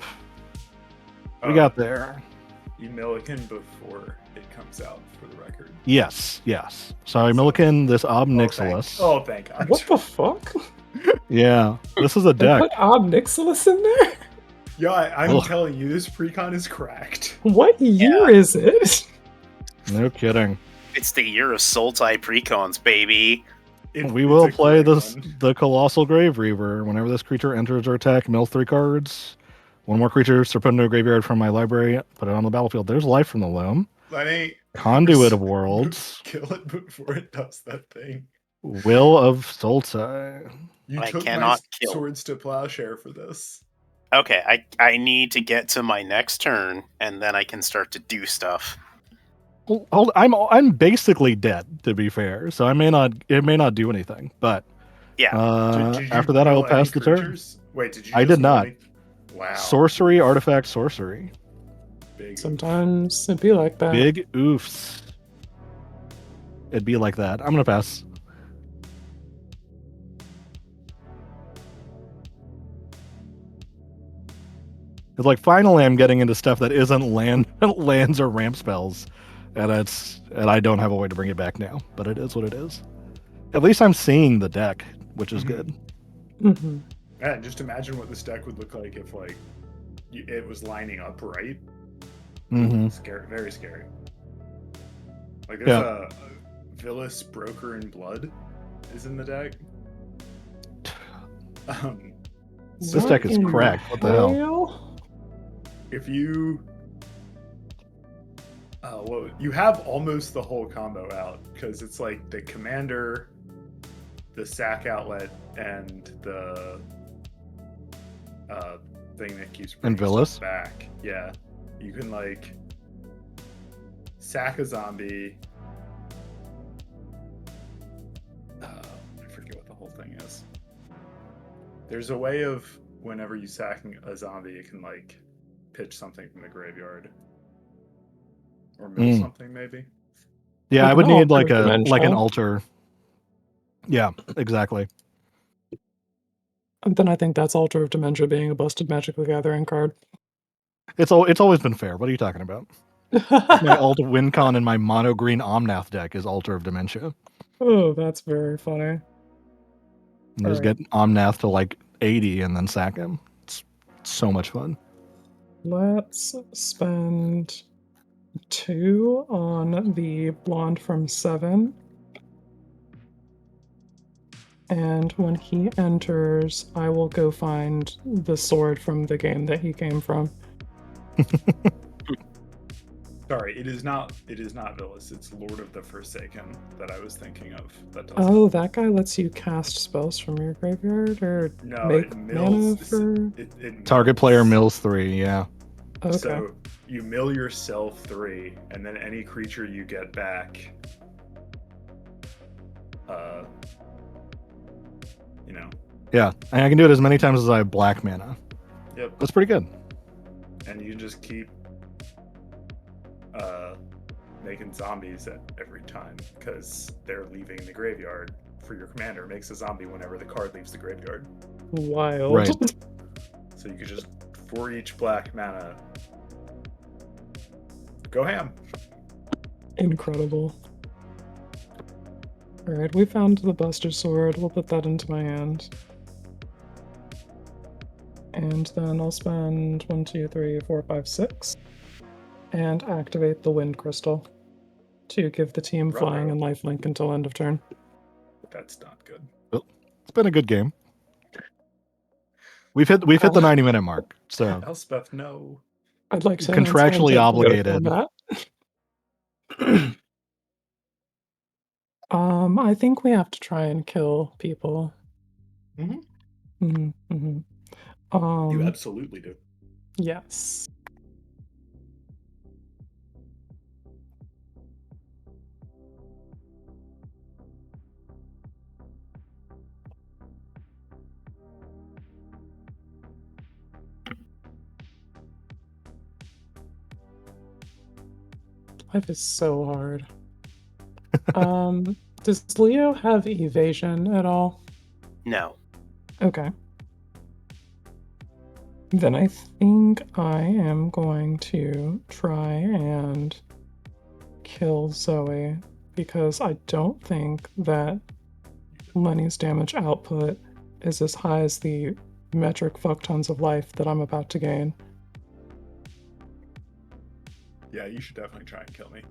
We got there. You Milliken before it comes out, for the record. Yes. So I Milliken this Ob Nixilis. Oh, thank God. What the fuck? Yeah, this is a They deck. put Ob Nixilis in there? Yeah, I'm Ugh. telling you, this precon is cracked. What year is it? No kidding. It's the year of Sultai Precons, baby. We will play the Colossal Grave Reaver. Whenever this creature enters or attack, mill 3 cards. 1 more creature, put into a graveyard from my library, put it on the battlefield. There's life from the loam. Lenny, Conduit of Worlds. kill it before it does that thing. Will of Sultai. You I took cannot my kill. Swords to Plowshare for this. Okay, I need to get to my next turn, and then I can start to do stuff. I'm basically dead, to be fair. So it may not do anything. But Yeah. Did you after that, I will kill any pass the turn. creatures? Wait, did you? I just did not. Wow. Sorcery, artifact, sorcery. Big. Sometimes it'd be like that. Big oofs. It'd be like that. I'm gonna pass. It's like finally I'm getting into stuff that isn't lands or ramp spells, and I don't have a way to bring it back now. But it is what it is. At least I'm seeing the deck, which is good. Mm-hmm. Yeah, just imagine what this deck would look like if it was lining up right. Mm-hmm. Scary, very scary. Like there's a Villas Broker in Blood is in the deck. This deck is cracked. What the hell? If you you have almost the whole combo out because it's like the commander, the sack outlet, and the thing that keeps bringing Villas stuff back. Yeah, you can like sack a zombie. I forget what the whole thing is. There's a way of whenever you sacking a zombie, it can like pitch something from the graveyard or mill something maybe. Yeah, Like I would an need like dimensional. an altar. Yeah, exactly. And then I think that's Altar of Dementia being a busted Magic the Gathering card. It's always been fair. What are you talking about? My alt Wincon and my mono green Omnath deck is Altar of Dementia. Oh, that's very funny. You just get Omnath to like 80 and then sack him. It's so much fun. Let's spend 2 on the blonde from 7. And when he enters, I will go find the sword from the game that he came from. Sorry, it is not Villas. It's Lord of the Forsaken that I was thinking of. That doesn't. Oh, that guy lets you cast spells from your graveyard or No, make it mana mills. for. It Target player mills 3, yeah. Okay. So you mill yourself 3, and then any creature you get back, you know. Yeah, and I can do it as many times as I have black mana. Yep. That's pretty good. And you just keep making zombies every time because they're leaving the graveyard. For your commander, makes a zombie whenever the card leaves the graveyard. Wild. Right. So you could just, for each black mana, go ham. Incredible. Alright, we found the Buster Sword. We'll put that into my hand. And then I'll spend 1, 2, 3, 4, 5, 6. And activate the Wind Crystal to give the team flying and lifelink until end of turn. That's not good. Well, it's been a good game. We've hit the 90-minute mark, so Elspeth, no. I'd like to contractually obligated. I think we have to try and kill people. You absolutely do. Yes. Life is so hard. Does Leo have evasion at all? No. Okay. Then I think I am going to try and kill Zoe because I don't think that Lenny's damage output is as high as the metric fuck tons of life that I'm about to gain. Yeah, you should definitely try and kill me.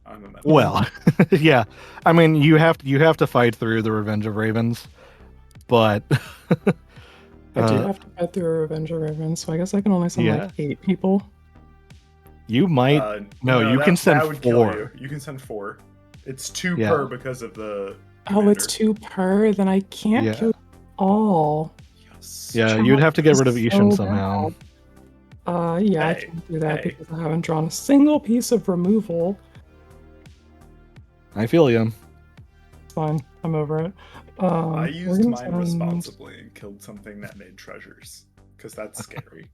I'm a metal. Well, yeah. I mean, you have to fight through the Revenge of Ravens, but I do have to fight through a Revenge of Ravens, so I guess I can only send like 8 people. You might. No, you can send 4. You can send 4. It's 2 per because of the. Oh, it's 2 per. Then I can't kill all. Yes. Yeah, you'd have to get rid of Ishan somehow. Yeah, I can't do that because I haven't drawn a single piece of removal. I feel you. Fine, I'm over it. I used mine responsibly and killed something that made treasures because that's scary.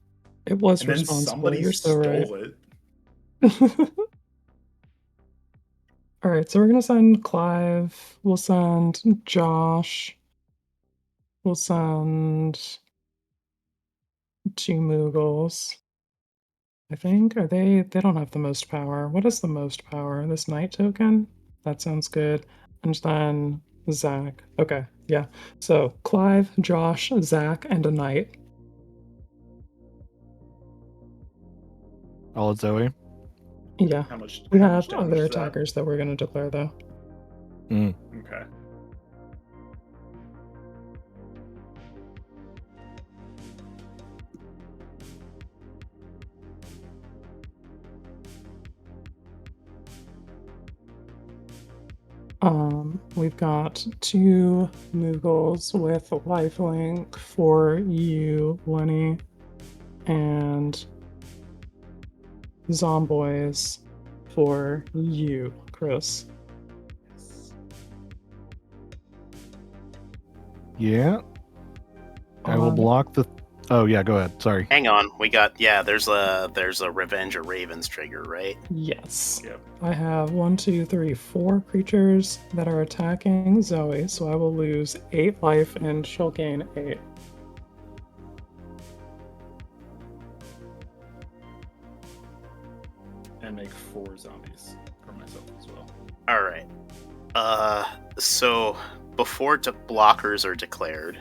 It was and responsible. Then somebody You're so stole right. it. All right, so we're gonna send Clive. We'll send Josh. We'll send 2 Moogles. I think, are they don't have the most power. What is the most power? This Knight token? That sounds good. And then Zach. Okay, yeah. So Clive, Josh, Zach, and a Knight. All at Zoe? Yeah. We have other attackers that we're going to declare, though. Okay. We've got 2 Moogles with lifelink for you, Lenny, and Zomboys for you, Chris. Yeah. I will block the. Oh yeah, go ahead. Sorry. Hang on. We got there's a Revenge of Ravens trigger, right? Yes. Yep. I have 1, 2, 3, 4 creatures that are attacking Zoe, so I will lose 8 life and she'll gain 8. And make 4 zombies for myself as well. All right. So before blockers are declared.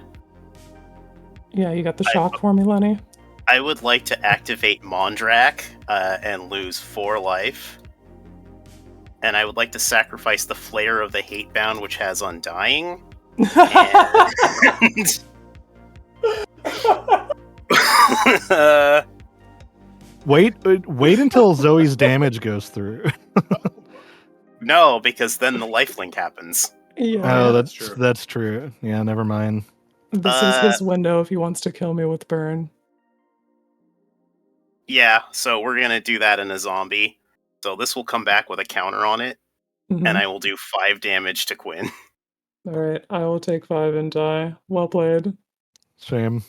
Yeah, you got the shock for me, Lenny? I would like to activate Mondrak and lose 4 life and I would like to sacrifice the Flayer of the Hatebound, which has Undying. And... Wait until Zoe's damage goes through. No, because then the lifelink happens. Yeah. Oh, that's that's true. true. Yeah, never mind. This is his window if he wants to kill me with burn. Yeah, so we're gonna do that in a zombie. So this will come back with a counter on it, Mhm. and I will do 5 damage to Quinn. Alright, I will take 5 and die. Well played. Shame.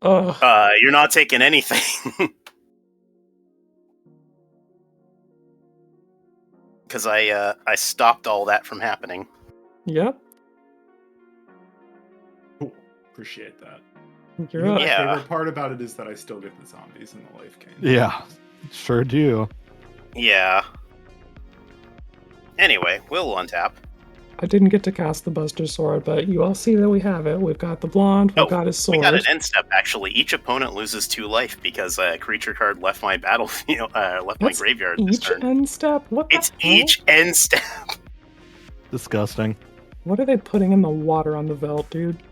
Ugh. You're not taking anything. Because I stopped all that from happening. Yep. Cool. Appreciate that. You're You know, up. my Yeah. favorite part about it is that I still get the zombies in the life gain. Yeah, sure do. Yeah. Anyway, we'll untap. I didn't get to cast the Buster Sword, but you all see that we have it. We've got the blonde, we've got his sword. We got an end step, actually. Each opponent loses 2 life because a creature card left my battlefield, left That's my graveyard this each turn. end step? What the It's hell? each end step. Disgusting. What are they putting in the water on the Veld, dude?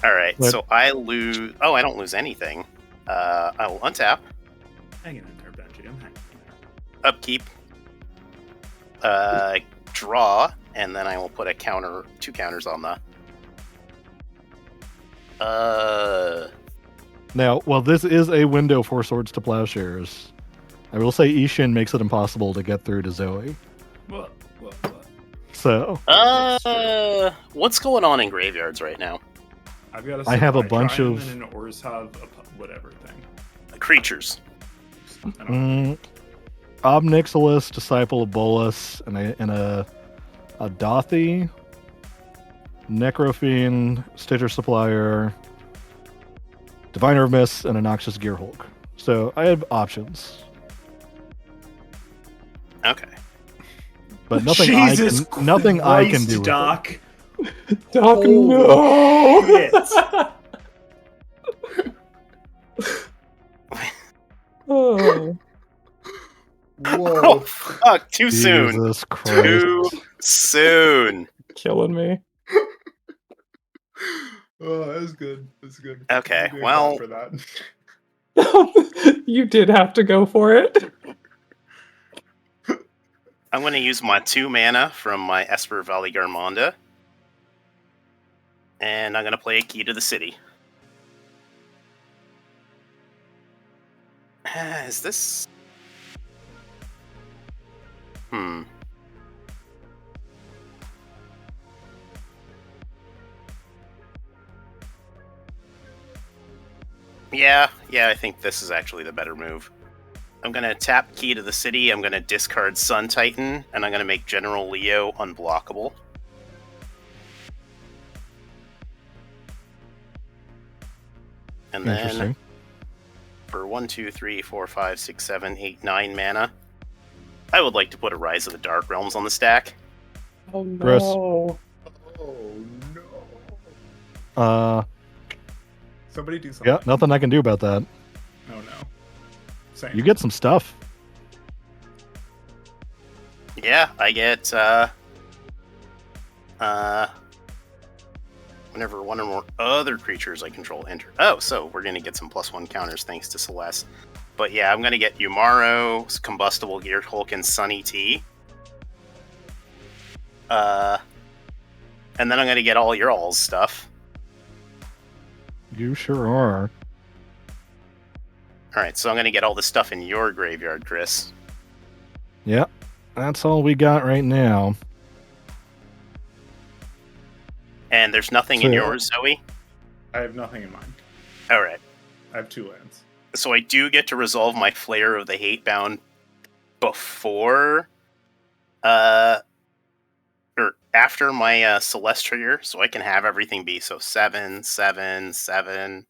Alright, What? so I lose... Oh, I don't lose anything. I will untap, Hanging in there, Benji. I'm hanging in there. upkeep, draw, and then I will put a counter, 2 counters on the... Now, while this is a window for Swords to Plowshares, I will say Ishin makes it impossible to get through to Zoe. What? So, what's going on in graveyards right now? I've got I have a bunch Giant of- and an Orzhov whatever thing. Creatures. I don't Obnixilis, Disciple of Bolus, and a Dothy, Necrofiend, Stitcher Supplier, Diviner of Mist, and a Noxious Gearhulk. So I have options, Okay. but nothing Jesus nothing I can do with it. Doc. Doc, Holy no! Oh. Oh, fuck, too soon. Jesus Christ. Too soon. Killing me. Oh, that was good. That's good. Okay, Good well- for that. You did have to go for it. I'm going to use my 2 mana from my Esper Valley Garmonda. And I'm going to play a Key to the City. Is this... Yeah, I think this is actually the better move. I'm going to tap Key to the City, I'm going to discard Sun Titan, and I'm going to make General Leo unblockable. And then Interesting. for 1, 2, 3, 4, 5, 6, 7, 8, 9 mana, I would like to put a Rise of the Dark Realms on the stack. Oh no. Gross. Oh no. Somebody do something. Yeah, nothing I can do about that. Oh no. Same. You get some stuff. Yeah, I get whenever one or more other creatures I control enter. Oh, so we're gonna get some +1 counters thanks to Celeste. But yeah, I'm gonna get Umaro, Combustible Gearhulk, and Sunny T. And then I'm gonna get all your all's stuff. You sure are. Alright, so I'm gonna get all the stuff in your graveyard, Chris. Yep. That's all we got right now. And there's nothing in So- yours, Zoe? I have nothing in mind. Alright. I have 2 lands. So I do get to resolve my Flayer of the Hatebound before or after my Celeste trigger, so I can have everything be so 7, 7, 7,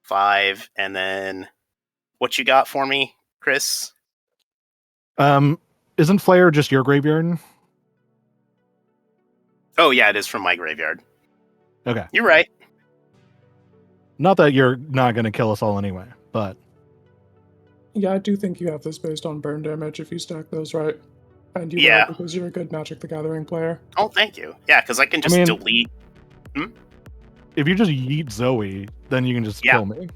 5, and then what you got for me, Chris? Isn't Flare just your graveyard? Oh yeah, it is from my graveyard. Okay. You're right. Not that you're not going to kill us all anyway, but Yeah, I do think you have this based on burn damage if you stack those right. And you Yeah. will because you're a good Magic the Gathering player. Oh, thank you. Yeah, because I can just delete. If you just yeet Zoe, then you can just kill me.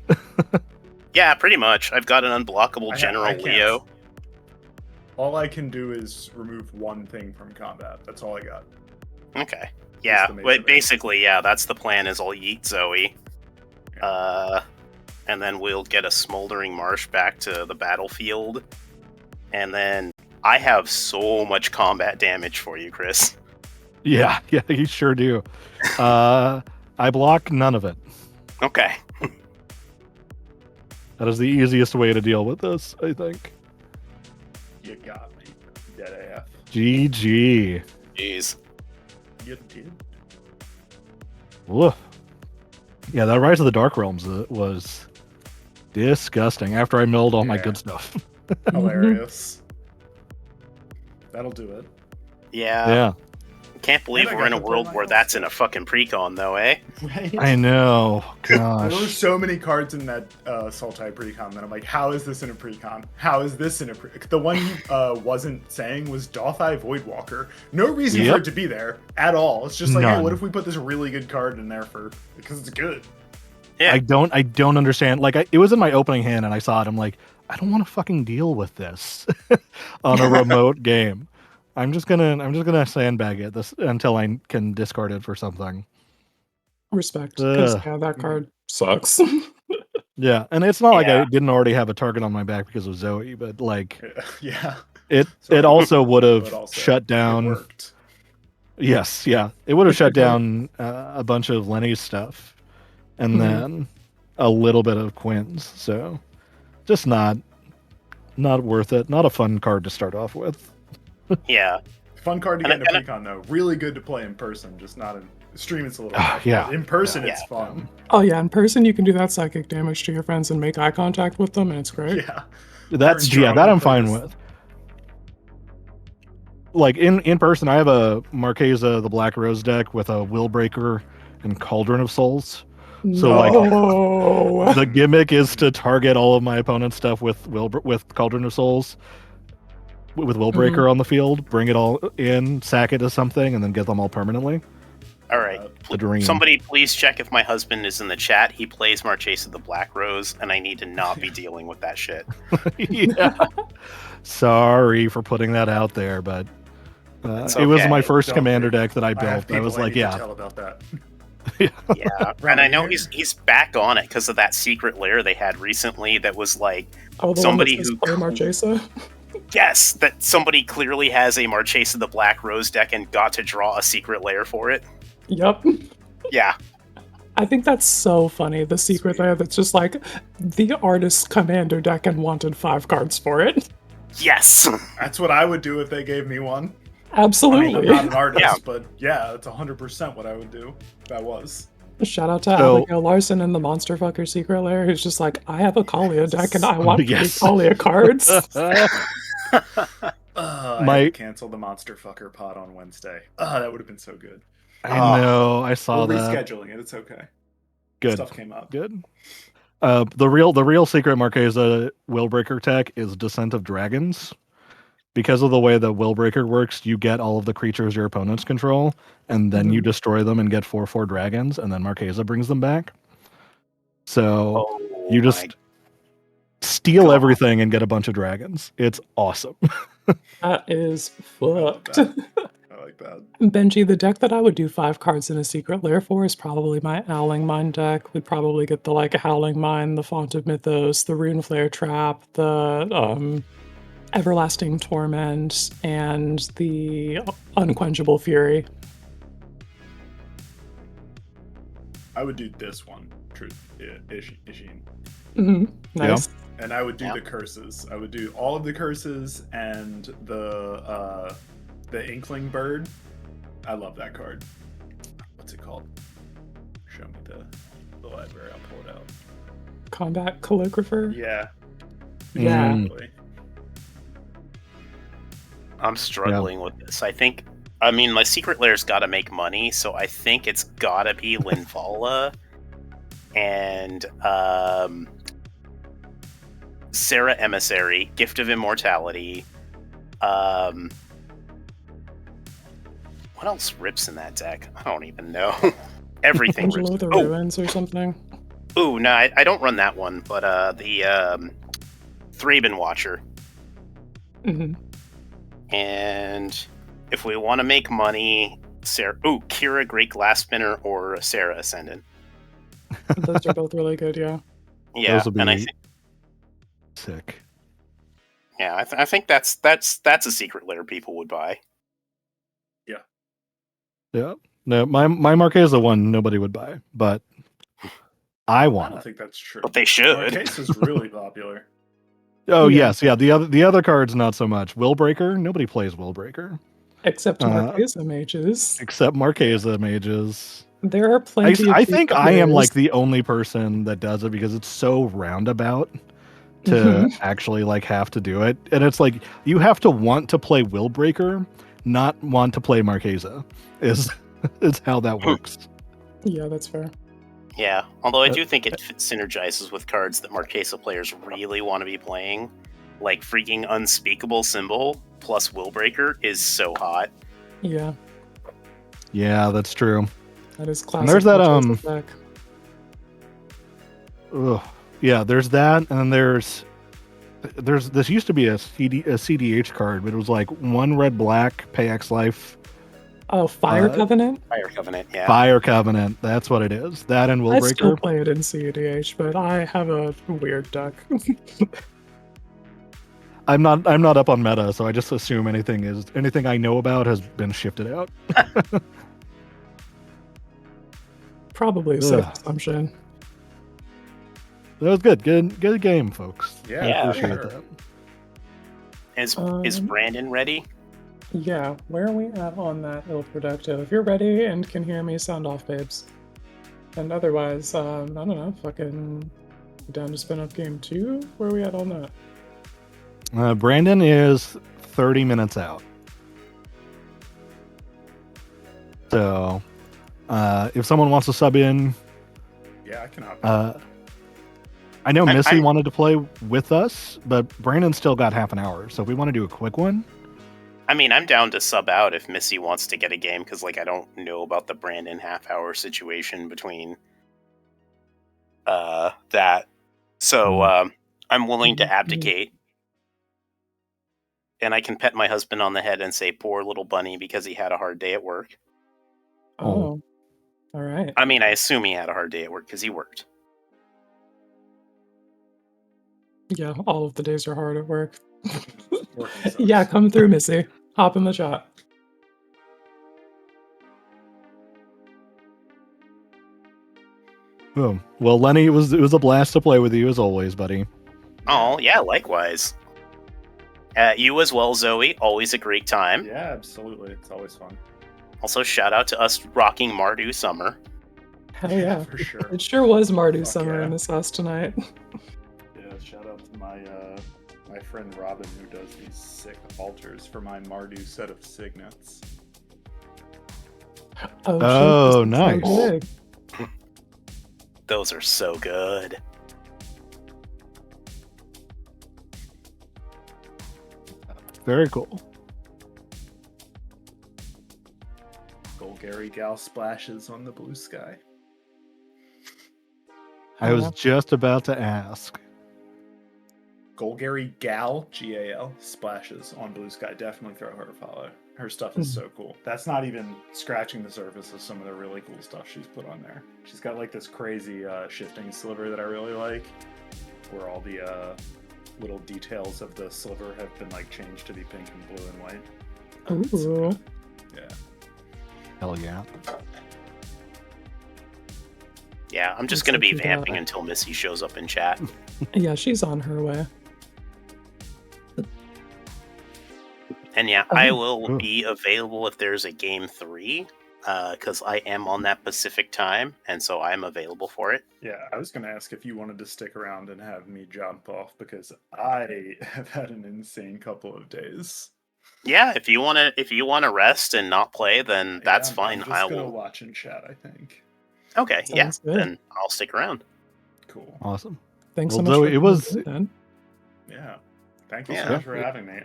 Yeah, pretty much. I've got an unblockable General Leo. All I can do is remove one thing from combat. That's all I got. Okay. Yeah, but basically, yeah, that's the plan. Is I'll yeet Zoe, and then we'll get a Smoldering Marsh back to the battlefield, and then I have so much combat damage for you, Chris. Yeah, you sure do. I block none of it. Okay. That is the easiest way to deal with this, I think. You got me. Dead AF. GG. Jeez. You did. Woof. Yeah, that Rise of the Dark Realms was disgusting after I milled all my good stuff. Hilarious. That'll do it. Yeah. Can't believe we're in a world where that's in a fucking precon, though, eh? Right? I know. Gosh. There were so many cards in that Sultai precon that I'm like, how is this in a precon? How is this in a precon? The one he wasn't saying was Dothai Voidwalker. No reason for it to be there at all. It's just like, hey, what if we put this really good card in there because it's good? Yeah. I don't understand. Like, it was in my opening hand and I saw it. I'm like, I don't want to fucking deal with this on a remote game. I'm just gonna sandbag it until I can discard it for something. Respect, because that card sucks. Yeah, and it's not like I didn't already have a target on my back because of Zoe, but like, it also would have shut down. It worked. Yes, yeah, it would have shut down a bunch of Lenny's stuff, and then a little bit of Quinn's. So, just not worth it. Not a fun card to start off with. Yeah. Fun card to get in a precon, though. Really good to play in person, just not in stream. It's a little tough. Yeah. In person, it's fun. Oh yeah, in person you can do that psychic damage to your friends and make eye contact with them, and it's great. Yeah. That I'm fine with. Like in person, I have a Marquesa the Black Rose deck with a Willbreaker and Cauldron of Souls. So like the gimmick is to target all of my opponent's stuff with Cauldron of Souls. With Willbreaker on the field, bring it all in, sack it to something, and then get them all permanently. All right. The dream. Somebody please check if my husband is in the chat. He plays Marchesa the Black Rose, and I need to not be dealing with that shit. Yeah. Sorry for putting that out there, but it was my first commander deck that I built. I was like, yeah. Tell about that. Yeah, and I know he's back on it because of that secret lair they had recently that was like somebody who play Marchesa. Yes, that somebody clearly has a Marchesa the Black Rose deck and got to draw a secret lair for it. Yep. Yeah. I think that's so funny. The secret lair that's just like the artist's commander deck and wanted 5 cards for it. Yes. That's what I would do if they gave me one. Absolutely. I mean, I'm not an artist, but yeah, that's 100% what I would do if that was. Shout out to Abigail Larson in the Monster Fucker Secret Lair, who's just like, I have a Kalia deck and I want 3 Kalia cards. I cancel the Monster Fucker pod on Wednesday. That would have been so good. I know, I saw We're that. rescheduling it. It's okay. Good. Stuff came up. Good. The real secret Marquesa Willbreaker tech is Descent of Dragons. Because of the way that Willbreaker works, you get all of the creatures your opponents control, and then you destroy them and get 4/4 dragons, and then Marquesa brings them back. So you just steal everything and get a bunch of dragons. It's awesome. That is fucked. I like that. Benji, the deck that I would do 5 cards in a secret lair for is probably my Howling Mine deck. We'd probably get the Howling Mine, the Font of Mythos, the Rune Flare Trap, the Everlasting Torment, and the Unquenchable Fury. I would do this one, Ishin. Nice. Yeah. And I would do the curses. I would do all of the curses and the Inkling Bird. I love that card. What's it called? Show me the library. I'll pull it out. Combat Calligrapher? Yeah. Yeah. Exactly. I'm struggling with this. I mean, my secret lair's got to make money, so I think it's got to be Linvala and Sarah Emissary, Gift of Immortality, What else rips in that deck? I don't even know. Everything rips. Angelo the Ruins or something. Oh, no, I don't run that one, but the Thraben Watcher. Hmm. And if we want to make money, Kira Great Glass Spinner or Sarah Ascendant. Those are both really good, yeah. Yeah, Those will be and I think sick. yeah, I think that's a secret lair people would buy. Yeah. No, my Marquesa one nobody would buy, but I I want don't it. think that's true. But they should. Marquez is really popular. Oh Yeah. yes, yeah. The other cards not so much. Willbreaker, nobody plays Willbreaker Except Marquesa mages. except Marquesa mages. There are plenty of I think I am like players. the only person that does it because it's so roundabout to Mhm. actually like have to do it, and it's like you have to want to play Willbreaker, not want to play Marquesa. Is how that works. Yeah, that's fair. Yeah, although I do think it synergizes with cards that Marquesa players really want to be playing. Like freaking Unspeakable Symbol plus Willbreaker is so hot. Yeah, Yeah, that's true. that is classic. And there's that Marquesa deck. ugh. Yeah, there's that, and there's this used to be a CDH card, but it was like 1 red black, pay X life, Oh, Fire Covenant? Fire Covenant, yeah. Fire Covenant. That's what it is. That and I still Willbreaker. play it in CEDH, but I have a weird deck. I'm not up on meta, so I just assume anything I know about has been shifted out. Probably a safe Ugh. assumption. That was good. Good game, folks. Yeah, Yeah, Appreciate sure. that. Is Brandon ready? Yeah, where are we at on that ill-productive? If you're ready and can hear me, sound off, babes. And otherwise, I don't know, fucking down to spin up game 2? Where are we at on that? Brandon is 30 minutes out. So, if someone wants to sub in, Yeah, I can hop in. I know Missy I- wanted to play with us, but Brandon still got half an hour. So if we want to do a quick one, I mean, I'm down to sub out if Missy wants to get a game, because like I don't know about the Brandon half-hour situation between that. So I'm willing to abdicate. And I can pet my husband on the head and say, poor little bunny, because he had a hard day at work. Oh. All right. I mean, I assume he had a hard day at work because he worked. Yeah, all of the days are hard at work. Working sucks. Yeah, come through, Missy. Hop in the chat. oh, well, Lenny, it was a blast to play with you as always, buddy. Oh, yeah, likewise. You as well, Zoe. Always a great time. Yeah, absolutely. It's always fun. Also, shout out to us rocking Mardu Summer. Hell yeah. For sure. It sure was Mardu Fuck Summer yeah. in this house tonight. Yeah, shout out to my friend Robin who does these sick altars for my Mardu set of signets. Oh, shit, this is so nice. big. Those are so good. Very cool. Golgari Gal splashes on the blue sky. I was just about to ask. Golgari Gal, G-A-L, splashes on blue sky. Definitely throw her a follow. Her stuff is so cool. That's not even scratching the surface of some of the really cool stuff she's put on there. She's got like this crazy shifting sliver that I really like, where all the little details of the sliver have been like changed to be pink and blue and white. It's so Ooh. good. Yeah. Hell yeah. Yeah, I'm just Looks going to like be you got vamping it. until Missy shows up in chat. Yeah, she's on her way. And yeah, I Oh. will be available if there's a game 3, because I am on that Pacific time, and so I'm available for it. Yeah, I was going to ask if you wanted to stick around and have me jump off because I have had an insane couple of days. Yeah, if you wanna rest and not play, then that's Yeah, fine. I'm just I gonna will. watch and chat, I think. Okay, yeah, Sounds good. then I'll stick around. Cool. Awesome. Thanks Well, so much Zoe, for it was- coming in, then. Yeah. Thank you Yeah. so much for having me.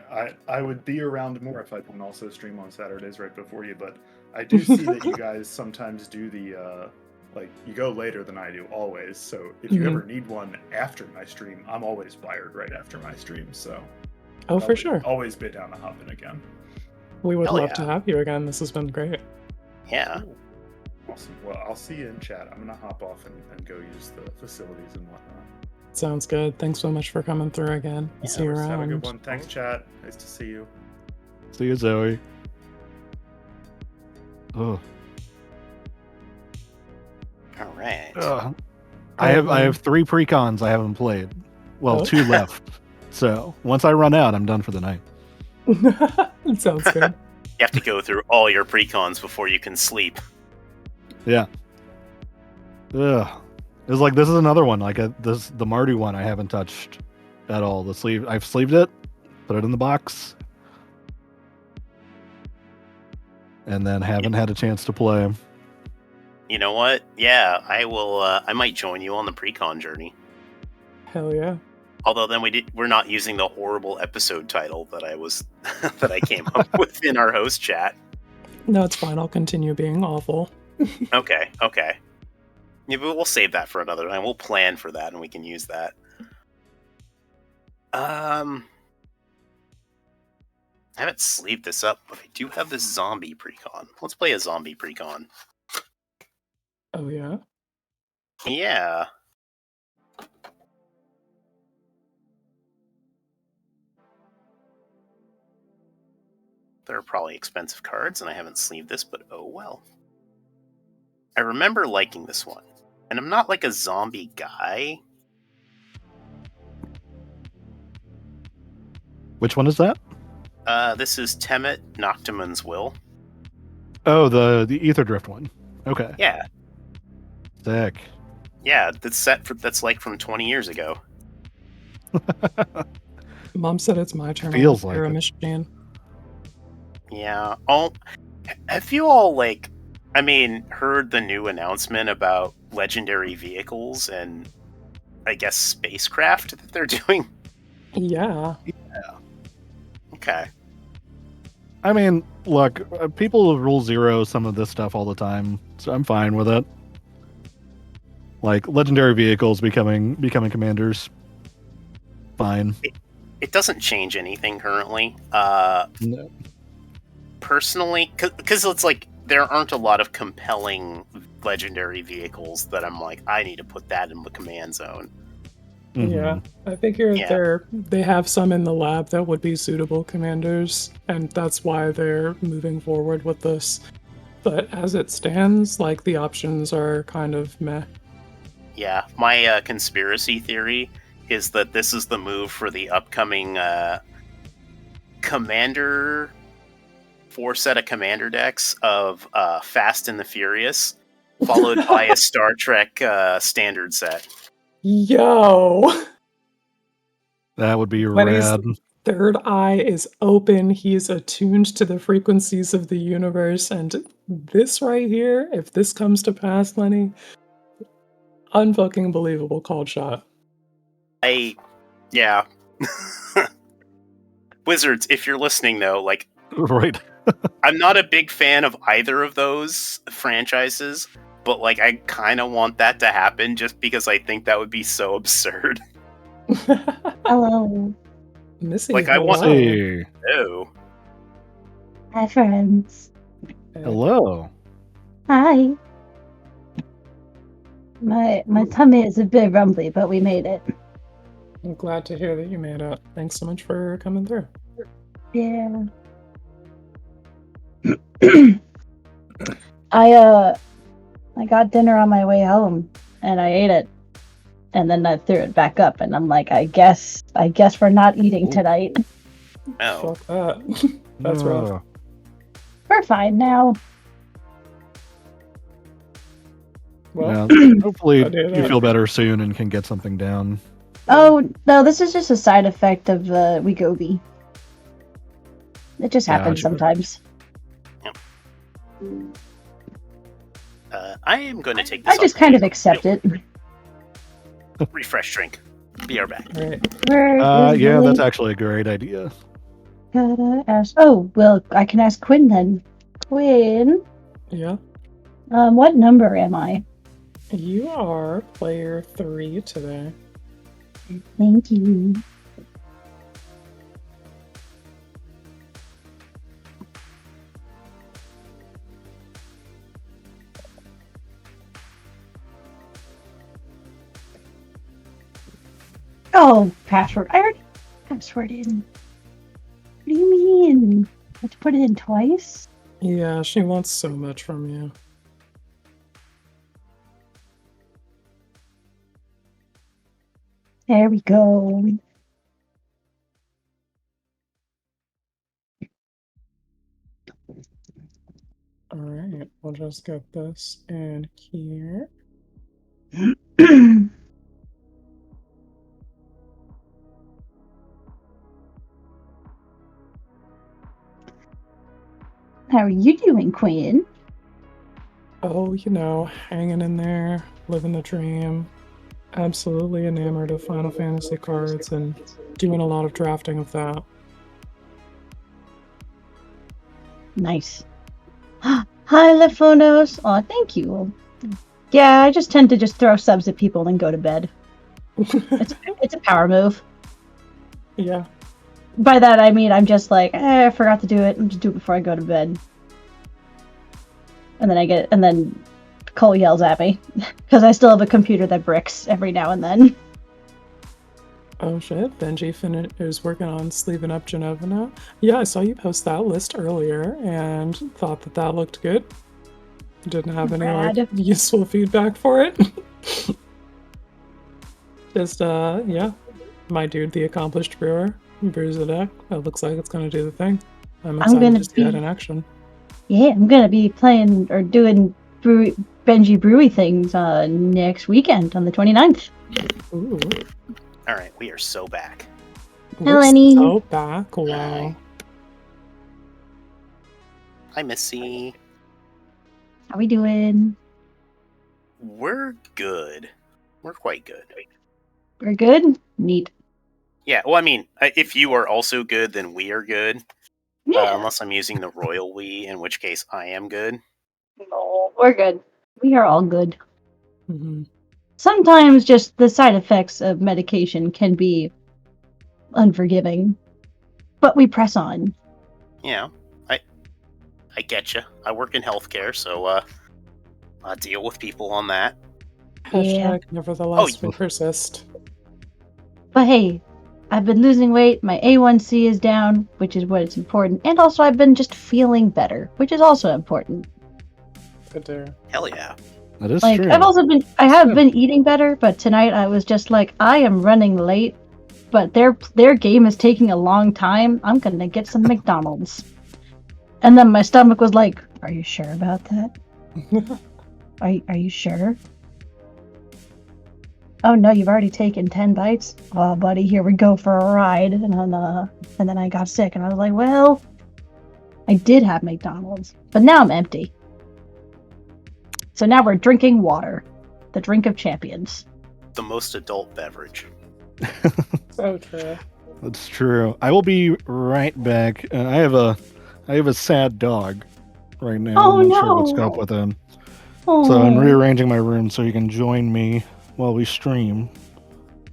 I would be around more if I can also stream on Saturdays right before you, but I do see that you guys sometimes do the like you go later than I do always. So if you ever need one after my stream, I'm always wired right after my stream. So for sure. Always be down to hop in again. We would Hell love yeah. to have you again. This has been great. Yeah. Cool. Awesome. Well, I'll see you in chat. I'm gonna hop off and go use the facilities and whatnot. Sounds good. Thanks so much for coming through again. Yeah, See you around. Have a good one. Thanks, chat. Nice to see you. See you, Zoe. Oh. All right. I have 3 precons I haven't played. Well, 2 left. So once I run out, I'm done for the night. It sounds good. You have to go through all your precons before you can sleep. Yeah. Ugh. It's like this is another one. Like the Mardu one I haven't touched at all. The sleeve I've sleeved it, put it in the box, and then haven't had a chance to play. You know what? Yeah, I will. I might join you on the precon journey. Hell yeah. Although then we're not using the horrible episode title that that I came up with in our host chat. No, it's fine. I'll continue being awful. Okay. Yeah, but we'll save that for another time. We'll plan for that, and we can use that. I haven't sleeved this up, but I do have this zombie precon. Let's play a zombie precon. Oh yeah. Yeah. They're probably expensive cards, and I haven't sleeved this, but oh well. I remember liking this one. And I'm not like a zombie guy. Which one is that? This is Temet Noctimon's Will. Oh, the Ether Drift one. Okay. Yeah. Sick. Yeah, that's like from 20 years ago. Mom said it's my turn. Feels on like Era it. Machine. Yeah. Oh, have you all heard the new announcement about legendary vehicles and I guess spacecraft that they're doing? Yeah. Okay. I mean, look, people rule 0 some of this stuff all the time, so I'm fine with it. Like legendary vehicles becoming commanders. Fine. It doesn't change anything currently. No. Personally, because it's like there aren't a lot of compelling legendary vehicles that I'm like, I need to put that in the command zone. Mhm. Yeah. I figure they have some in the lab that would be suitable commanders, and that's why they're moving forward with this. But as it stands, like the options are kind of meh. Yeah, my conspiracy theory is that this is the move for the upcoming commander 4 set of commander decks of Fast and the Furious, followed by a Star Trek standard set. Yo! That would be When his rad. third eye is open, he's attuned to the frequencies of the universe, and this right here, if this comes to pass, Lenny, unfucking believable called shot. Yeah. Wizards, if you're listening though, like, Right. I'm not a big fan of either of those franchises, but like I kind of want that to happen just because I think that would be so absurd. Hello. Missy, Like, I want- hello. Hey. Oh. Hi, friends. Hello. Hi. My tummy is a bit rumbly, but we made it. I'm glad to hear that you made it. Thanks so much for coming through. Yeah. I got dinner on my way home and I ate it. And then I threw it back up and I'm like, I guess we're not eating tonight. Oh. Fuck that. That's rough. Oh. We're fine now. Well, Yeah, hopefully I do you that. feel better soon and can get something down. Oh, no, this is just a side effect of Wegovy. It just happens Gotcha. sometimes. I am going to take this I just kind of accept it. Refresh drink. Be right back. All right. Where is Yeah, the that's link? actually a great idea. Gotta ask. Oh, well, I can ask Quinn then. Quinn, Yeah. what number am I? You are player 3 today. Thank you. Oh, password. I already password in. What do you mean? I have to put it in twice? Yeah, she wants so much from you. There we go. All right, we'll just get this in here. How are you doing, Quinn? Oh, hanging in there, living the dream. Absolutely enamored of Final Fantasy cards and doing a lot of drafting of that. Nice. Hi, Lefonos. Aw, thank you. Yeah, I just tend to just throw subs at people and then go to bed. It's a power move. Yeah. By that I mean I'm just like, I forgot to do it. I'm just do it before I go to bed. And then Cole yells at me because I still have a computer that bricks every now and then. Oh shit, Benji is working on sleeving up Genova now. Yeah, I saw you post that list earlier and thought that looked good. Didn't have any Rad. useful feedback for it. Just yeah, my dude, the accomplished brewer, brews the deck. It looks like it's gonna do the thing. I'm excited to see that in action. Yeah, I'm gonna be playing or doing Benji Brewy things next weekend on the 29th. Ooh. All right, we are so back. We're Lenny. so back. Wow. Hi, Missy. How we doing? We're good. We're quite good. We're good? Neat. Yeah, well, I mean, if you are also good, then we are good. Yeah. Unless I'm using the royal we, in which case I am good. No, we're good. We are all good. Mm-hmm. Sometimes just the side effects of medication can be unforgiving, but we press on. Yeah, I get you. I work in healthcare, so I deal with people on that. Hashtag nevertheless, we persist. But hey, I've been losing weight, my A1C is down, which is what is important, and also I've been just feeling better, which is also important. Good to Hell yeah. That is Like, true. I have been eating better, but tonight I was just like, I am running late, but their game is taking a long time. I'm gonna get some McDonald's. And then my stomach was like, are you sure about that? Are you sure? Oh no, you've already taken 10 bites? Oh buddy, here we go for a ride. And then I got sick and I was like, well, I did have McDonald's, but now I'm empty. So now we're drinking water. The drink of champions. The most adult beverage. So true. That's true. I will be right back. I have a sad dog right now. Oh, I'm not sure what's no. up with him. Oh. So I'm rearranging my room so he can join me while we stream.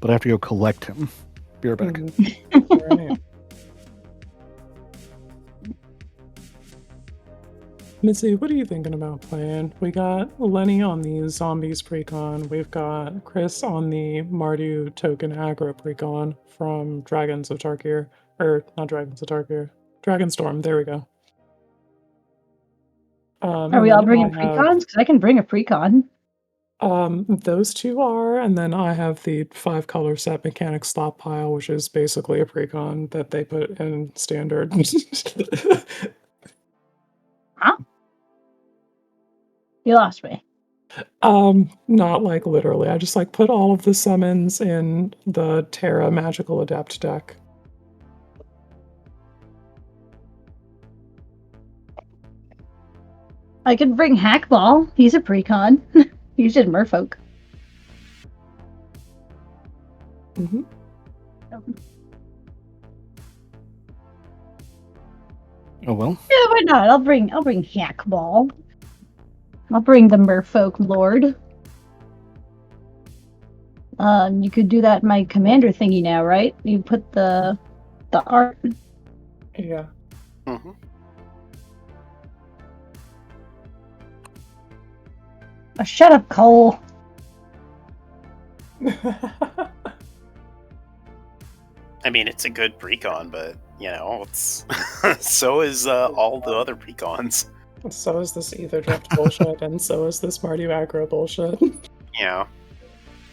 But I have to go collect him. Be right back. Right. Missy, what are you thinking about playing? We got Lenny on the Zombies precon. We've got Chris on the Mardu token aggro precon from Dragons of Tarkir. Or, not Dragons of Tarkir. Dragonstorm, there we go. Are we all bringing precons? Because I can bring a precon. Those two are, and then I have the 5-color set mechanic slot pile, which is basically a precon that they put in standard. Huh? You lost me. Not like literally. I just put all of the summons in the Terra Magical Adept deck. I could bring Hackball. He's a precon. He's just merfolk. Mm-hmm. Oh well. Yeah, why not? I'll bring Hackball. I'll bring the Merfolk Lord. You could do that in my commander thingy now, right? You put the art. Yeah. Mm-hmm. Oh, shut up, Cole. I mean, it's a good precon, but it's so is all the other precons. So is this Ether Drift bullshit, and so is this Mardu aggro bullshit. Yeah.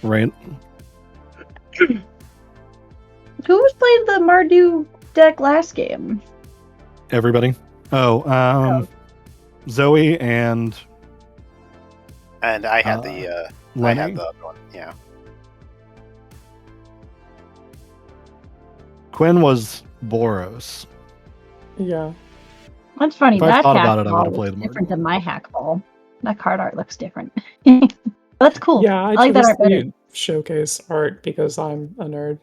Right. Who was playing the Mardu deck last game? Everybody. Zoe and I had I Lenny. had the other one. Yeah. Quinn was Boros. Yeah. That's funny. If I That thought about it, I Hackball would've played looks the different Mardu. than my Hackball. That card art looks different. That's cool. Yeah, I like that art better. showcase art because I'm a nerd.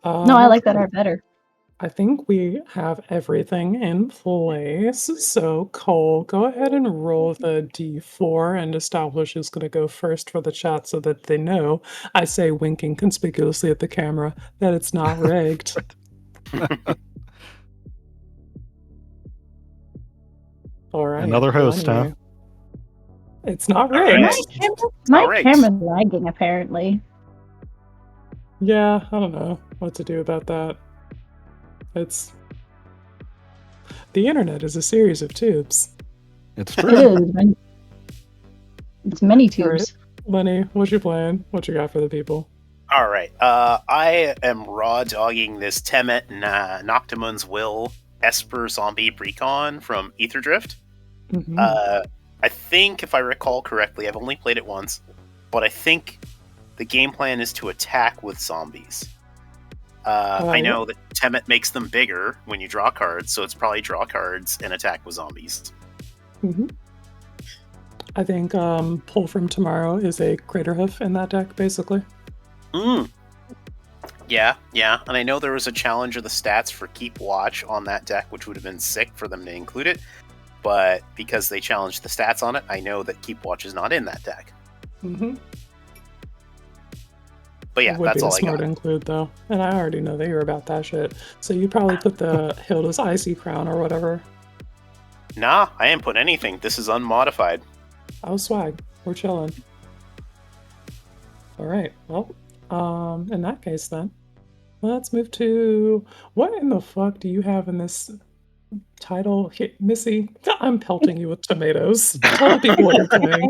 No, I like that art better. I think we have everything in place. So, Cole, go ahead and roll the D4 and establish who's going to go first for the chat so that they know, I say winking conspicuously at the camera, that it's not rigged. All right. Another host, Lenny. huh? It's not All rigged. right. My camera's lagging, apparently. Yeah, I don't know what to do about that. The internet is a series of tubes. It's It true. is. It's many tubes. Lenny, what you playing? What you got for the people? All right. I am raw dogging this Temet Noctimon's Will Esper Zombie Precon from Aetherdrift. Mm-hmm. I think, if I recall correctly, I've only played it once, but I think the game plan is to attack with zombies. I know that Temet makes them bigger when you draw cards, so it's probably draw cards and attack with zombies. Mm-hmm. I think Pull from Tomorrow is a Craterhoof in that deck, basically. Yeah, and I know there was a challenge of the stats for Keep Watch on that deck, which would have been sick for them to include it, but because they challenged the stats on it, I know that Keep Watch is not in that deck. Mm-hmm. But yeah, that's all I got. Smart include, though, and I already know that you're about that shit, so you probably put the Hilda's Icy Crown or whatever. Nah, I ain't put anything. This is unmodified. Oh, swag. We're chilling. All right. Well, in that case, then, let's move to what in the fuck do you have in this title? Hey, Missy, I'm pelting you with tomatoes. Tell the people what you're playing.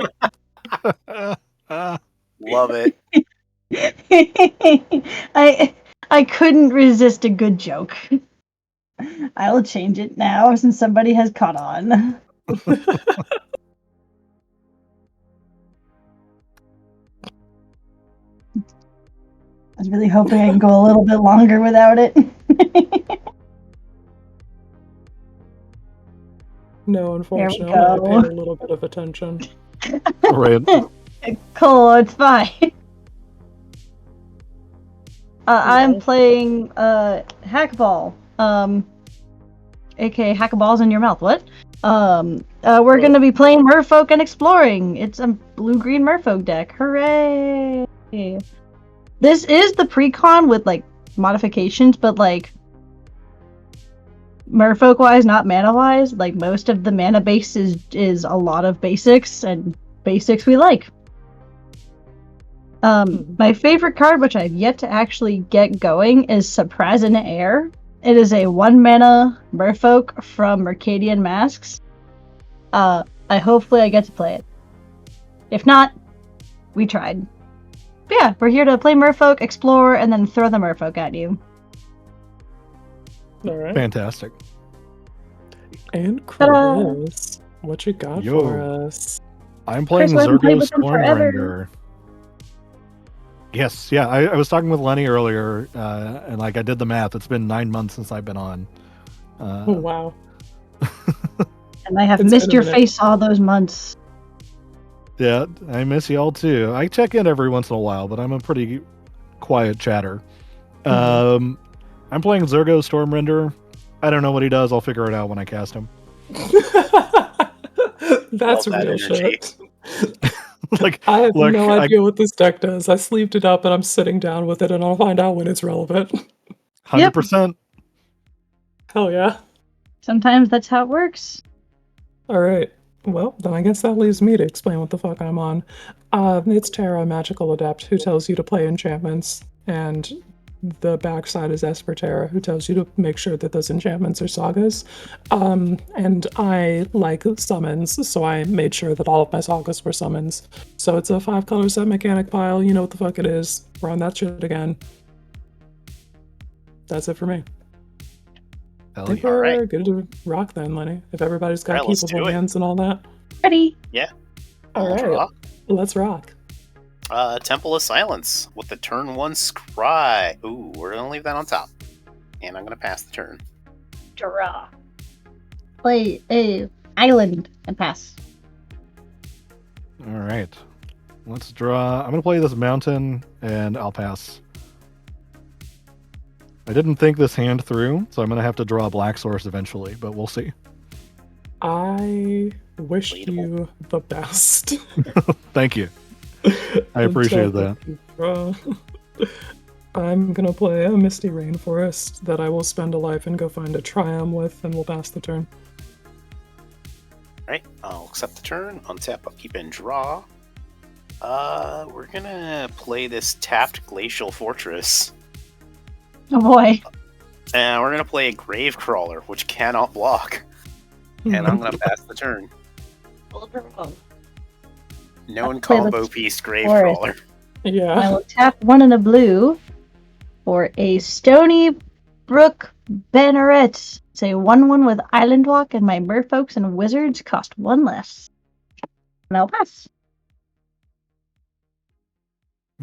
Love it. I couldn't resist a good joke. I will change it now since somebody has caught on. I was really hoping I can go a little bit longer without it. No, unfortunately, I paid a little bit of attention. Right. Cool, it's fine. I'm playing Hackball, aka Hackaballs in your mouth. What? We're gonna be playing Merfolk and exploring. It's a blue-green Merfolk deck. Hooray! This is the precon with like modifications, but like Merfolk wise, not mana wise. Like most of the mana base is a lot of basics, and basics we like. My favorite card, which I've yet to actually get going, is Surprising Air. It is a 1-mana Merfolk from Mercadian Masks. Hopefully I get to play it. If not, we tried. But yeah, we're here to play Merfolk, explore, and then throw the Merfolk at you. All right. Fantastic. And Chris, what you got for us? I'm playing Zergo Stormbringer. Yes, yeah. I was talking with Lenny earlier, and like I did the math. It's been 9 months since I've been on. Oh wow! And I have missed your face all those months. Yeah, I miss y'all too. I check in every once in a while, but I'm a pretty quiet chatter. I'm playing Zergo Stormrender. I don't know what he does. I'll figure it out when I cast him. That's Love that real energy. shit. Like, I have look, no idea what this deck does. I sleeved it up and I'm sitting down with it and I'll find out when it's relevant. 100%. Hell yeah. Sometimes that's how it works. Alright. Well, then I guess that leaves me to explain what the fuck I'm on. It's Terra Magical Adept, who tells you to play enchantments, and the backside is Esper Terra, who tells you to make sure that those enchantments are sagas. And I like summons, so I made sure that all of my sagas were summons. So it's a 5-color set mechanic pile, you know what the fuck it is. Run that shit again. That's it for me. I think we're good to rock then, Lenny. If everybody's got keepable hands and all that. Ready? Yeah. Alright, let's rock. Temple of Silence with the turn 1 scry. Ooh, we're gonna leave that on top. And I'm gonna pass the turn. Draw. Play a island and pass. Alright. Let's draw. I'm going to play this mountain, and I'll pass. I didn't think this hand through, so I'm going to have to draw a black source eventually, but we'll see. I wish you the best. Thank you. I appreciate that. I'm going to play a Misty Rainforest that I will spend a life and go find a Triumph with, and we'll pass the turn. Alright, I'll accept the turn, untap, upkeep, and draw. We're gonna play this tapped Glacial Fortress. Oh boy. And we're gonna play a Grave Crawler, which cannot block. And I'm gonna pass the turn. Known combo piece Grave Crawler. Yeah. I will tap 1 in a blue for a Stony Brook Banneret. It's a 1/1 with Island Walk, and my merfolks and wizards cost 1 less. And I'll pass.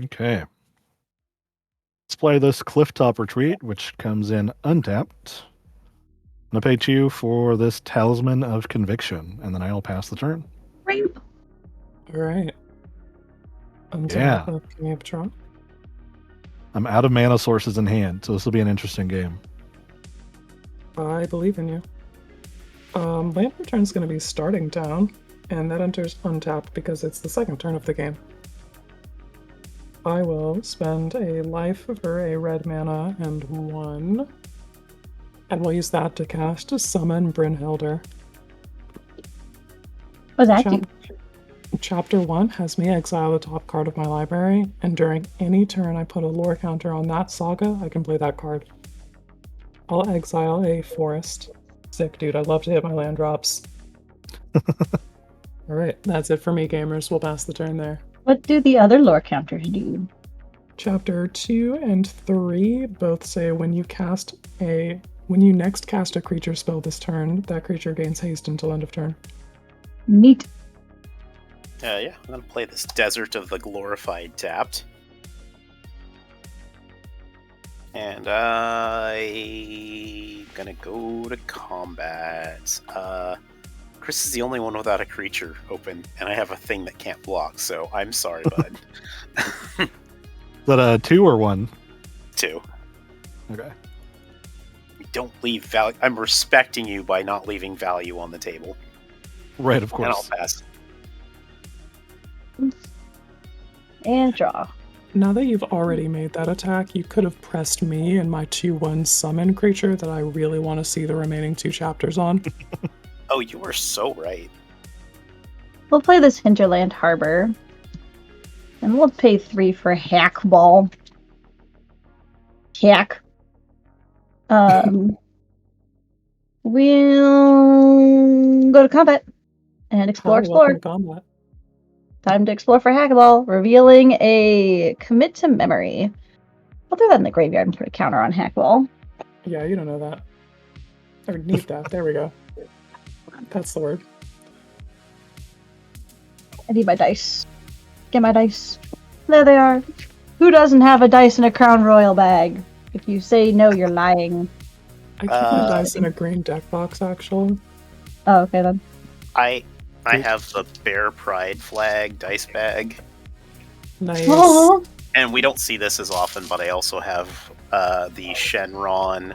Okay. Let's play this Clifftop Retreat, which comes in untapped. I'm going to pay 2 for this Talisman of Conviction, and then I'll pass the turn. Right. Alright. Yeah. Can I'm out of mana sources in hand, so this will be an interesting game. I believe in you. Land return is going to be starting down, and that enters untapped because it's the second turn of the game. I will spend a life for a red mana and 1, and we'll use that to cast Summon Brynhilder. What's that do? Chapter 1 has me exile the top card of my library, and during any turn I put a lore counter on that saga, I can play that card. I'll exile a forest. Sick, dude. I love to hit my land drops. Alright, that's it for me, gamers. We'll pass the turn there. What do the other lore counters do? Chapter 2 and 3 both say when you next cast a creature spell this turn, that creature gains haste until end of turn. Neat. Yeah, I'm gonna play this Desert of the Glorified tapped. And I'm gonna go to combat. Chris is the only one without a creature open, and I have a thing that can't block, so I'm sorry, bud. Is that a 2 or 1? 2. Okay. Don't leave value. I'm respecting you by not leaving value on the table. Right, of course. And I'll pass. And draw. Now that you've already made that attack, you could have pressed me and my 2/1 summon creature that I really want to see the remaining 2 chapters on. Oh, you are so right. We'll play this Hinterland Harbor. And we'll pay 3 for Hackball. Hack. We'll go to combat. And explore. Combat. Time to explore for Hackball, revealing a Commit to Memory. I'll throw that in the graveyard and put a counter on Hackball. Yeah, you don't know that. Or need that. There we go. That's the word. I need my dice. Get my dice. There they are. Who doesn't have a dice in a Crown Royal bag? If you say no, you're lying. I keep my dice in a green deck box, actually. Oh, okay then. I have the Bear Pride flag dice bag. Nice. Oh. And we don't see this as often, but I also have the Shenron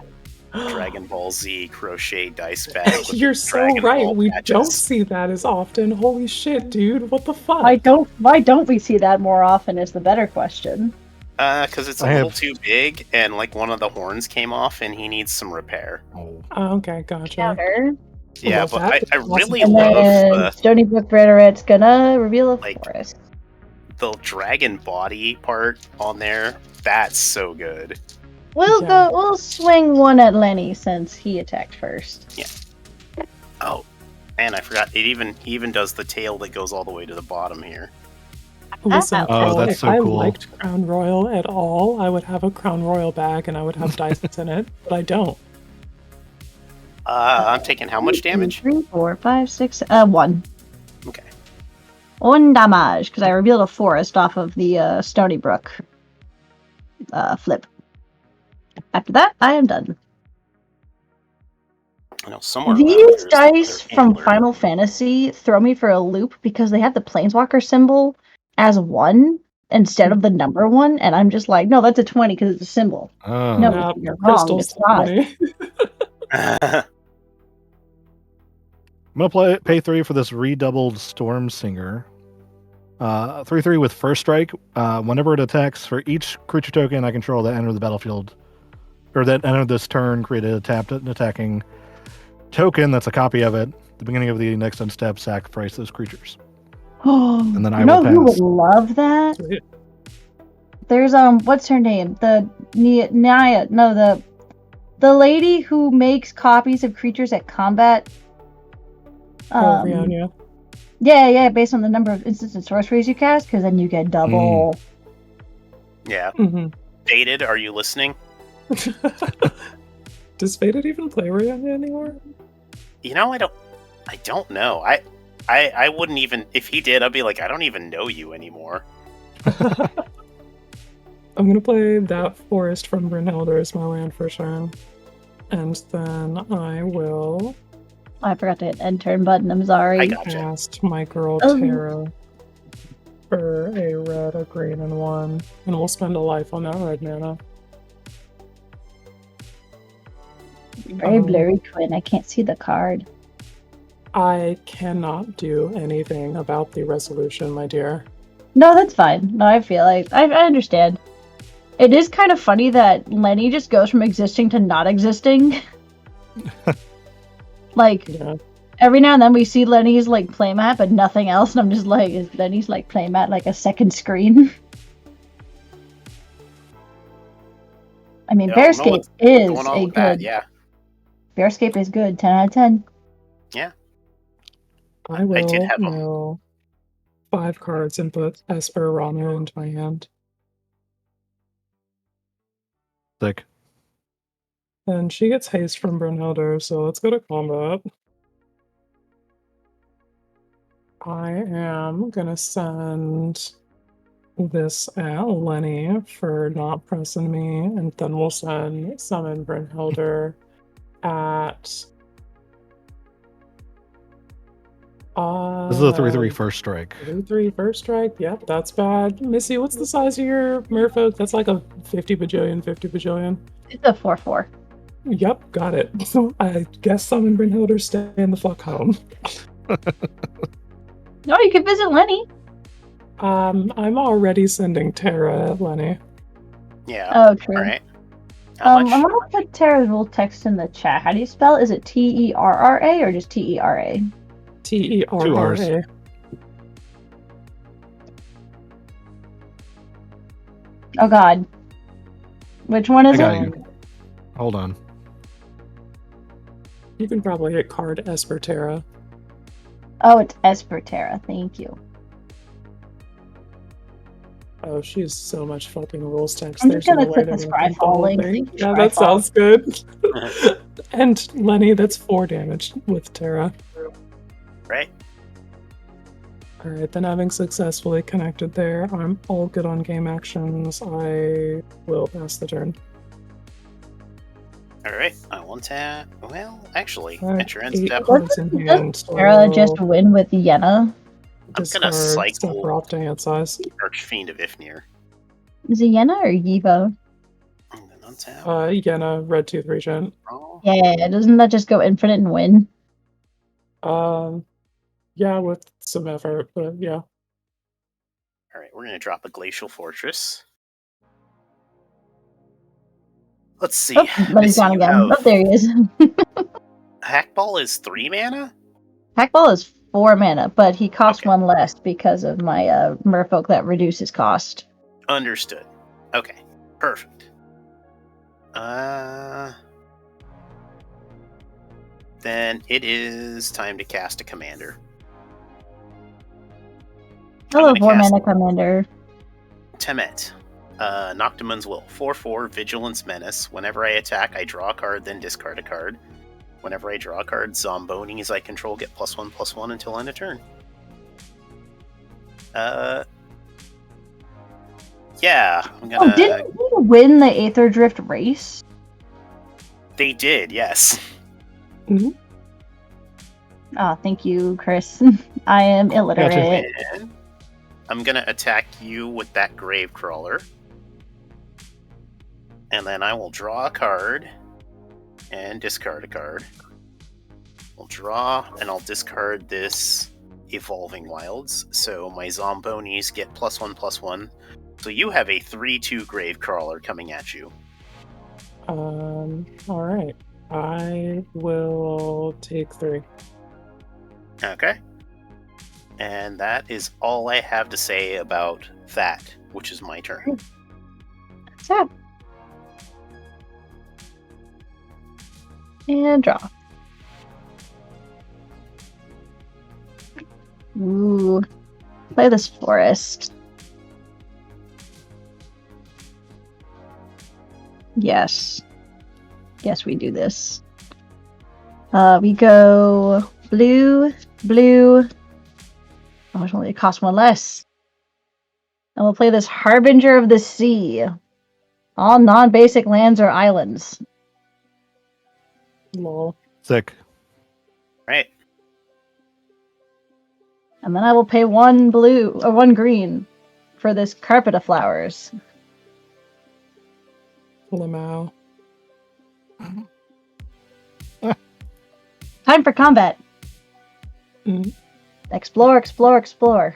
Dragon Ball Z crochet dice bag. With You're the so Dragon right. Ball We patches. don't see that as often. Holy shit, dude. What the fuck? Why don't we see that more often is the better question. Because it's a little too big, and like one of the horns came off, and he needs some repair. Oh. Okay, gotcha. Counter. Yeah, Well, but that I is awesome. really And love then Stony Brook Rhetoric's gonna reveal a Like- forest. the dragon body part on there. That's so good. We'll swing one at Lenny since he attacked first. Oh, and I forgot, he even does the tail that goes all the way to the bottom here. Listen, Oh, that's if so I cool. liked Crown Royal at all, I would have a Crown Royal bag and I would have dice in it, but I don't. I'm taking how much damage? 3, 4, 5, 6, 1. Okay. One damage, because I revealed a forest off of the Stony Brook flip. After that, I am done. I know somewhere These dice from Final Fantasy throw me for a loop because they have the Planeswalker symbol as 1 instead of the number 1, and I'm just like, no, that's a 20 because it's a symbol. Oh. No, Nah, you're wrong. Crystal's It's not. funny. I'm gonna pay 3 for this redoubled Storm Singer. 3/3 with first strike. Whenever it attacks, for each creature token I control that enter the battlefield, or that enter this turn, create a tapped attacking token that's a copy of it. At the beginning of the next end step, sacrifice those creatures. And then I You know will who pass. would love that? Sweet. There's what's her name? The Naya. No, the lady who makes copies of creatures at combat. Rionia. Yeah, based on the number of instants and sorceries you cast, because then you get double. Yeah. Mm-hmm. Dated, are you listening? Does Faded even play Rionia anymore? You know, I don't know. I wouldn't even, if he did, I'd be like, I don't even know you anymore. I'm gonna play that forest from Brynhildr as my land for turn. And then I will I forgot to hit end turn button. I'm sorry. I gotcha. cast my girl Oh. Terra for a red, a green, and 1. And we'll spend a life on that red mana. Very blurry, Quinn. I can't see the card. I cannot do anything about the resolution, my dear. No, that's fine. No, I feel like I understand. It is kind of funny that Lenny just goes from existing to not existing. Like, Yeah. every now and then we see Lenny's like playmat, but nothing else, and I'm just like, is Lenny's like playmat like a second screen? I mean, Yeah, I don't know Bearscape what's is Going on a with that, good. yeah. Bearscape is good. 10 out of 10. I will did have 'em. mill 5 cards and put Esper Rana into my hand. Sick. And she gets haste from Brynhildr, so let's go to combat. I am gonna send this at Lenny for not pressing me, and then we'll send summon Brynhildr at This is a 3/3 first strike. 3/3 first strike. Yep, that's bad. Missy, what's the size of your merfolk? That's like a 50 bajillion. It's a 4/4. Yep, got it. So I guess summon Brynhildr, stay in the fuck home. No, you can visit Lenny. I'm already sending Terra at Lenny. Yeah. Oh, true. All right. How I'm much? gonna put Terra's rule text in the chat. How do you spell? Is it Terra or just Tera? Terra. Oh God, which one is I got it? you. Hold on. You can probably hit card Esper Terra. Oh, it's Esper Terra. Thank you. Oh, she's so much fucking rules text. I'm There's just gonna no way click they're the gonna print the whole Scryfall link. thing. Thank you, Yeah, that Scryfall. sounds good. And Lenny, that's 4 damage with Terra. Right. Alright, then having successfully connected there, I'm all good on game actions. I will pass the turn. All right. I want to. Well, actually, Alright, at your end 8 step, cards in hand. So Terra just win with Yenna. I'm gonna discard cycle Sephiroth to hand size. Archfiend of Ifnir. Is it Yenna or Yiva? None Untap. Yenna, Red Tooth Regent. Draw. Yeah, doesn't that just go infinite and win? Yeah, with some effort, but yeah. All right, we're going to drop a Glacial Fortress. Let's see. Oh, but he's I see gone you again. have Oh, there he is. Hackball is 3 mana? Hackball is 4 mana, but he costs Okay. 1 less because of my merfolk that reduces cost. Understood. Okay, perfect. Then it is time to cast a commander. Hello, 4 mana commander. Temet. Noctimon's Will. 4/4 Vigilance Menace. Whenever I attack, I draw a card, then discard a card. Whenever I draw a card, Zombonis I control get +1/+1 until end of turn. Yeah, I'm gonna. Oh, didn't he win the Aether Drift race? They did, yes. Mm-hmm. Ah, thank you, Chris. I am illiterate. And I'm gonna attack you with that Gravecrawler. And then I will draw a card and discard a card. I'll draw and I'll discard this Evolving Wilds. So my Zombonis get +1/+1. So you have a 3/2 Gravecrawler coming at you. Alright. I will take 3. Okay. And that is all I have to say about that, which is my turn. Tap. And draw. Ooh. Play this forest. Yes. Yes, we do this. We go blue, blue. Oh, it only costs 1 less. And we'll play this Harbinger of the Sea. All non-basic lands or islands. Lol. Sick. Right. And then I will pay 1 blue or 1 green for this Carpet of Flowers. Lamau. Time for combat. Mm-hmm. Explore, explore, explore.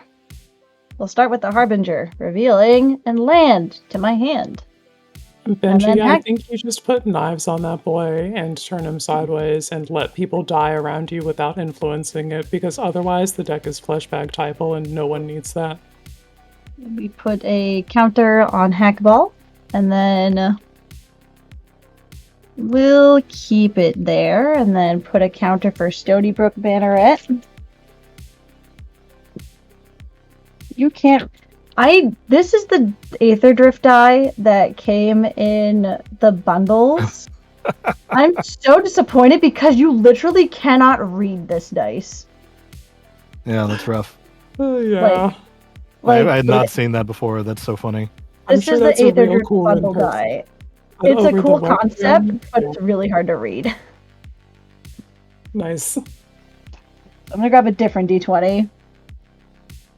We'll start with the Harbinger, revealing and land to my hand. Benji, I think you just put knives on that boy and turn him sideways and let people die around you without influencing it, because otherwise the deck is fleshbag typal and no one needs that. We put a counter on Hackball, and then we'll keep it there, and then put a counter for Stony Brook Banneret. You can't... This is the Aether Drift die that came in the bundles. I'm so disappointed because you literally cannot read this dice. Yeah, that's rough. Yeah. I had not seen that before. That's so funny. This is the Aether Drift bundle die. It's a cool concept, but it's really hard to read. Nice. I'm gonna grab a different D20.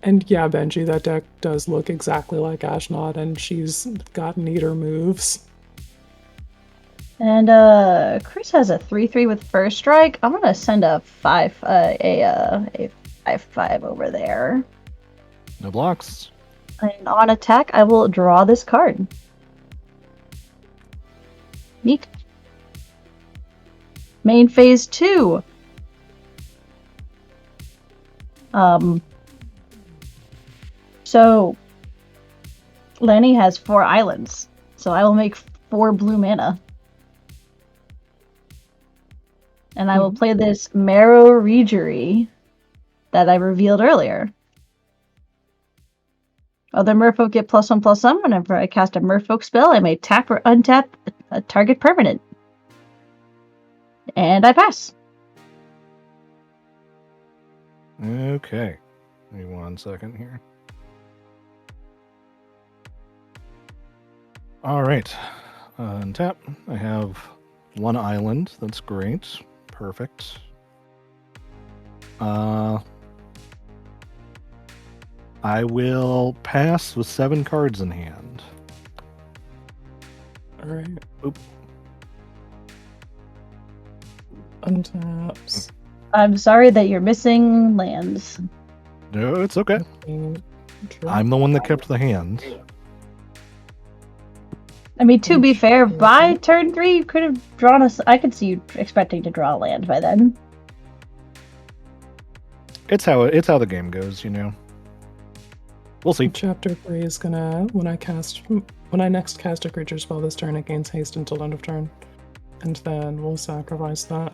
And yeah, Benji, that deck does look exactly like Ashnod, and she's got neater moves. And Chris has a 3/3 with first strike. I'm gonna send a 5/5 over there. No blocks. And on attack, I will draw this card. Neat. Main phase 2. So Lenny has 4 islands, so I will make 4 blue mana. And I will play this Marrow Regery that I revealed earlier. Other merfolk get +1/+1. Whenever I cast a merfolk spell, I may tap or untap a target permanent. And I pass. Okay. Give me 1 second here. All right. Untap. I have 1 island. That's great. Perfect. I will pass with 7 cards in hand. Alright. Oop. Untaps. I'm sorry that you're missing lands. No, it's okay. Draw. I'm the one that kept the hands. I mean, to be fair, by turn 3, you could have drawn us. I could see you expecting to draw a land by then. It's how the game goes, you know. We'll see. Chapter 3 is gonna when I next cast a creature spell this turn, it gains haste until end of turn. And then we'll sacrifice that.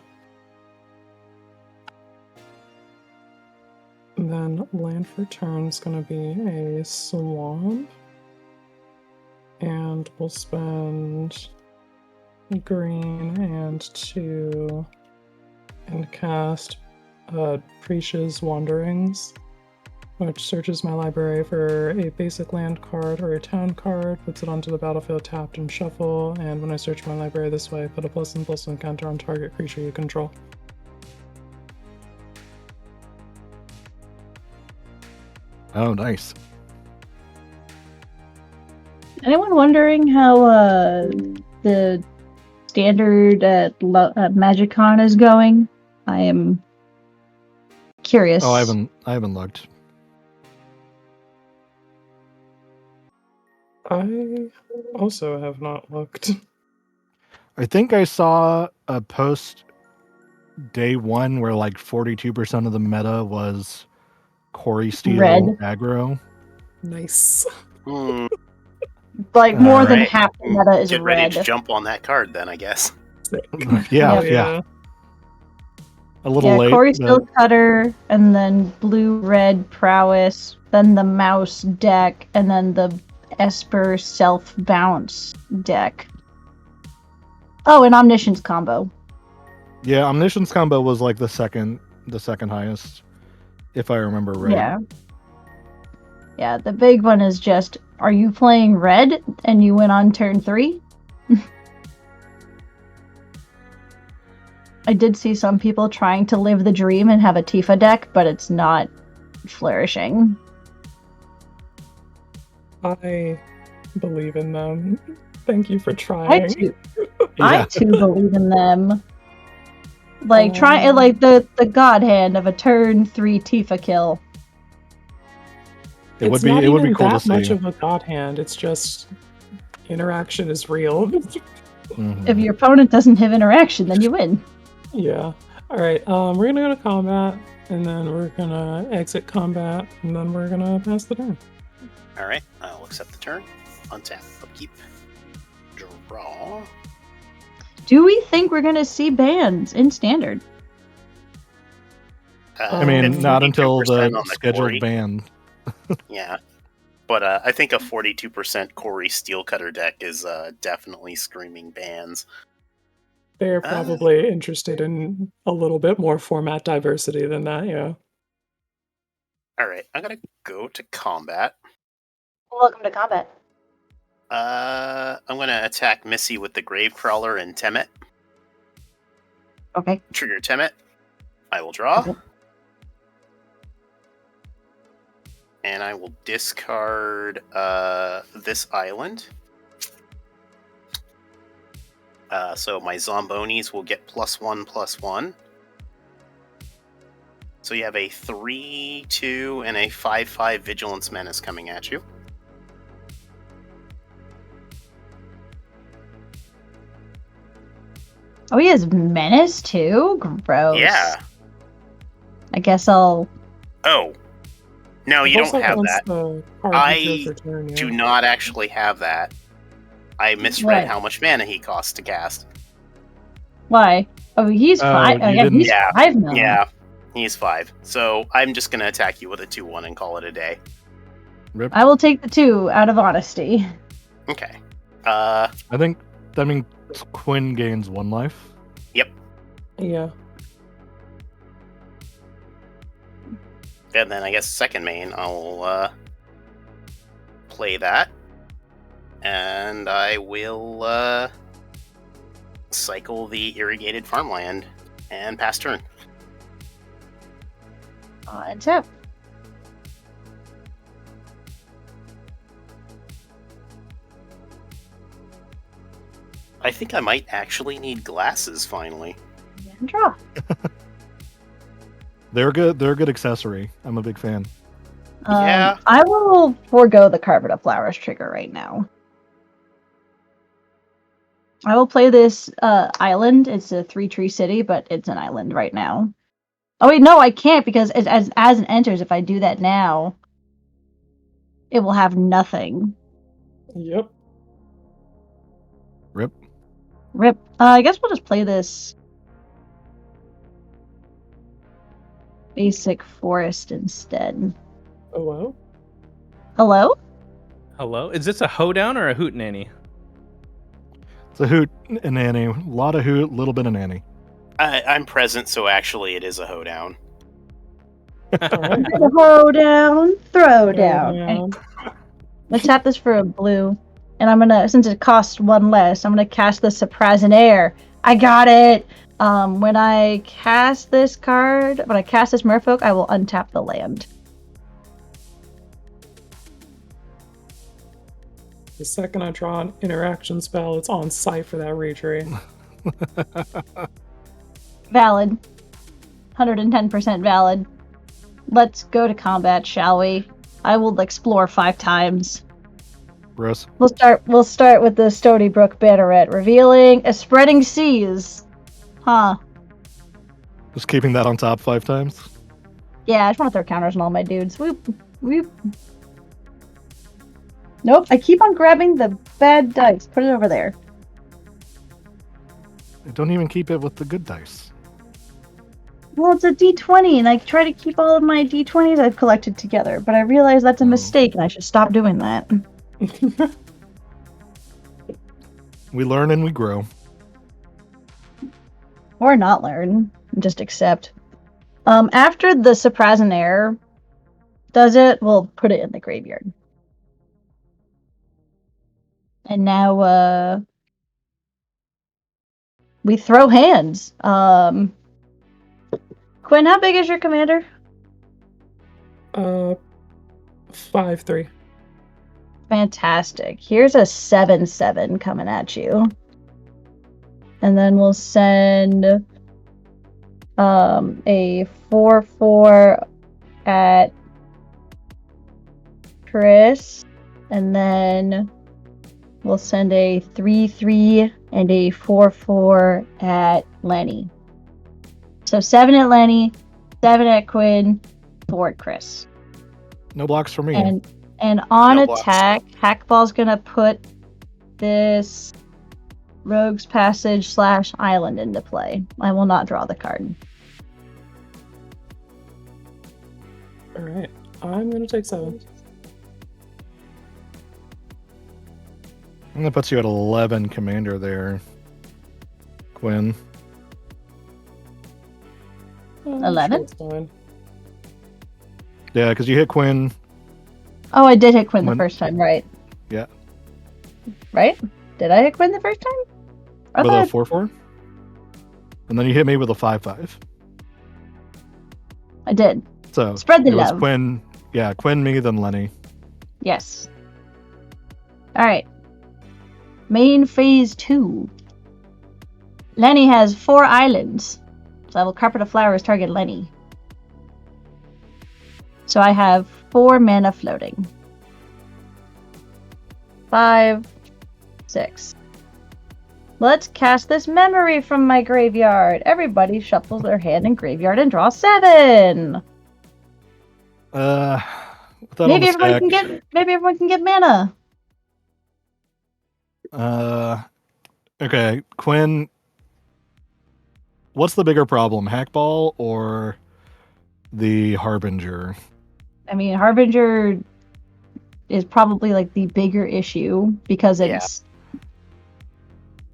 And then land for turn is gonna be a swamp. And we'll spend green and 2 and cast Precious Wanderings, which searches my library for a basic land card or a town card, puts it onto the battlefield tapped and shuffle, and when I search my library this way, put a +1/+1 counter on target creature you control. Oh, nice. Anyone wondering how the standard at MagicCon is going? I am curious. Oh, I haven't looked. I also have not looked. I think I saw a post day 1 where like 42% of the meta was Corey Steel Red. aggro. Nice. Like more than Alright. half the meta is Get red. ready to jump on that card then, I guess. Yeah. A little late. Corey but- Steel Cutter, and then blue-red Prowess, then the Mouse deck, and then the Esper Self-Bounce deck. Oh, and Omniscience combo. Yeah, Omniscience combo was like the second highest, if I remember right. Yeah. Yeah, the big one is just, are you playing red and you win on turn 3? I did see some people trying to live the dream and have a Tifa deck, but it's not flourishing. I believe in them. Thank you for I trying. too, Yeah. I too believe in them. Like try like the god hand of a turn 3 Tifa kill. It would It's be not it would be even cool to that much see. of a god hand. It's just interaction is real. Mhm. If your opponent doesn't have interaction, then you win. Yeah. All right. We're gonna go to combat, and then we're gonna exit combat, and then we're gonna pass the turn. Alright, I'll accept the turn. Untap, upkeep, draw. Do we think we're gonna see bans in standard? I mean, not until 42% the on scheduled Corey. ban. Yeah. But I think a 42% Corey Steel Cutter deck is definitely screaming bans. They're probably interested in a little bit more format diversity than that. Yeah. Alright, I'm gonna go to combat. Welcome to combat. I'm gonna attack Missy with the Gravecrawler and Temet. Okay. Trigger Temet. I will draw. Okay. And I will discard this island. So my Zombonis will get +1/+1. So you have a 3/2 and a 5/5 Vigilance Menace coming at you. Oh, he has menace too? Gross. Yeah. I guess I'll. Oh. No, you Also don't have wants that. the card I you drew for turn, yeah. Do not actually have that. I misread Right. how much mana he costs to cast. Why? Oh, he's Oh, 5. Oh, you yeah, didn't- he's Yeah. 5 now. Yeah, he's 5. So I'm just going to attack you with a 2/1 and call it a day. Rip. I will take the 2 out of honesty. Okay. I think that means Quinn gains 1 life. Yeah. And then I guess second main, I'll play that. And I will cycle the irrigated farmland and pass turn. And tap. I think I might actually need glasses finally. And draw. They're good. They're a good accessory. I'm a big fan. Yeah. I will forego the Carpet of Flowers trigger right now. I will play this island. It's a 3-tree city, but it's an island right now. Oh wait, no, I can't because as it enters, if I do that now, it will have nothing. Yep. Rip. Rip. I guess we'll just play this basic forest instead. Oh, wow. Hello? Hello? Is this a hoedown or a hootenanny? It's a hoot and nanny. A lot of hoot, little bit of nanny. I'm present, so actually it is a hoedown. Alright. Hoedown, throwdown. Down. Let's tap this for a blue. And I'm gonna, since it costs one less, I'm gonna cast the Surprisinaire. I got it! When I cast this Merfolk, I will untap the land. The second I draw an interaction spell, it's on site for that retreat. Valid. 110% valid. Let's go to combat, shall we? I will explore 5 times. Gross. We'll start with the Stony Brook Banneret, revealing a Spreading Seas. Huh. Just keeping that on top 5 times. Yeah, I just want to throw counters on all my dudes. Whoop. Nope, I keep on grabbing the bad dice. Put it over there. Don't even keep it with the good dice. Well, it's a D20, and I try to keep all of my D20s I've collected together, but I realize that's a mistake, and I should stop doing that. We learn and we grow. Or not learn, just accept. After the Surprisinaire does it, we'll put it in the graveyard. And now, we throw hands. Quinn, how big is your commander? 5-3. Fantastic. Here's a 7/7 coming at you. And then we'll send a 4/4 at Chris. And then we'll send a 3/3 and a 4/4 at Lenny. So 7 at Lenny, 7 at Quinn, 4 at Chris. No blocks for me. And on No blocks. attack, Hackball's gonna put this Rogue's Passage / Island into play. I will not draw the card. Alright. I'm gonna take 7. And that puts you at 11 commander there, Quinn. 11? That's fine. Yeah, because you hit Quinn. Oh, I did hit Quinn the When- first time, right? Yeah. Right? Did I hit Quinn the first time? I With a thought- 4/4. And then you hit me with a 5/5. I did. So Spread the it was love. Quinn. Yeah, Quinn, me, then Lenny. Yes. Alright. Main phase 2. Lenny has 4 islands. So I will Carpet of Flowers target Lenny. So I have 4 mana floating. 5, 6. Let's cast this memory from my graveyard. Everybody shuffles their hand in graveyard and draw 7. With that on Maybe the everyone can get mana. Okay, Quinn. What's the bigger problem, Hackball or the Harbinger? I mean, Harbinger is probably like the bigger issue because it's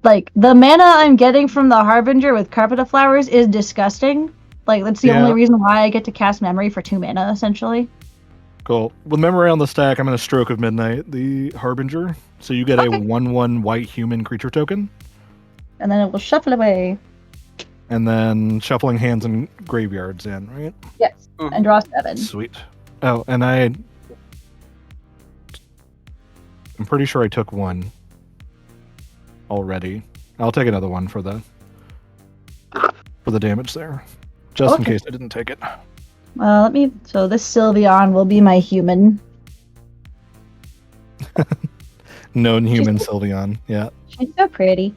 like the mana I'm getting from the Harbinger with Carpet of Flowers is disgusting. Like that's the only reason why I get to cast Memory for 2 mana essentially. Cool. With Memory on the stack, I'm going to Stroke of Midnight, the Harbinger. So you get a 1/1 white human creature token. And then it will shuffle away. And then shuffling hands and graveyards in, right? Yes. And draw 7. Sweet. Oh, and I'm pretty sure I took 1 already. I'll take another one for the damage there, just in case I didn't take it. Let me. So this Sylveon will be my human. Known human Sylveon. Yeah. She's so pretty.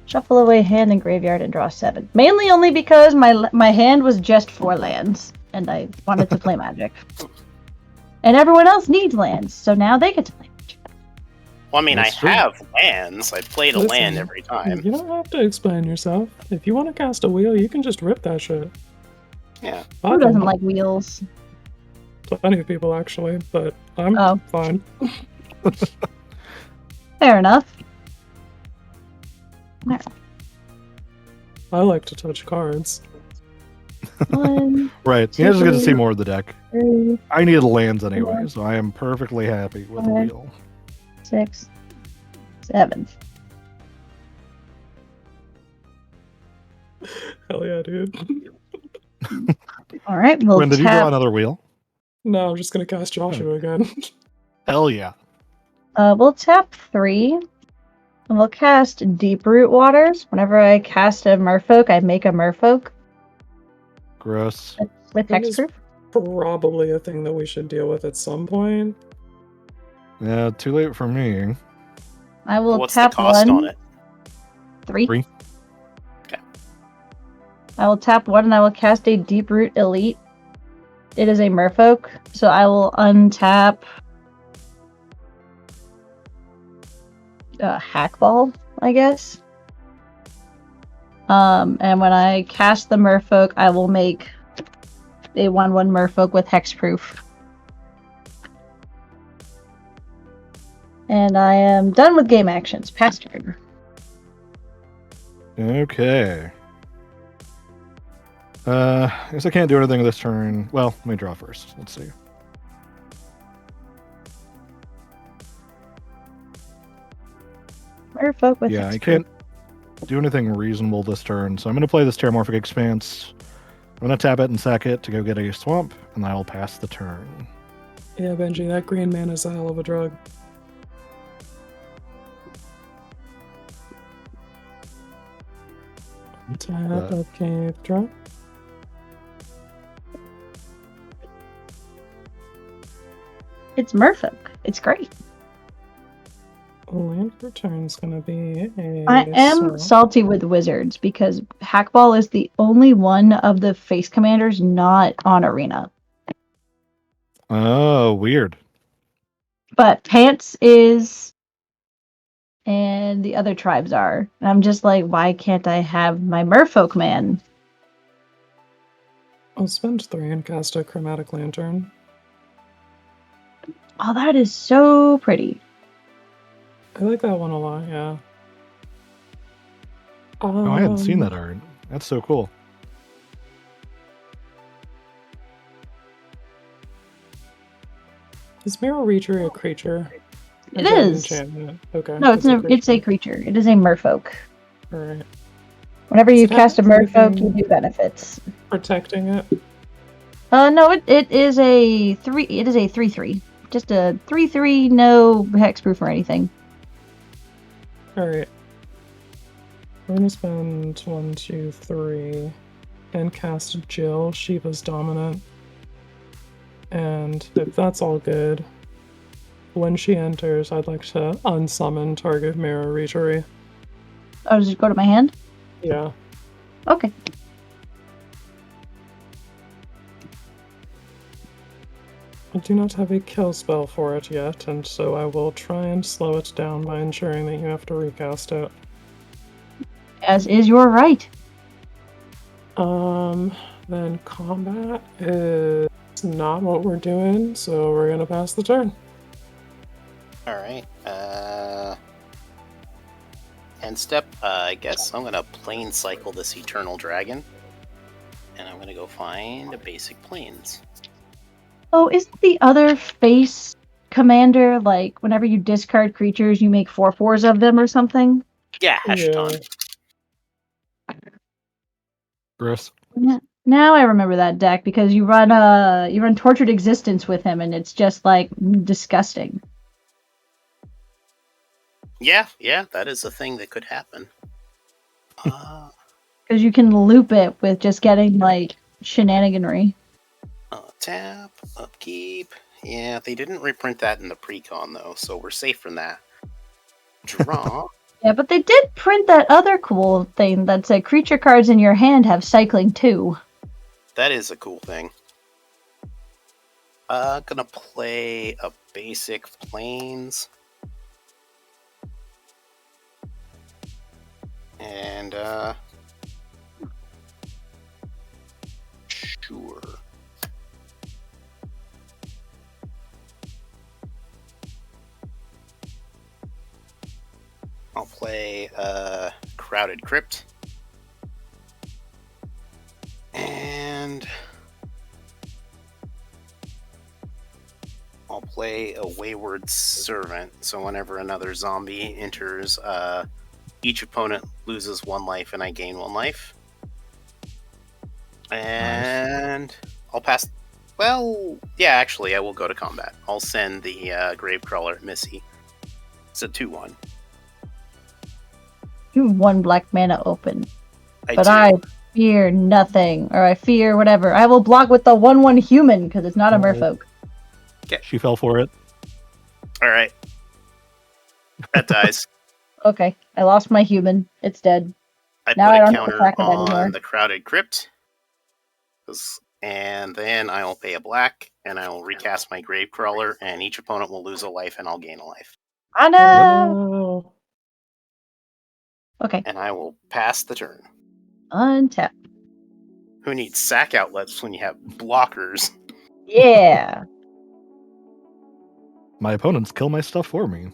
Shuffle away hand and graveyard and draw 7. Mainly only because my hand was just 4 lands, and I wanted to play Magic. And everyone else needs lands, so now they get to play Magic. Well, I mean, That's I true. have lands. I played a Listen, land every time. You don't have to explain yourself. If you want to cast a wheel, you can just rip that shit. Yeah. Who doesn't like wheels? Plenty of people, actually, but I'm Oh. fine. Fair enough. I like to touch cards. 1, Right. You just get to see 2, more of the deck. 3, I needed lands anyway, so I am perfectly happy with the Okay. wheel. 6, 7. Hell yeah, dude. All right, we'll When did you draw tap. another wheel? No, I'm just gonna cast Joshua again. Hell yeah. We'll tap 3. And we'll cast Deep Root Waters. Whenever I cast a Merfolk, I make a Merfolk Gross. with That is Hexproof. probably a thing that we should deal with at some point. Yeah, too late for me. I will What's tap the cost 1. on it? 3. 3. Okay. I will tap 1 and I will cast a Deep Root Elite. It is a Merfolk, so I will untap Hackball, I guess. And when I cast the Merfolk, I will make a 1/1 Merfolk with Hexproof. And I am done with game actions. Pass turn. Okay. I guess I can't do anything this turn. Well, let me draw first. Let's see. Merfolk with Yeah, I Hexproof. can't do anything reasonable this turn, so I'm going to play this Terramorphic Expanse. I'm going to tap it and sack it to go get a swamp, and I will pass the turn. Yeah, Benji, that green man is a hell of a drug. Tap, upkeep, draw. It's Merfolk. It's great. Land return's gonna be a. I am swamp. salty with Wizards because Hackball is the only one of the face commanders not on Arena. Oh, weird. But Pants is, and the other tribes are. And I'm just like, why can't I have my Merfolk man? I'll spend 3 and cast a Chromatic Lantern. Oh, that is so pretty. I like that one a lot, yeah. Oh, I hadn't seen that art. That's so cool. Is Mirror Reacher a creature? It Or that an is. enchantment? Okay. No, it's a creature. It is a Merfolk. Alright. Whenever you Does it cast a have Merfolk, you anything- do benefits. Protecting it? No, it is a 3. It is a 3/3. Just a 3/3, no hexproof or anything. Alright. We're gonna spend 1, 2, 3 and cast Jill, Shiva's dominant. And if that's all good, when she enters, I'd like to unsummon target Mirror Reachery. Oh, does it go to my hand? Yeah. Okay. I do not have a kill spell for it yet, and so I will try and slow it down by ensuring that you have to recast it. As is your right. Then combat is not what we're doing, so we're gonna pass the turn. Alright. End step, I guess I'm gonna plane cycle this Eternal Dragon. And I'm gonna go find a basic planes. Oh, isn't the other face commander like whenever you discard creatures, you make 4/4s of them or something? Yeah, Heshton. Yeah. Chris. Yeah. Now I remember that deck because you run Tortured Existence with him, and it's just like disgusting. Yeah, that is a thing that could happen. Because you can loop it with just getting like shenaniganry. Tap, upkeep. Yeah, they didn't reprint that in the pre-con though, so we're safe from that. Draw. Yeah, but they did print that other cool thing that said creature cards in your hand have cycling too. That is a cool thing. Gonna play a basic plains. And, sure. I'll play, Crowded Crypt. And I'll play a Wayward Servant. So whenever another zombie enters, each opponent loses 1 life and I gain 1 life. And nice. I'll pass. Well, yeah, actually, I will go to combat. I'll send the Gravecrawler at Missy. It's a 2/1. You have 1 black mana open. I fear nothing. Or I fear whatever. I will block with the 1/1 human because it's not a merfolk. Okay. She fell for it. Alright. That dies. Okay. I lost my human. It's dead. I now put I a don't counter attack it on anymore. the Crowded Crypt. And then I will pay a black, and I will recast my Gravecrawler, and each opponent will lose a life, and I'll gain a life. I know! Okay. And I will pass the turn. Untap. Who needs sack outlets when you have blockers? Yeah! My opponents kill my stuff for me.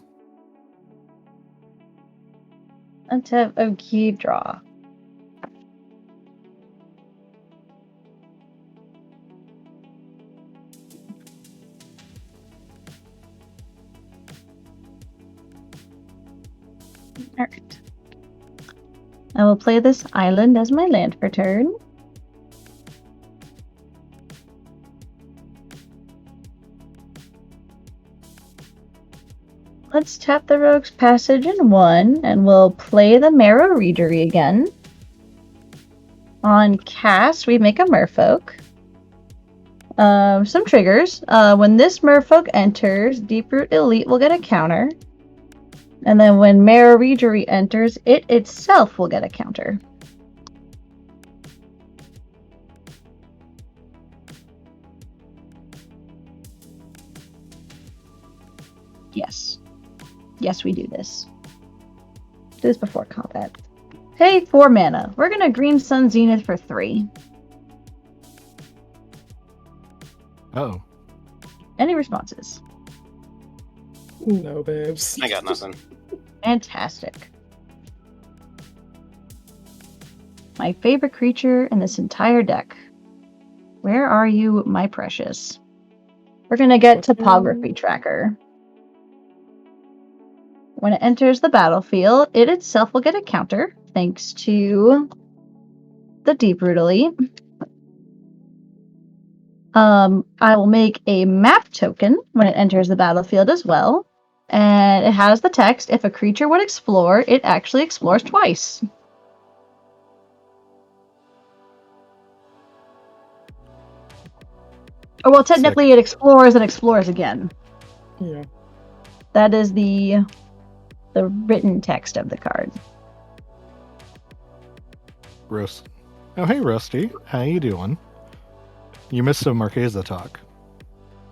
Untap, upkeep, draw. Alright. I will play this island as my land for turn. Let's tap the Rogue's Passage in 1, and we'll play the Marrow Readery again. On cast, we make a Merfolk. Some triggers. When this Merfolk enters, Deeproot Elite will get a counter. And then when Marrow Readery enters, it itself will get a counter. Yes. Yes, we do this. Do this before combat. Pay 4 mana. We're gonna Green Sun Zenith for 3. Oh. Any responses? No, babes. I got nothing. Fantastic. My favorite creature in this entire deck. Where are you, my precious? We're gonna get Topography Tracker. When it enters the battlefield, it itself will get a counter, thanks to the Deeproot Elite. I will make a map token when it enters the battlefield as well. And it has the text, if a creature would explore, it actually explores twice. Or well, technically it explores and explores again. Yeah. That is the written text of the card. Roast. Oh, hey, Rusty. How you doing? You missed some Marquesa talk.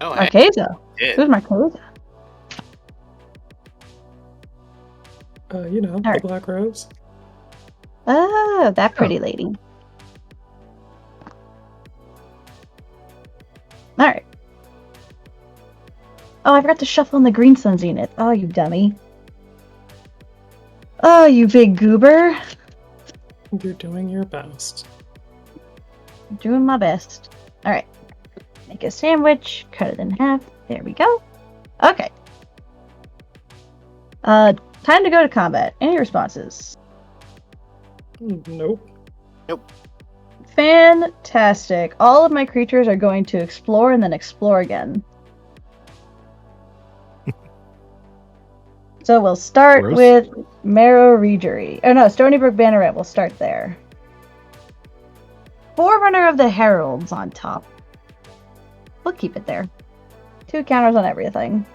Oh, Marquesa? Who's Marquesa? You know, the Black Rose. Oh, that pretty lady. Alright. Oh, I forgot to shuffle in the Green Sun Zenith. Oh, you dummy. Oh, you big goober. You're doing your best. I'm doing my best. Alright. Make a sandwich, cut it in half. There we go. Okay. Time to go to combat. Any responses? Nope. Nope. Fantastic. All of my creatures are going to explore and then explore again. So we'll start Gross. with Marrow Regery. Oh no, Stony Brook Banneret. We'll start there. Forerunner of the Heralds on top. We'll keep it there. 2 counters on everything.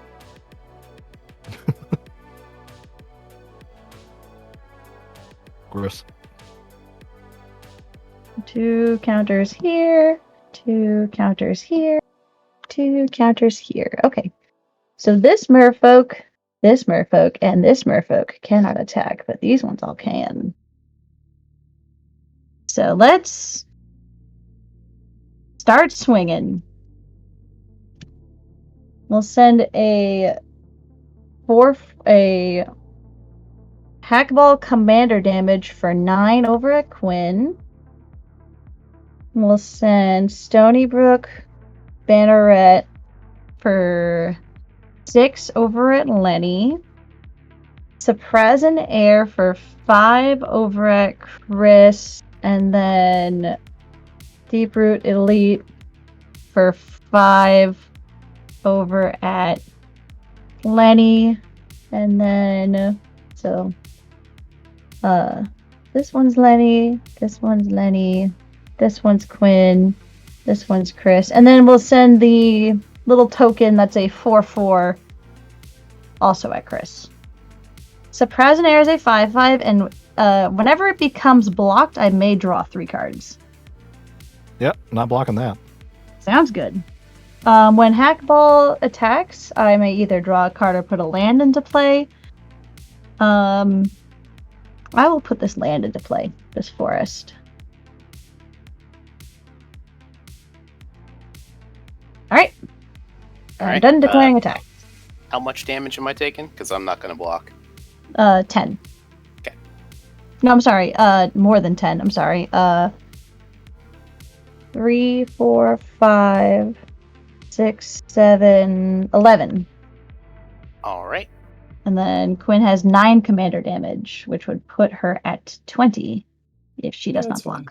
Gross. 2 counters here. 2 counters here. 2 counters here. Okay. So this merfolk, and this merfolk cannot attack, but these ones all can. So let's start swinging. We'll send a Hackball Commander damage for 9 over at Quinn. We'll send Stony Brook Banneret for 6 over at Lenny. Surprising Air for 5 over at Chris. And then Deeproot Elite for 5 over at Lenny. And then, so, this one's Lenny, this one's Lenny, this one's Quinn, this one's Chris. And then we'll send the little token that's a 4/4 also at Chris. Surprising Air is a 5/5, and whenever it becomes blocked, I may draw 3 cards. Yep, not blocking that. Sounds good. When Hackball attacks, I may either draw a card or put a land into play. I will put this land into play, this forest. Alright. I'm done declaring attack. How much damage am I taking? Because I'm not going to block. 10. Okay. No, I'm sorry. More than 10. I'm sorry. 3, 4, 5, 6, 7, 11. Alright. And then Quinn has 9 commander damage, which would put her at 20 if she does not block. Fine.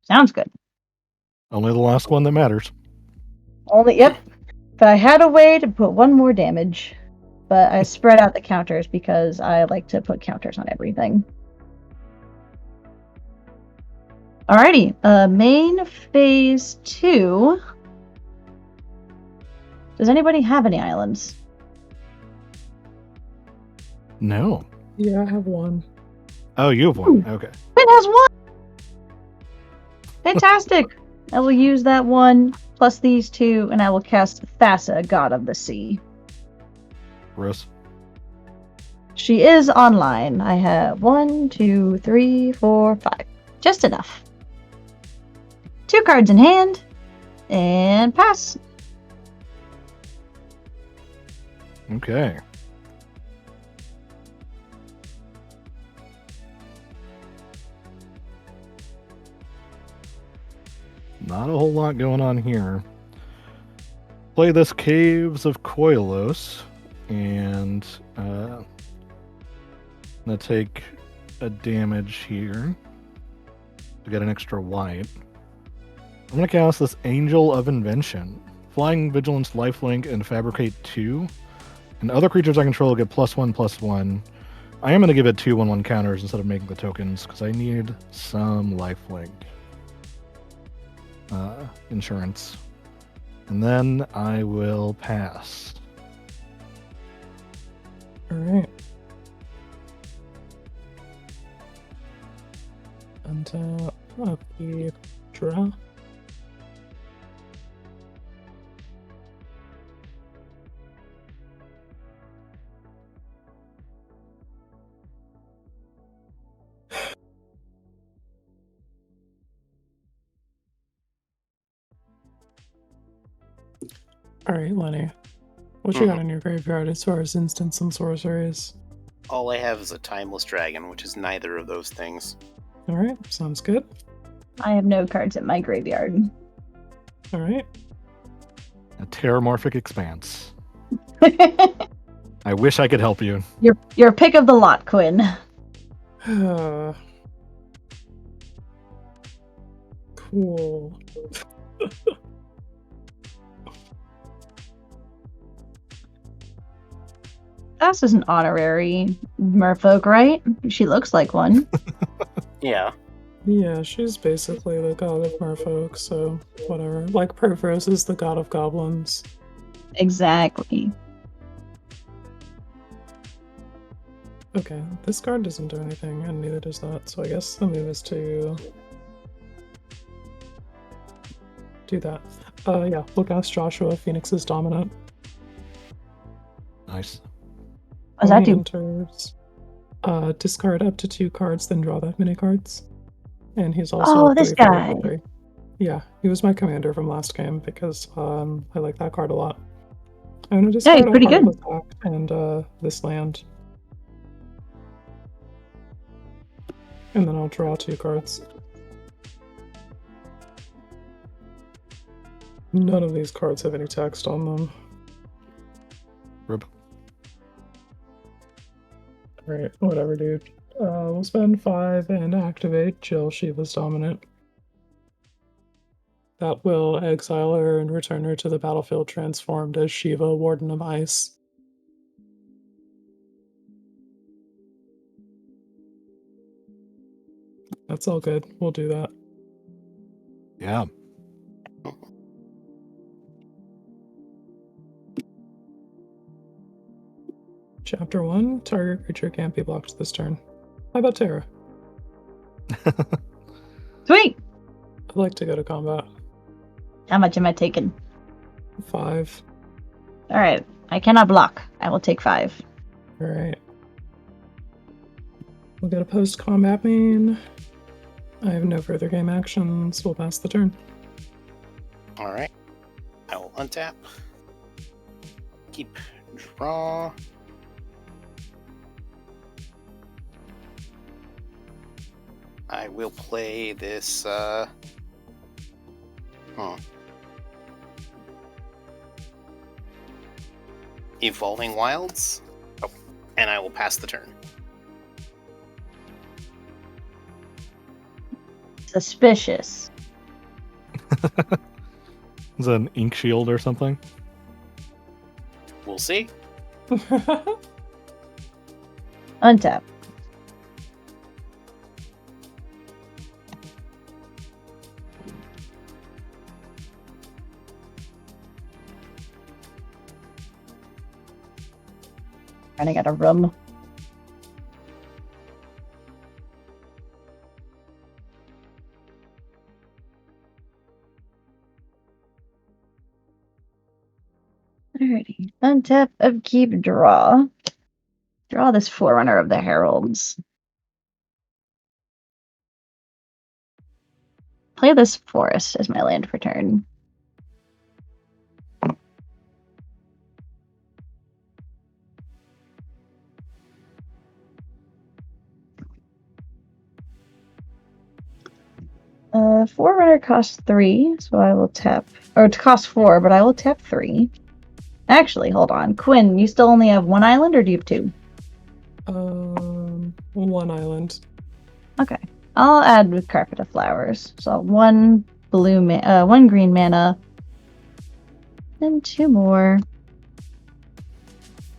Sounds good. Only the last one that matters. Yep. If I had a way to put 1 more damage, but I spread out the counters because I like to put counters on everything. Alrighty, main phase 2. Does anybody have any islands? No. Yeah, I have 1. Oh, you have one. Okay. Quinn has 1! Fantastic! I will use that 1 plus these 2, and I will cast Thassa, God of the Sea. Gross. She is online. I have 1, 2, 3, 4, 5. Just enough. 2 cards in hand, and pass. Okay. Not a whole lot going on here. Play this Caves of Koilos, and I'm gonna take a damage here to get an extra white. I'm gonna cast this Angel of Invention. Flying, Vigilance, Lifelink, and Fabricate 2. And other creatures I control get +1/+1. I am gonna give it 2/1/1 counters instead of making the tokens, because I need some lifelink. Insurance. And then I will pass. Alright. And okay, draw. Alright, Lenny. What you got in your graveyard as far as instants and sorceries? All I have is a Timeless Dragon, which is neither of those things. Alright, sounds good. I have no cards in my graveyard. Alright. A Terramorphic Expanse. I wish I could help you. Your pick of the lot, Quinn. Cool. That's is an honorary merfolk, right? She looks like one. Yeah. Yeah, she's basically the god of merfolk, so whatever. Like Perverse is the god of goblins. Exactly. Okay, this card doesn't do anything, and neither does that, so I guess the move is to do that. Yeah, we'll cast Joshua, Phoenix is dominant. Nice. What does When that he do? enters, discard up to 2 cards, then draw that many cards. And he's also Oh, a this 3 guy. 3. Yeah, he was my commander from last game because I like that card a lot. I'm gonna Yeah, he's discard pretty a Heart good. of Attack and this land. And then I'll draw 2 cards. None of these cards have any text on them. Rip. Alright, whatever, dude. We'll spend 5 and activate Jill, Shiva's dominant. That will exile her and return her to the battlefield transformed as Shiva, Warden of Ice. That's all good. We'll do that. Yeah. Chapter 1, target creature can't be blocked this turn. How about Terra? Sweet. I'd like to go to combat. How much am I taking? 5. All right. I cannot block. I will take 5. Alright. We'll get a post-combat main. I have no further game actions. We'll pass the turn. Alright. I will untap. Keep draw. I will play this, Evolving Wilds. Oh, and I will pass the turn. Suspicious. Is that an ink shield or something? We'll see. Untap. Running out of room. Alrighty. Untap, upkeep, draw. Draw this Forerunner of the Heralds. Play this forest as my land for turn. Forerunner costs 3, so I will tap. Or it costs 4, but I will tap 3. Actually, hold on. Quinn, you still only have 1 island, or do you have 2? 1 island. Okay. I'll add with Carpet of Flowers. So 1 1 green mana. And 2 more.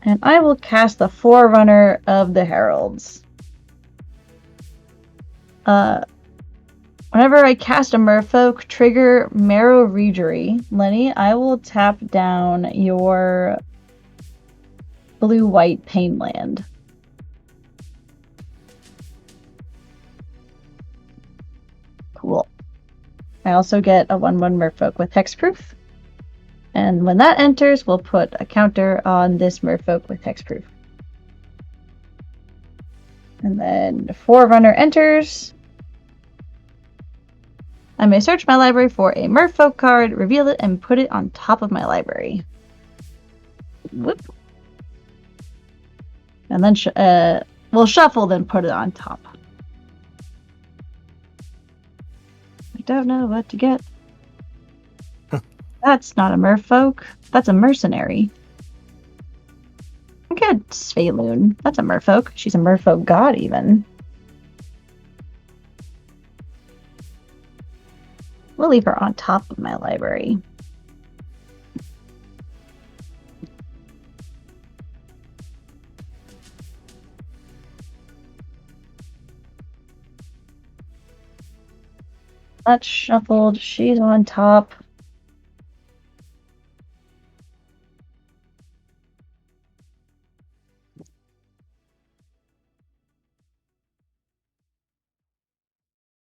And I will cast the Forerunner of the Heralds. Whenever I cast a merfolk, trigger Marrow Regery. Lenny, I will tap down your blue-white Pain land. Cool. I also get a 1/1 merfolk with hexproof. And when that enters, we'll put a counter on this merfolk with hexproof. And then Forerunner enters. I may search my library for a merfolk card, reveal it, and put it on top of my library. Whoop. And then we'll shuffle, then put it on top. I don't know what to get. That's not a merfolk. That's a mercenary. I get Sveiloon. That's a merfolk. She's a merfolk god, even. We'll leave her on top of my library. That's shuffled. She's on top.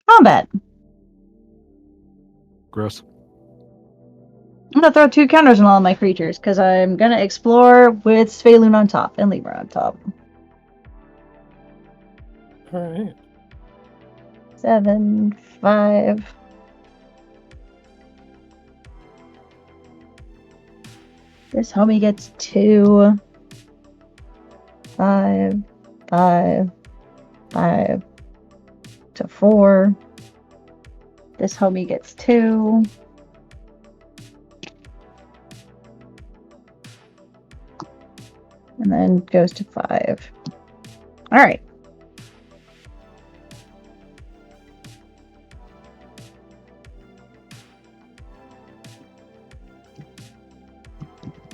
Combat. Gross. I'm gonna throw 2 counters on all of my creatures because I'm gonna explore with Svelun on top and Libra on top. Alright. 7, 5. This homie gets 2. 5, 5, 5 to 4. This homie gets 2. And then goes to 5. Alright.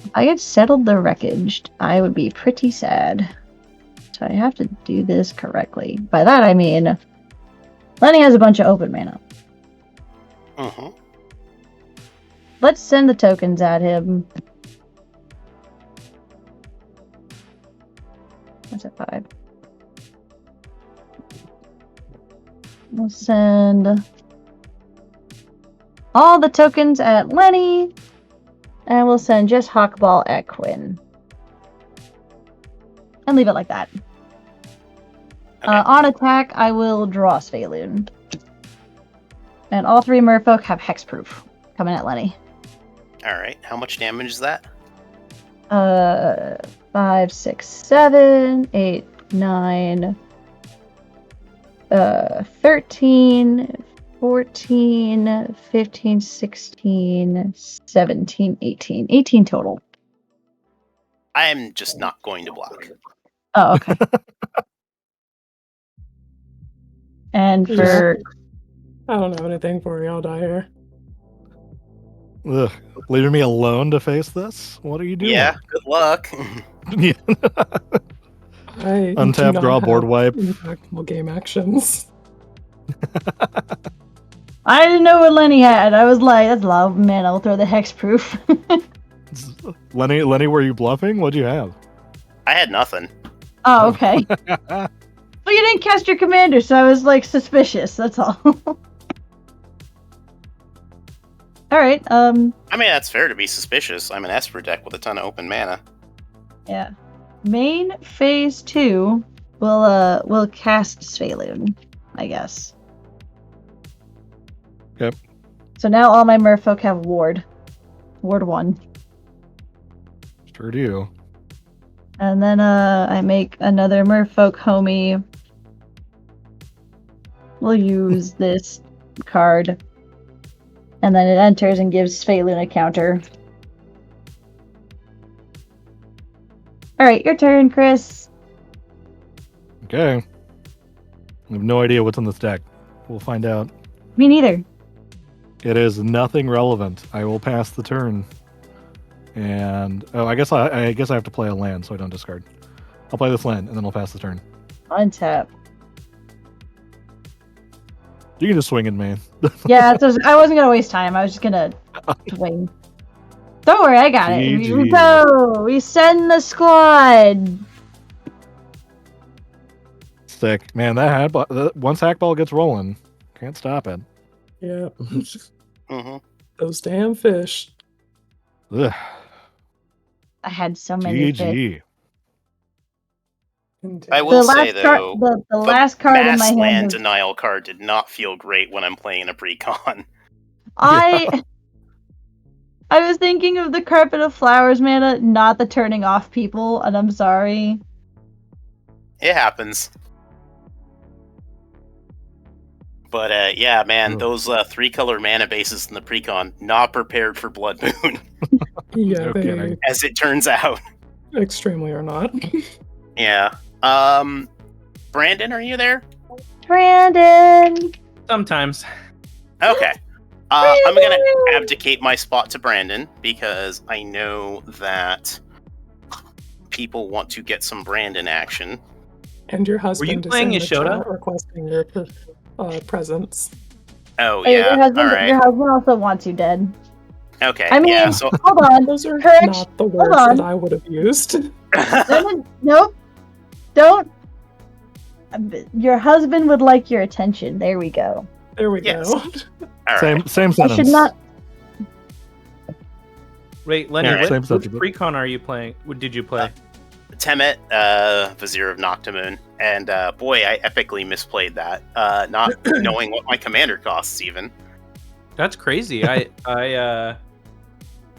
If I had settled the wreckage, I would be pretty sad. So I have to do this correctly. By that I mean, Lenny has a bunch of open mana. Mm-hmm. Let's send the tokens at him. What's at 5? We'll send all the tokens at Lenny. And we'll send just Hawkball at Quinn. And leave it like that. Okay. On attack, I will draw Svelun. And all 3 merfolk have hexproof coming at Lenny. Alright, how much damage is that? 5, 6, 7, 8, 9, 13, 14, 15, 16, 17, 18. 18 total. I'm just not going to block. Oh, okay. And for... I don't have anything for you. I'll die here. Ugh. Leaving me alone to face this? What are you doing? Yeah, good luck. Yeah. I Untap, do not draw, board have wipe. impactful game actions. I didn't know what Lenny had. I was like, that's a lot of mana. I'll throw the hexproof. Lenny, were you bluffing? What'd you have? I had nothing. Oh, okay. Well, you didn't cast your commander, so I was like suspicious. That's all. All right. I mean, that's fair to be suspicious. I'm an Esper deck with a ton of open mana. Yeah. Main phase 2 will cast Svelun, I guess. Yep. So now all my merfolk have ward. Ward 1. Sure do. And then I make another merfolk homie. We'll use this card. And then it enters and gives Svelun a counter. Alright, your turn, Chris. Okay. I have no idea what's in this deck. We'll find out. Me neither. It is nothing relevant. I will pass the turn. And I guess I have to play a land so I don't discard. I'll play this land and then I'll pass the turn. Untap. You can just swing it, man. Yeah, I wasn't gonna waste time. I was just gonna swing. Don't worry, I got it. GG. We go. We send the squad. Sick, man. Once hackball gets rolling, can't stop it. Yeah. Mm-hmm. Those damn fish. Ugh. I had so many fish. GG. Indeed. I will The say, last card, though, the last card in mass my hand. land Was, denial card did not feel great when I'm playing a precon. I was thinking of the carpet of flowers mana, not the turning off people, and I'm sorry. It happens. But yeah, man, those 3-color mana bases in the precon, not prepared for Blood Moon, Yeah, No they kidding. as it turns out. extremely are not. Yeah. Brandon, are you there? Brandon. Sometimes. Okay. I'm going to abdicate my spot to Brandon because I know that people want to get some Brandon action. And your husband is playing in the Yashoda? chat requesting your presence. Oh, Hey, yeah. your husband, All right. your husband also wants you dead. Okay. I mean, yeah, so hold on. Those are Correction. not the words that I would have used. Nope. Don't. Your husband would like your attention. There we go. There we Yes. go. All Same right. same I sentence. should not. Wait, Lenny, Alright. Same which subject. precon are you playing? What did you play? Temet, Vizier of Noctimoon, and boy, I epically misplayed that, not knowing what my commander costs even. That's crazy.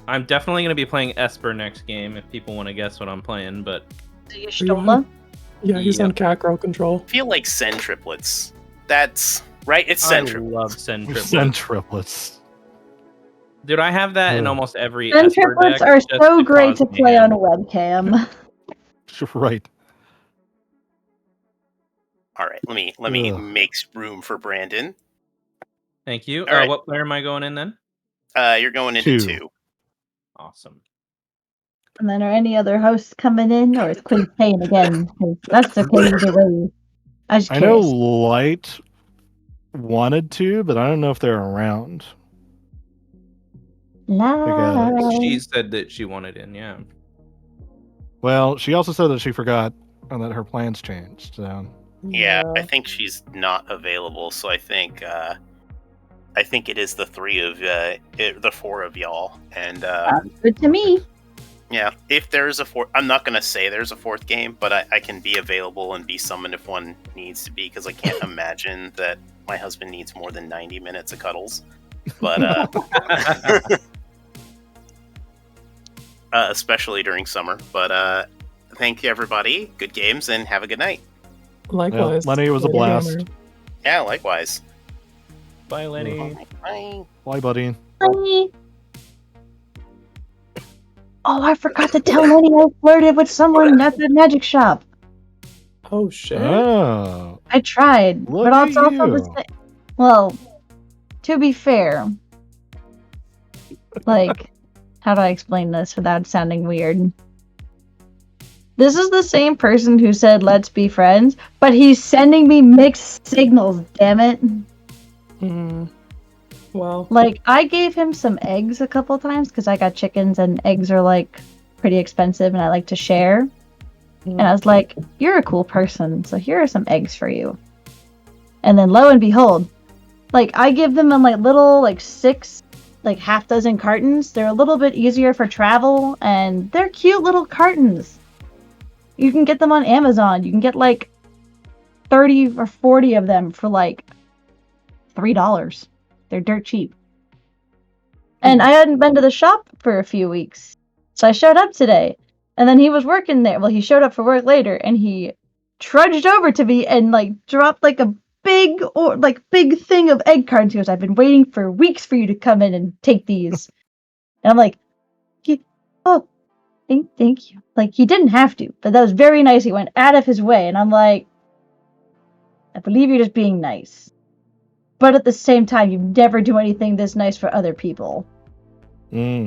I'm definitely going to be playing Esper next game if people want to guess what I'm playing, but Y'shtola? Yeah, he's on cat girl control. I feel like Sen triplets. That's right. It's Sen I triplets. love Sen triplets. Send triplets. Dude, I have that in Ugh. almost every Sen Esper triplets deck are just so great to cause play mayhem. on a webcam. Right. All right, let me Ugh. make room for Brandon. Thank you. All right. What player am I going in then? You're going into 2. Awesome. And then are any other hosts coming in, or is Quinn paying again? 'Cause that's okay either way. I just I know curious. Light wanted to, but I don't know if they're around. Live. She said that she wanted in, yeah. Well, she also said that she forgot and that her plans changed. So Yeah, I think she's not available, so I think it is the 4 of y'all, and Sounds good to me. yeah, if there's a fourth, I'm not gonna say there's a 4th game, but I can be available and be summoned if one needs to be, because I can't imagine that my husband needs more than 90 minutes of cuddles. But especially during summer. But thank you, everybody. Good games, and have a good night. Likewise. Lenny, it was a Later, blast. gamer. Yeah, likewise. Bye, Lenny. Bye. Bye, buddy. Bye. Oh, I forgot to tell Lenny I flirted with someone at the magic shop. Oh shit. Oh, I tried, Look but at it's also the you. same. Well, to be fair, like, how do I explain this without sounding weird? This is the same person who said, let's be friends, but he's sending me mixed signals, damn it. Well, Like, I gave him some eggs a couple times because I got chickens and eggs are, like, pretty expensive and I like to share. And I was like, you're a cool person, so here are some eggs for you. And then lo and behold, like, I give them in, like, little, like, 6, like, half dozen cartons. They're a little bit easier for travel, and they're cute little cartons. You can get them on Amazon. You can get, like, 30 or 40 of them for, like, $3. They're dirt cheap. And I hadn't been to the shop for a few weeks. So I showed up today. And then he was working there. Well, he showed up for work later, and he trudged over to me and, like, dropped, like, a big thing of egg cartons. He goes, I've been waiting for weeks for you to come in and take these. And I'm like, thank you. Like, he didn't have to, but that was very nice. He went out of his way. And I'm like, I believe you're just being nice. But at the same time, you never do anything this nice for other people. Mixed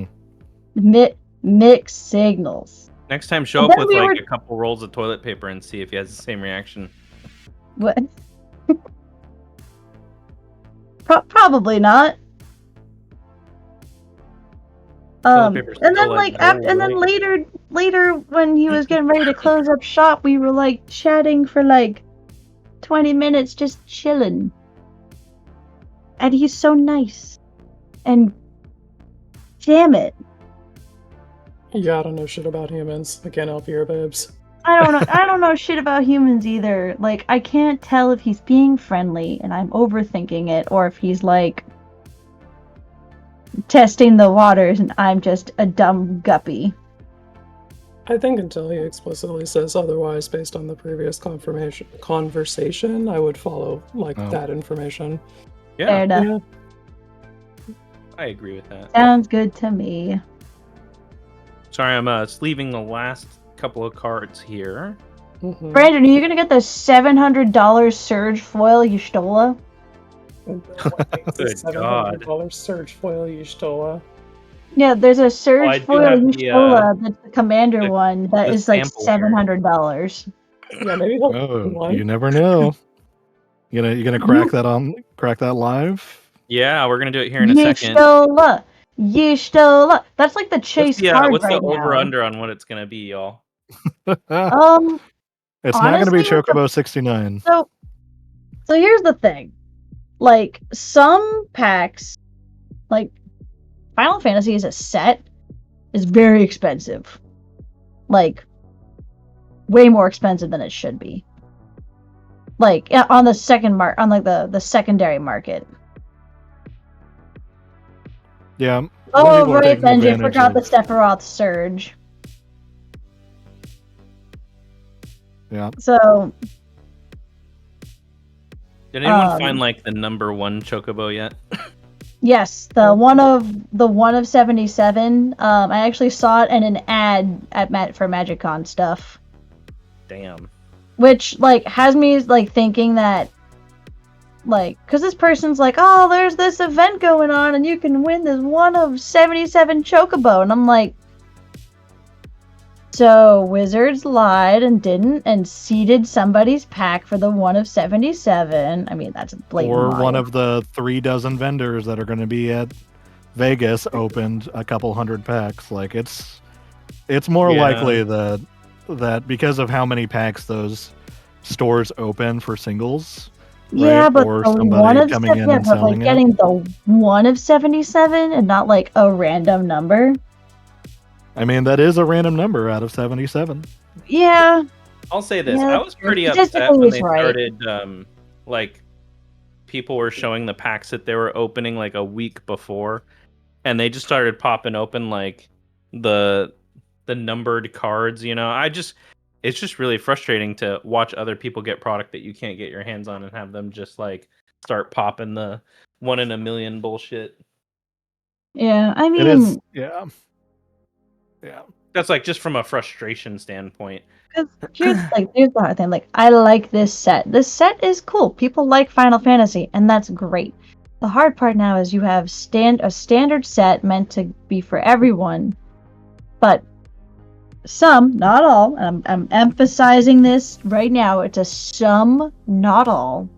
signals. Next time, show And up then with we like were- a couple rolls of toilet paper and see if he has the same reaction. What? Probably not. Toilet paper's And still then like like and then right? later when he was getting ready to close up shop, we were like chatting for like 20 minutes, just chilling. And he's so nice. And damn it, yeah, I don't know shit about humans. I can't help you, babes. I don't know shit about humans either. Like, I can't tell if he's being friendly and I'm overthinking it, or if he's like testing the waters and I'm just a dumb guppy. I think until he explicitly says otherwise, based on the previous conversation, I would follow that information. Yeah, Fair enough. Yeah. I agree with that. Sounds good to me. Sorry, I'm sleeving the last couple of cards here. Mhm. Brandon, are you gonna get the $700 Surge foil Y'shtola? And then what makes the Good God. $700 surge foil Y'shtola? Yeah, there's a Surge I do foil have the, Y'shtola, that's the commander the- one, that the is like sample here. $700. Yeah, maybe he'll Oh, one. you never know. You gonna crack that live? Yeah, we're gonna do it here in a second. Y'shtola! Y'shtola! That's like the chase card What's right the over now. under on what it's gonna be, y'all? Um, It's not gonna be honestly, with the- Chocobo 69. So here's the thing. Like, some packs, like, Final Fantasy as a set is very expensive. Like, way more expensive than it should be. Like, on the the secondary market. Yeah. a lot of Oh, people are right, taking Benji, advantage forgot the of- Sephiroth Surge. Yeah. So, Did anyone Um, find like the number 1 chocobo yet? yes, the one of 77. I actually saw it in an ad for MagicCon stuff, Damn. which like has me like thinking that, like, because this person's like, oh, there's this event going on and you can win this one of 77 chocobo, and I'm like, so Wizards lied and didn't and seeded somebody's pack for the one of 77. I mean, that's a blatant Or lie. one of the 36 vendors that are going to be at Vegas opened a couple hundred packs. Like it's more Yeah. likely that because of how many packs those stores open for singles, Yeah, right? but Or the somebody one of coming in and but like selling it. getting the one of 77 and not like a random number. I mean, that is a random number out of 77. Yeah, I'll say this. Yeah, I was pretty upset statistically when it's they right. started like people were showing the packs that they were opening like a week before, and they just started popping open like the numbered cards, you know. It's just really frustrating to watch other people get product that you can't get your hands on and have them just like start popping the 1 in a million bullshit. yeah. I It is, mean, yeah. Yeah. That's like just from a frustration standpoint. because here's the hard thing. Like, I like this set. This set is cool. People like Final Fantasy, and that's great. The hard part now is you have a standard set meant to be for everyone, but some, not all, and I'm emphasizing this right now, it's a some, not all.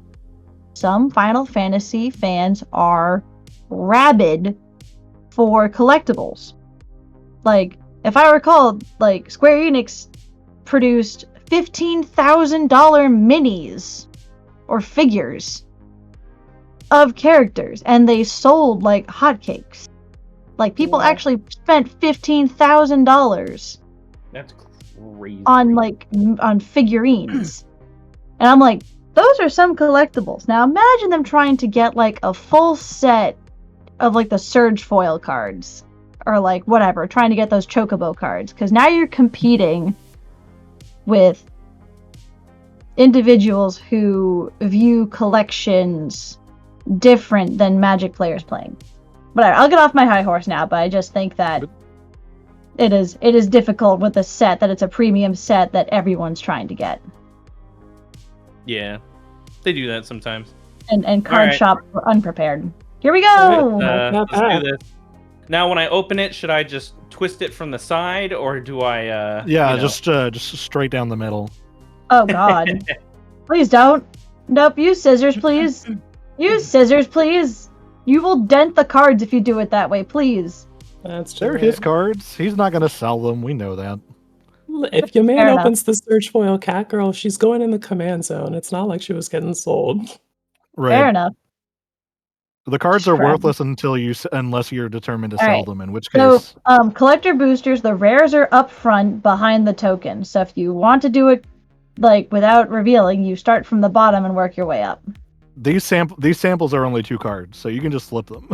Some Final Fantasy fans are rabid for collectibles. Like, if I recall, like, Square Enix produced $15,000 minis or figures of characters, and they sold like hotcakes. Like, people Wow. actually spent $15,000 That's crazy. on figurines. And I'm like, those are some collectibles. Now imagine them trying to get like a full set of like the Surge foil cards, or like whatever, trying to get those Chocobo cards, because now you're competing with individuals who view collections different than Magic players playing. But I'll get off my high horse now, but I just think that it is difficult with a set that it's a premium set that everyone's trying to get. Yeah, they do that sometimes. And card right. shop were unprepared. Here we go! Not Let's bad. do this. Now, when I open it, should I just twist it from the side, or do I? Yeah, you know- just straight down the middle. Oh god. Please don't. Nope, use scissors, please. Use scissors, please. You will dent the cards if you do it that way, please. That's They're his cards. He's not going to sell them. We know that. If your man Fair enough. opens the Surge foil cat girl, she's going in the command zone. It's not like she was getting sold. Right. Fair enough. The cards are Crap. worthless unless you're determined to All sell right. them, in which So, case collector boosters, the rares are up front behind the token. So if you want to do it like without revealing, you start from the bottom and work your way up. these samples are only 2 cards, so you can just flip them.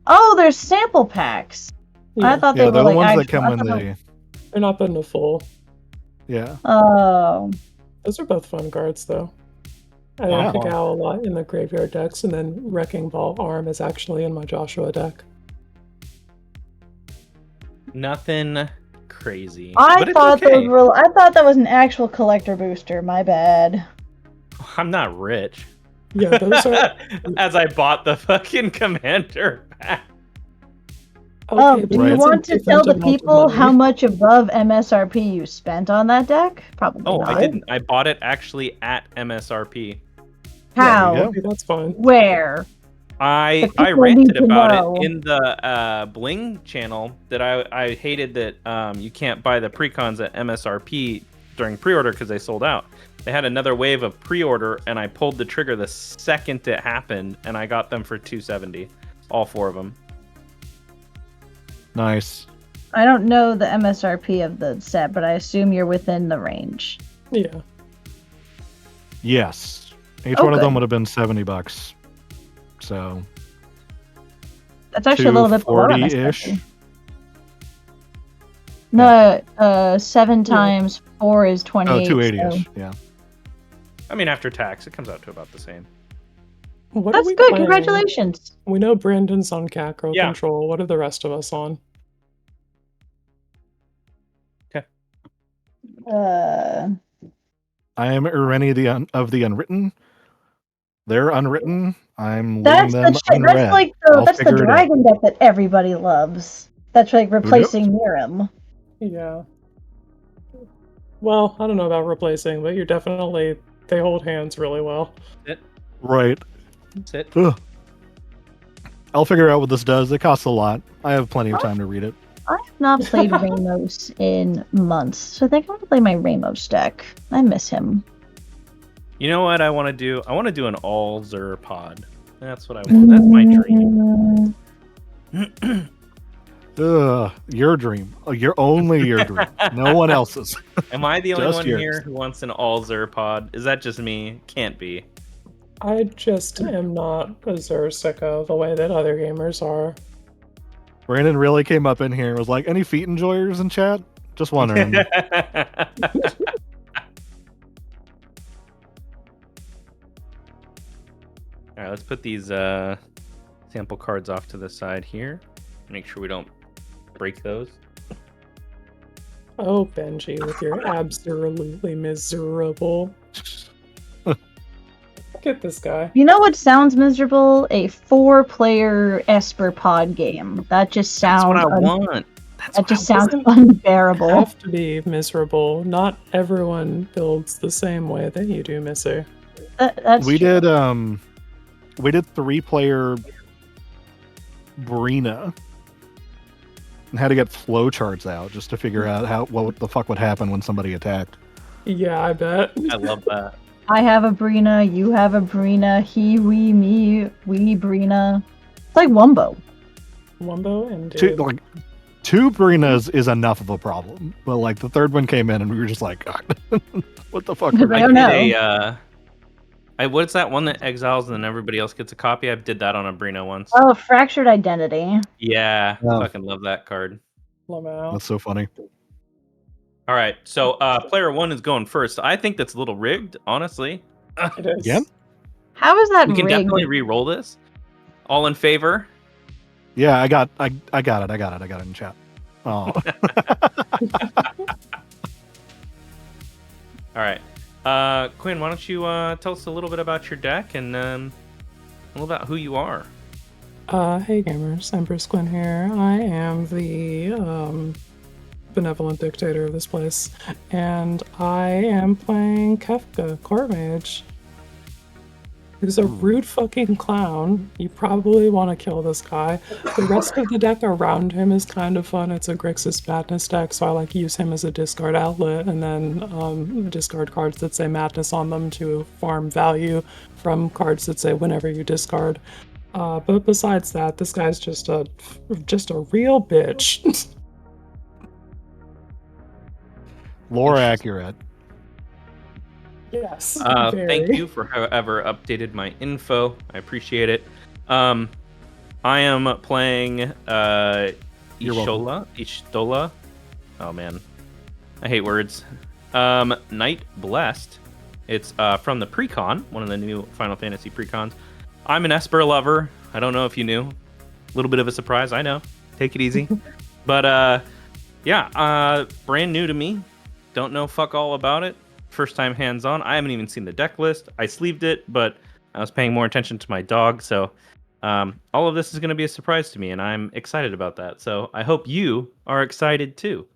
Oh, there's sample packs. I Yeah, thought Yeah, they they're were the like ones that actual. come when they. they're not putting a full. Yeah. Oh, Those are both fun cards, though. I Yeah. like Owl a lot in the graveyard decks, and then Wrecking Ball Arm is actually in my Joshua deck. Nothing crazy. I but it's thought okay. I thought that was an actual collector booster. My bad. I'm not rich. Yeah, those are As I bought the fucking commander pack. okay. Do you that's a want to different tell the amount of people money. how much above MSRP you spent on that deck? Probably Oh, not. I didn't. I bought it actually at MSRP. How? There you Okay, that's fine. Where? I The people ranted need to about know. it in the Bling channel that I hated that you can't buy the precons at MSRP during pre-order because they sold out. They had another wave of pre-order, and I pulled the trigger the second it happened, and I got them for $270, all 4 of them. Nice. I don't know the MSRP of the set, but I assume you're within the range. Yeah. Yes. Each Oh, one of them good. would have been $70. So That's actually a little bit below 240-ish. MSRP. No, 7 times 4 is 28. Oh, 280-ish. So Yeah. I mean, after tax, it comes out to about the same. What are that's we good. playing? Congratulations. We know Brandon's on Cacro Yeah. Control. What are the rest of us on? I am Irene of the Unwritten. They're unwritten. I'm That's leaving them the shit. unread. That's like I'll that's the figure it out. dragon deck that everybody loves. That's like replacing Mirim. Yeah. Well, I don't know about replacing, but they hold hands really well. Right. That's it. Ugh. I'll figure out what this does. It costs a lot. I have plenty of time to read it. I have not played Ramos in months, so I think I'm gonna play my Ramos deck. I miss him. You know what I want to do? I want to do an all Zer pod. That's what I want. That's my dream. Ugh, your dream. Oh, only your dream. No one else's. Am I the only Just one yours. here who wants an all Zer pod? Is that just me? Can't be. I just am not a Zer sicko the way that other gamers are. Brandon really came up in here and was like, any feet enjoyers in chat? Just wondering. All right, let's put these sample cards off to the side here. Make sure we don't break those. Oh, Benji, with your absolutely miserable. Look at this guy. You know what sounds miserable? A 4-player Esper pod game. That just sounds. That's what I want. That just sounds doesn't unbearable. Have to be miserable. Not everyone builds the same way that you do, Missy. That's we true. did 3-player Brina and had to get flowcharts out just to figure out what the fuck would happen when somebody attacked. Yeah, I bet. I love that. I have a Brina, you have a Brina, he, we, me, we, Brina. It's like Wumbo. Wumbo and Two Brinas is enough of a problem, but like the third one came in and we were just like, what the fuck? I don't know. What's that one that exiles and then everybody else gets a copy? I did that on a Brino once. Oh, Fractured Identity. Yeah, Oh. fucking love that card. That's so funny. All right, so player 1 is going first. I think that's a little rigged, honestly. It is. Again? How is that We can rigged? definitely re-roll this. All in favor? Yeah, I got it in chat. Oh. All right. Quinn, why don't you tell us a little bit about your deck and a little about who you are? Hey gamers, Empress Quinn here. I am the benevolent dictator of this place, and I am playing Kefka, Court Mage. He's a rude fucking clown. You probably want to kill this guy. The rest of the deck around him is kind of fun. It's a Grixis Madness deck, so I like use him as a discard outlet, and then discard cards that say Madness on them to farm value from cards that say whenever you discard. But besides that, this guy's just a real bitch. Lore accurate. Yes. Thank you for whoever updated my info. I appreciate it. I am playing Ishtola. Oh man, I hate words. Night Blessed. It's from the precon, one of the new Final Fantasy precons. I'm an Esper lover. I don't know if you knew. A little bit of a surprise, I know. Take it easy. But yeah, brand new to me. Don't know fuck all about it. First time hands-on. I haven't even seen the deck list. I sleeved it, but I was paying more attention to my dog. So all of this is going to be a surprise to me, and I'm excited about that. So I hope you are excited too.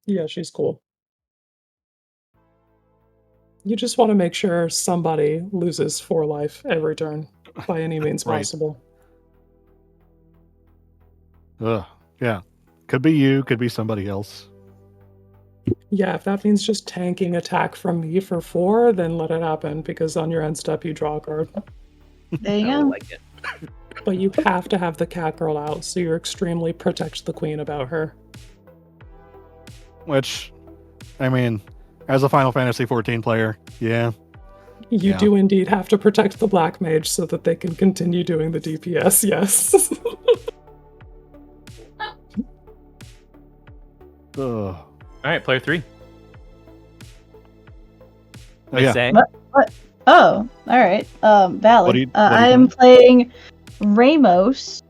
Yeah, she's cool. You just want to make sure somebody loses 4 life every turn by any means Right. possible. Ugh. Yeah. Could be you, could be somebody else. Yeah, if that means just tanking attack from me for 4, then let it happen, because on your end step you draw a card. There you I go. like it. But you have to have the cat girl out, so you're extremely protect the queen about her. Which, I mean, as a Final Fantasy XIV player, yeah. You Yeah. do indeed have to protect the black mage so that they can continue doing the DPS, yes. Ugh. All right, player 3. Oh, yeah. Say. Oh, all right. Valid. What do you I am playing Ramos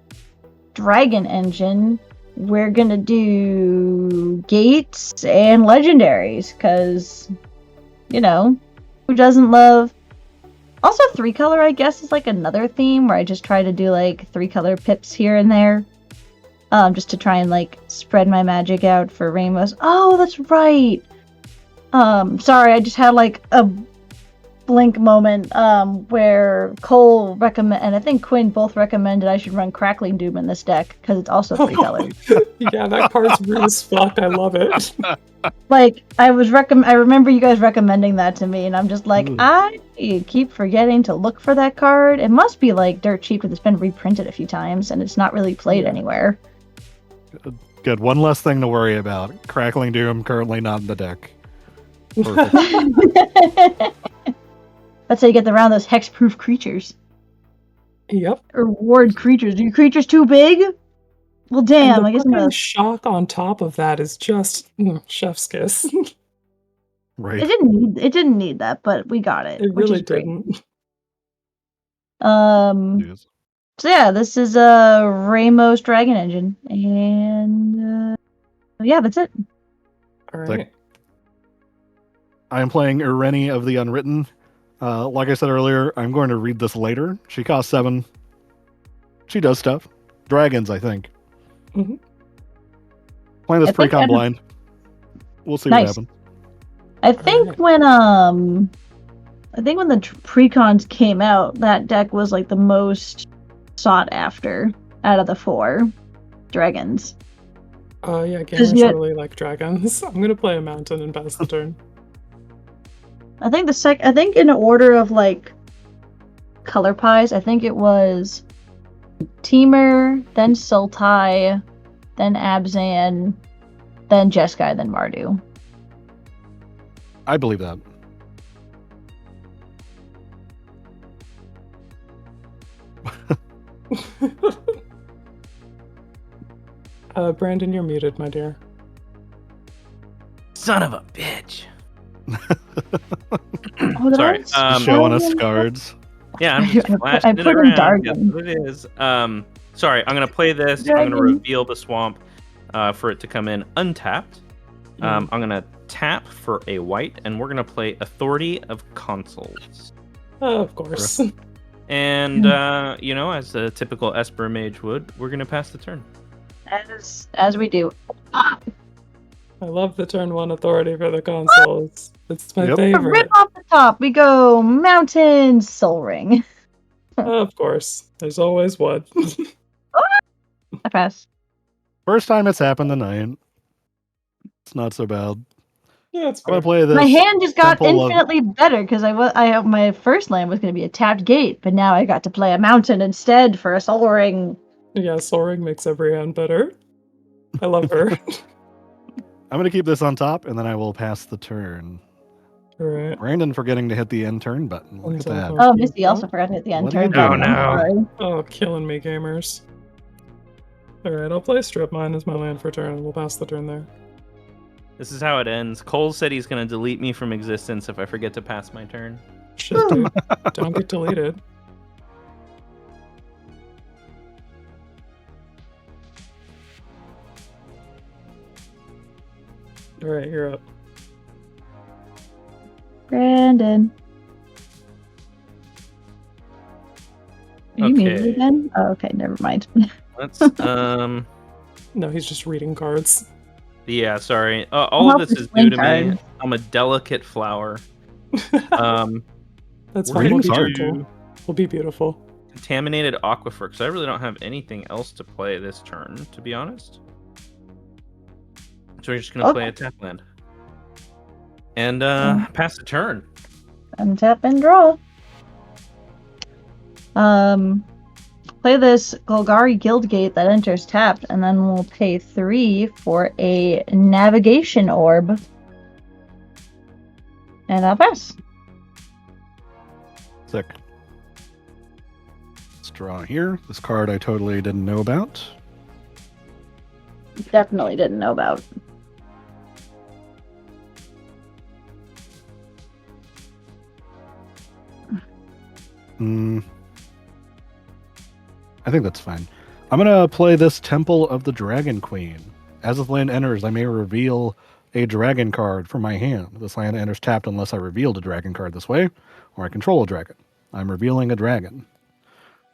Dragon Engine. We're gonna do gates and legendaries, because, you know, who doesn't love? Also, 3-color, I guess, is like another theme where I just try to do like 3-color pips here and there, just to try and like spread my magic out for Ramos. Oh, that's right. Sorry, I just had like a blink moment where Cole recommend and I think Quinn both recommended I should run Crackling Doom in this deck because it's also 3 colors. Yeah, that card's rude as fuck. I love it. Like I remember you guys recommending that to me, and I'm just like, I keep forgetting to look for that card. It must be like dirt cheap because it's been reprinted a few times and it's not really played anywhere. Good. One less thing to worry about. Crackling Doom currently not in the deck. That's how you get around those hexproof creatures. Yep. Or ward creatures. Are your creatures too big? Well, damn. I guess I'm gonna. Shock on top of that is just chef's kiss. Right. It didn't need that, but we got it. It which really is great. didn't. Yes. So yeah, this is Ramos Dragon Engine, and yeah, that's it. All right. I am playing Irene of the Unwritten. Like I said earlier, I'm going to read this later. She costs 7. She does stuff. Dragons, I think. Mm-hmm. Playing this I think pre-con blind. We'll see Nice. what happens. I think when the precons came out, that deck was like the most sought after out of the 4 dragons. Yeah, gamers really like dragons. I'm gonna play a mountain and pass the turn. I think in order of like color pies, I think it was Temur, then Sultai, then Abzan, then Jeskai, then Mardu. I believe that. Brandon, you're muted, my dear. Son of a bitch. Sorry. Showing us cards. Yeah, I'm just flashing it around. That's what it is. Sorry, I'm gonna play this. I'm gonna reveal the swamp for it to come in untapped. I'm gonna tap for a white, and we're gonna play Authority of Consuls. Of course. And as a typical Esper mage would, we're gonna pass the turn. As we do. I love the turn 1 authority for the consoles. It's my favorite. Right off the top, we go Mountain Soul Ring. Of course. There's always one. I pass. First time it's happened tonight. It's not so bad. Yeah, it's I'm gonna play this. My hand just got Temple infinitely better because my first land was going to be a tapped gate, but now I got to play a mountain instead for a Soul Ring. Yeah, Soul Ring makes every hand better. I love her. I'm going to keep this on top, and then I will pass the turn. All right. Brandon forgetting to hit the end turn button. Look at that. Oh, Missy also forgot to hit the end What are you turn. doing? Oh, no. Oh, killing me, gamers. All right, I'll play Strip Mine as my land for turn, and we'll pass the turn there. This is how it ends. Cole said he's gonna delete me from existence if I forget to pass my turn. Shit, dude. Don't get deleted. All right, you're up. Brandon. you muted Okay. again? Oh, okay, never mind. Let's No, he's just reading cards. yeah, sorry. All I'll of help this with is new to playing me. cards. I'm a delicate flower. That's We're fine. reading We'll be cards. gentle. We'll be beautiful. Contaminated aquifer, because I really don't have anything else to play this turn, to be honest. So we're just gonna play a tap land. And pass the turn. Untap and draw. Play this Golgari Guildgate that enters tapped, and then we'll pay 3 for a navigation orb. And I'll pass. Sick. Let's draw here. This card I totally didn't know about. Definitely didn't know about. I think that's fine. I'm gonna play this Temple of the Dragon Queen. As this land enters, I may reveal a dragon card from my hand. This land enters tapped unless I revealed a dragon card this way, or I control a dragon. I'm revealing a dragon.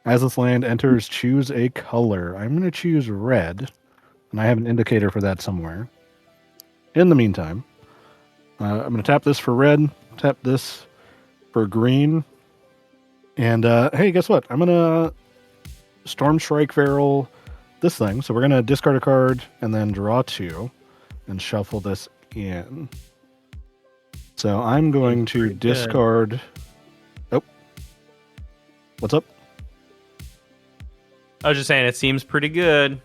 As this land enters, choose a color. I'm gonna choose red, and I have an indicator for that somewhere. In the meantime, I'm gonna tap this for red, tap this for green, and hey, guess what? I'm gonna Storm Strike Feral this thing. So we're going to discard a card and then draw 2 and shuffle this in. So I'm going to discard... Oh. What's up? I was just saying, it seems pretty good.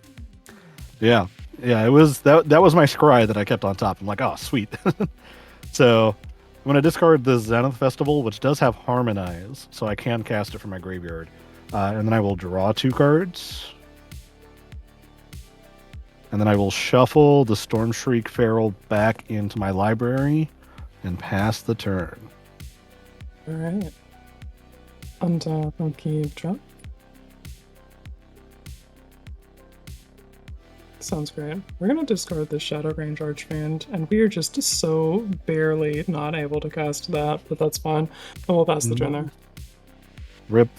Yeah. Yeah, it was that was my scry that I kept on top. I'm like, oh, sweet. So I'm going to discard the Zenith Festival, which does have Harmonize, so I can cast it from my graveyard. And then I will draw 2 cards. And then I will shuffle the Storm Shriek Feral back into my library and pass the turn. Alright. Untap and keep drop. Sounds great. We're gonna discard the Shadow Range Archfiend, and we are just so barely not able to cast that, but that's fine. And we'll pass the turn there. Rip.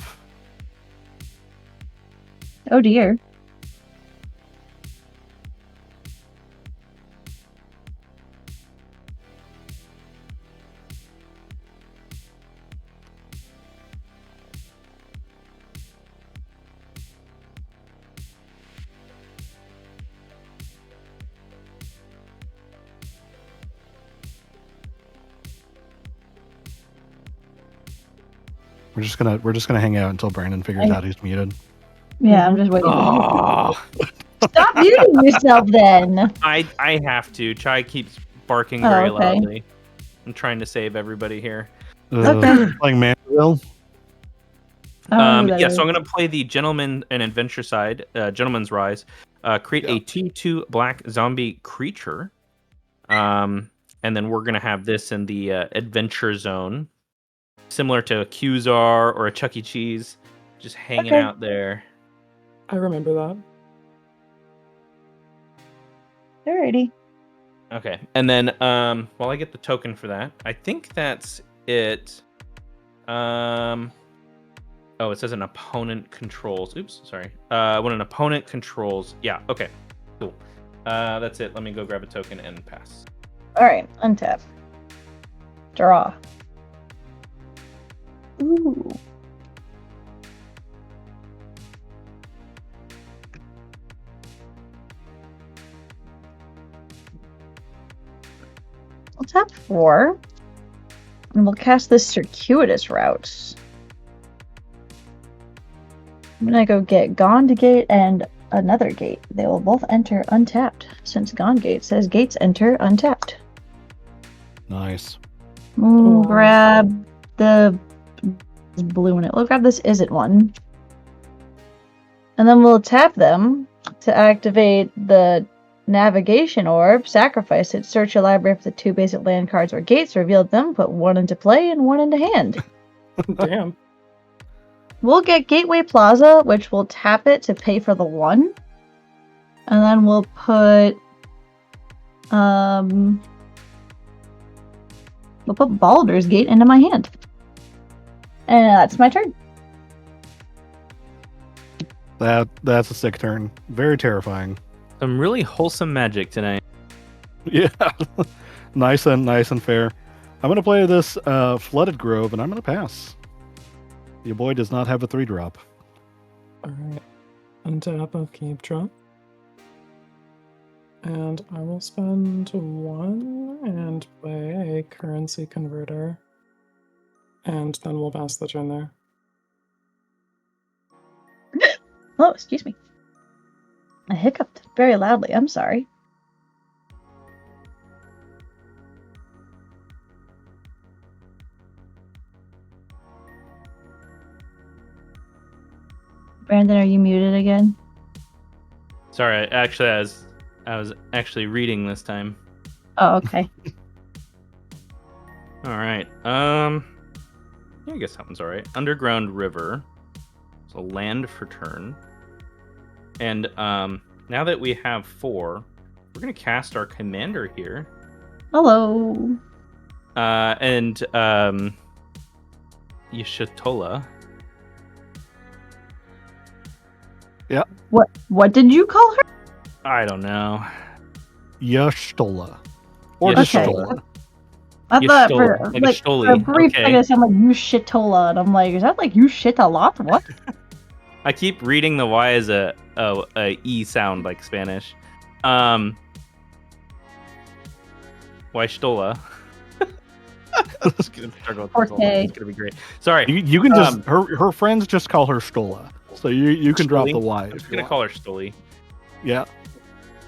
Oh dear. We're just gonna hang out until Brandon figures out he's muted. Yeah, I'm just waiting. Oh, Stop muting yourself then. I have to. Chai keeps barking very okay. loudly. I'm trying to save everybody here. Playing Mandeville. Yeah, so I'm going to play the Gentleman and Adventure side, Gentleman's Rise. Create a 2/2 black zombie creature. And then we're going to have this in the Adventure Zone. Similar to a Qzar or a Chuck E. Cheese. Just hanging out there. I remember that. Alrighty. Okay, and then while I get the token for that, I think that's it. Oh, it says an opponent controls. Oops, sorry. When an opponent controls, yeah. Okay, cool. That's it. Let me go grab a token and pass. All right, untap. Draw. Ooh. We'll tap 4, and we'll cast this Circuitous Route. I'm gonna go get Gond Gate and another gate. They will both enter untapped, since Gond Gate says gates enter untapped. Nice. We'll grab the blue one. We'll grab this Isn't one. And then we'll tap them to activate the Navigation Orb, sacrifice it, search your library for the 2 basic land cards or gates, reveal them, put 1 into play and 1 into hand. Damn. We'll get Gateway Plaza, which will tap it to pay for the 1. And then we'll put Baldur's Gate into my hand. And that's my turn. That's a sick turn. Very terrifying. Some really wholesome magic tonight. Yeah. nice and fair. I'm gonna play this Flooded Grove, and I'm gonna pass. Your boy does not have a 3-drop. Alright. Untap of Keep Drop. And I will spend 1 and play a currency converter. And then we'll pass the turn there. Oh, excuse me. I hiccuped very loudly. I'm sorry. Brandon, are you muted again? Sorry, I was actually reading this time. Oh, okay. All right. Yeah, I guess that one's all right. Underground River. So land for turn. And now that we have 4, we're gonna cast our commander here. Hello. And Yashatola. Yeah. What did you call her? I don't know. Yashtola. Or Okay. Yashtola. I thought Yashtola, for, like like, Shtoli, for a brief okay. second it sounded like you shitola, and I'm like, is that like you shit a lot? What? I keep reading the Y as a E sound like Spanish. Yashtola. It's gonna be great. Sorry. You can just her friends just call her Stola. So you can drop the Y. I'm just gonna call her Stoli. Yeah.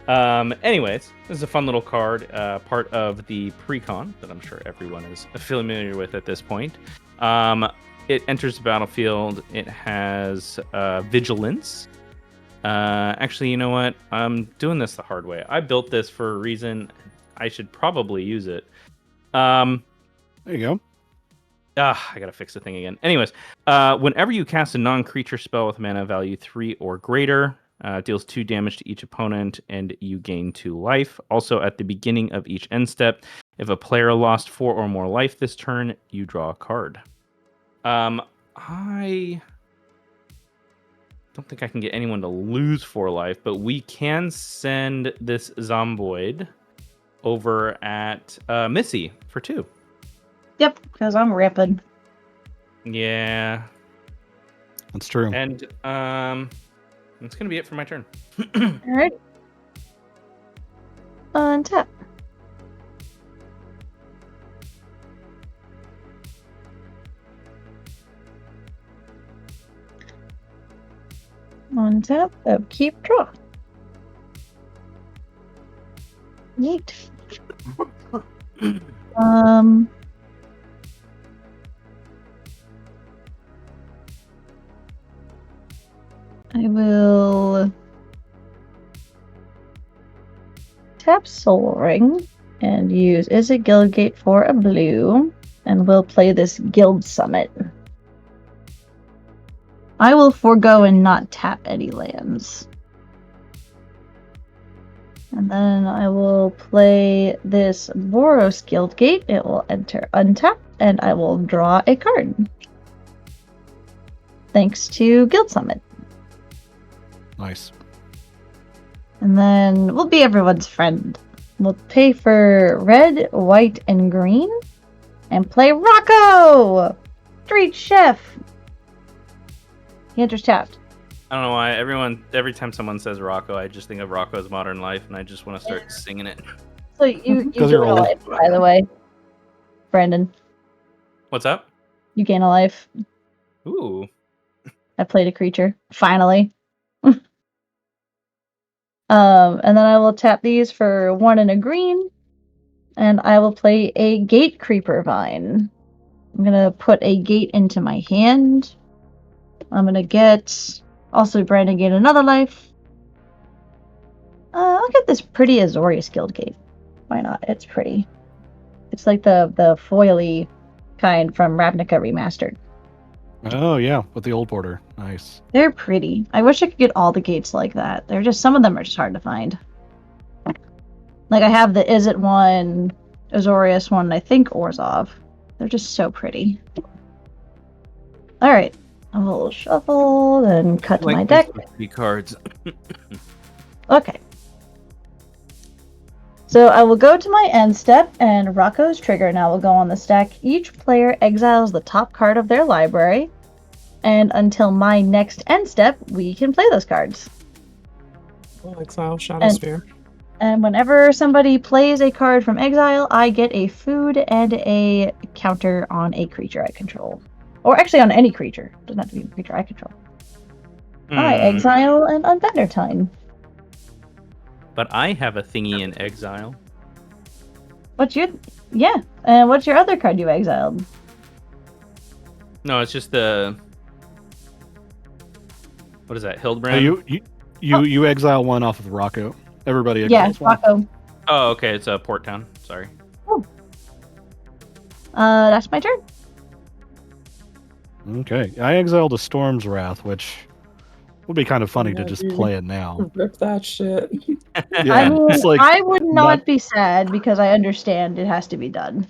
Anyways, this is a fun little card, part of the precon that I'm sure everyone is familiar with at this point. It enters the battlefield. It has vigilance. Actually, you know what? I'm doing this the hard way. I built this for a reason. I should probably use it. There you go. I gotta fix the thing again. Anyways, whenever you cast a non-creature spell with mana value 3 or greater, deals 2 damage to each opponent, and you gain 2 life. Also, at the beginning of each end step, if a player lost 4 or more life this turn, you draw a card. I don't think I can get anyone to lose 4 life, but we can send this Zomboid over at Missy for 2. Yep, because I'm rapid. Yeah. That's true. And that's gonna be it for my turn. Alright. Untap. Untap. Keep draw. Neat. I will tap Soul Ring and use Izzet Guildgate for a blue, and we'll play this Guild Summit. I will forego and not tap any lands. And then I will play this Boros Guildgate. It will enter untap, and I will draw a card. Thanks to Guild Summit. Nice. And then we'll be everyone's friend. We'll pay for red, white, and green, and play Rocco! Street Chef! He enters tapped. I don't know why every time someone says Rocco, I just think of Rocco's Modern Life, and I just want to start singing it. So you gain you're a old. life, by the way. Brandon, What's up? you gain a life. Ooh. I played a creature. Finally. And then I will tap these for 1 and a green. And I will play a Gate Creeper Vine. I'm gonna put a gate into my hand. I'm gonna get also Brandon gain another life. I'll get this pretty Azorius Guildgate. Why not? It's pretty. It's like the foily kind from Ravnica Remastered. Oh yeah, with the old border. Nice. They're pretty. I wish I could get all the gates like that. They're just, some of them are just hard to find. Like I have the Izzet one, Azorius one, and I think Orzhov. They're just so pretty. Alright. a little shuffle, then cut to Like my this deck. with 3 cards. Okay. So I will go to my end step, and Rocco's trigger now will go on the stack. Each player exiles the top card of their library, and until my next end step, we can play those cards. We'll exile Shadowsphere. And whenever somebody plays a card from exile, I get a food and a counter on a creature I control. Or actually on any creature. It doesn't have to be a creature I control. I exile an Unbender. But I have a thingy in exile. What's your... Yeah. And what's your other card you exiled? No, it's just the... What is that? Hildebrand? You exile one off of Rocco. Everybody Yeah, exiles one. Rocco. Oh, okay. It's a Port Town. Sorry. That's my turn. Okay. I exiled a Storm's Wrath, which would be kind of funny to Yeah, just dude. play it now. Rip that shit. Yeah, I mean, it's like I would not not- be sad because I understand it has to be done.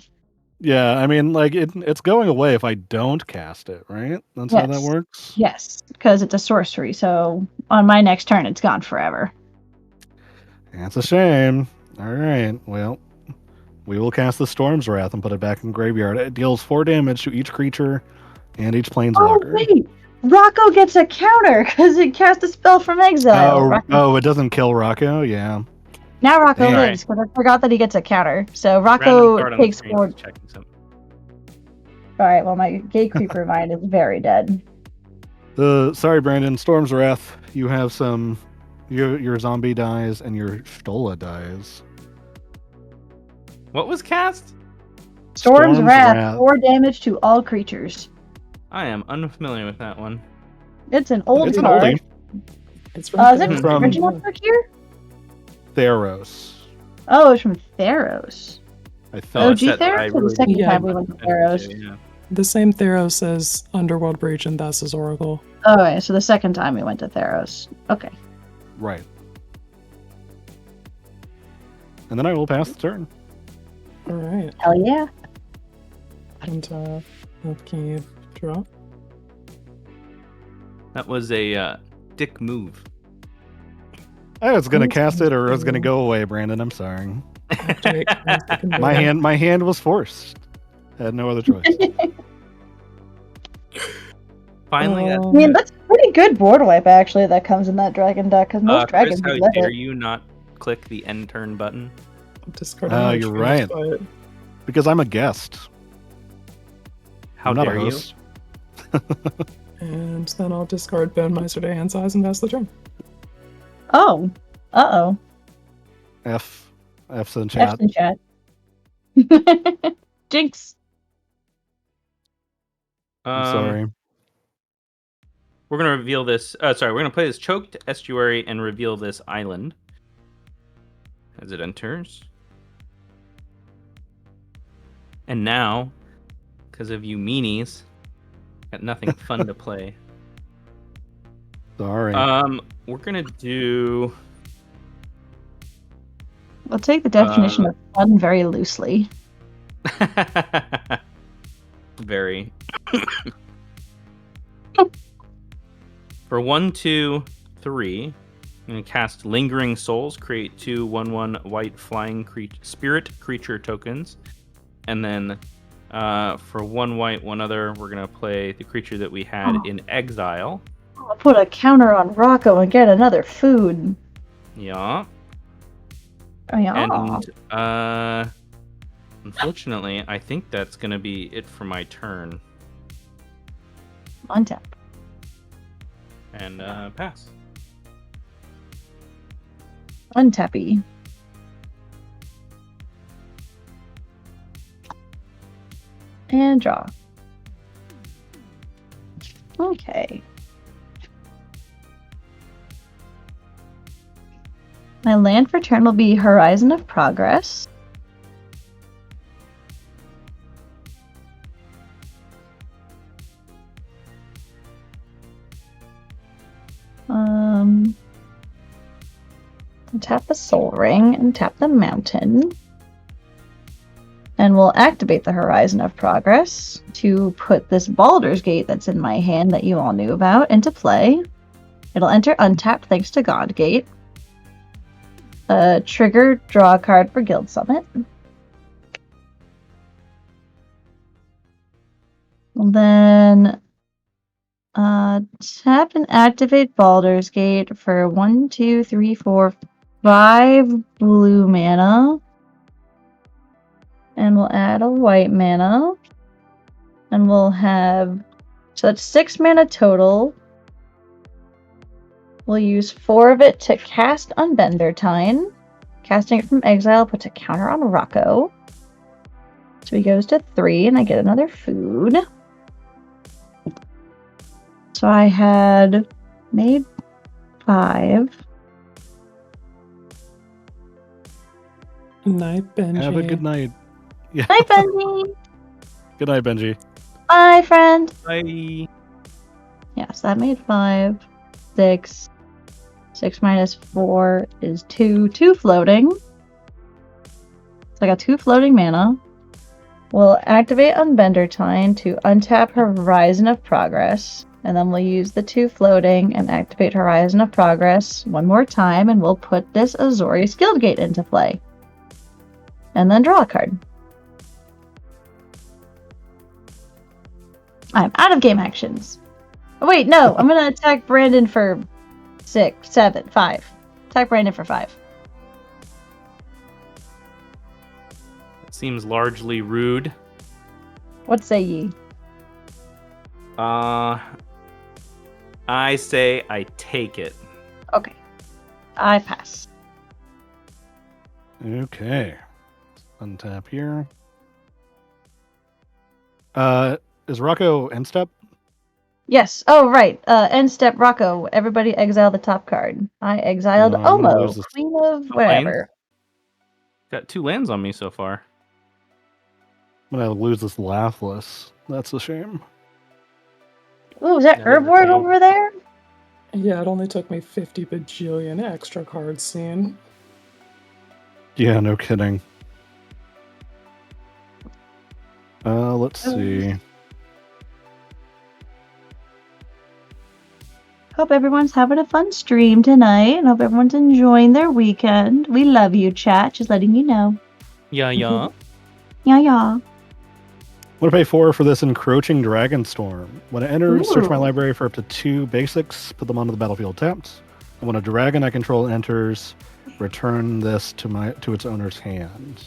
Yeah, I mean, like it's going away if I don't cast it, right? That's how that Yes. works. Yes, because it's a sorcery, so on my next turn it's gone forever. That's a shame. All right, well, we will cast the Storm's Wrath and put it back in graveyard. It deals 4 damage to each creature and each Oh, planeswalker. wait! Rocco gets a counter because it cast a spell from exile. Oh, it doesn't kill Rocco? Yeah. Now Rocco Damn. lives because I forgot that he gets a counter. So Random card Rocco on the takes screen 4. is checking something. Alright, well, my Gatecreeper mind is very dead. Sorry, Brandon. Storm's Wrath, you have some... Your zombie dies and your Stola dies. What was cast? Storm's Wrath, 4 damage to all creatures. I am unfamiliar with that one. It's an old It's an card. oldie. It's from Is it Theros. From- original book here? Theros. Oh, it's from Theros. I Oh, thought. it's OG that I Theros or the really second Yeah. time we went to Theros? Yeah. The same Theros as Underworld Breach and Thassa's Oracle. Oh, okay, so the second time we went to Theros. Okay. Right. And then I will pass the turn. Alright. Hell yeah. And upkeep draw. That was a dick move. I was gonna Thanks, cast it or I was gonna Brandon. go away, Brandon. I'm sorry. Jake, My hand was forced. I had no other choice. Finally, Oh. I mean, that's pretty good board wipe, actually, that comes in that dragon deck, because most Chris, dragons how would let dare it. you not click the end turn button? discarding Oh, my you're Trance right. Bite. Because I'm a guest. How I'm not dare a you? host. And then I'll discard Bone Meister to hand size and pass the turn. Oh. Uh-oh. F's in chat. F's in chat. Jinx. I'm sorry. We're gonna reveal this. We're gonna play this Choked Estuary and reveal this island as it enters. And now, because of you meanies, got nothing fun to play. Sorry. We're gonna do. We'll take the definition of fun very loosely. Very. For 1, 2, 3, I'm going to cast Lingering Souls, create 2 1/1 white flying spirit creature tokens. And then for 1 white, 1 other, we're going to play the creature that we had in exile. I'll put a counter on Rocco and get another food. Yeah. Oh, yeah. And unfortunately, I think that's going to be it for my turn. Untap. And pass. Untappy. And draw. Okay. My land for turn will be Horizon of Progress. Tap the Soul Ring and tap the Mountain. And we'll activate the Horizon of Progress to put this Baldur's Gate that's in my hand that you all knew about into play. It'll enter untapped thanks to Godgate. Trigger, draw a card for Guild Summit. And then tap and activate Baldur's Gate for 1, 2, 3, 4, 5 blue mana. And we'll add a white mana. And we'll have... So that's 6 mana total. We'll use 4 of it to cast Unbender Tine. Casting it from exile puts a counter on Rocco. So he goes to 3, and I get another food. So I had made 5. Night, Benji. Have a good night. Yeah. Night, Benji. Good night, Benji. Bye, friend. Bye. Yeah, so that made 5, 6. 6 minus 4 is 2. 2 floating. So I got 2 floating mana. We'll activate Unbender Tine to untap Horizon of Progress. And then we'll use the 2 floating and activate Horizon of Progress one more time. And we'll put this Azorius Guildgate into play. And then draw a card. I'm out of game actions. Oh, wait, no. I'm going to attack Brandon for 6, 7, 5. Attack Brandon for 5. It seems largely rude. What say ye? I say I take it. Okay. I pass. Okay. Untap here. Is Rocco end step? Yes. Oh, right. End step Rocco. Everybody exile the top card. I exiled I'm gonna Omo, lose this. Queen of whatever. Got 2 lands on me so far. I'm gonna lose this Laughless. That's a shame. Ooh, is that Yeah, Herblord they're- over there? Yeah, it only took me 50 bajillion extra cards seen. Yeah, no kidding. Let's see. Hope everyone's having a fun stream tonight, and hope everyone's enjoying their weekend. We love you, chat. Just letting you know. Yeah. Yeah. I'm gonna pay 4 for this Encroaching Dragonstorm. When it enters, search my Ooh. library for up to 2 basics, put them onto the battlefield tapped. And when a dragon I control enters, return this to its owner's hand.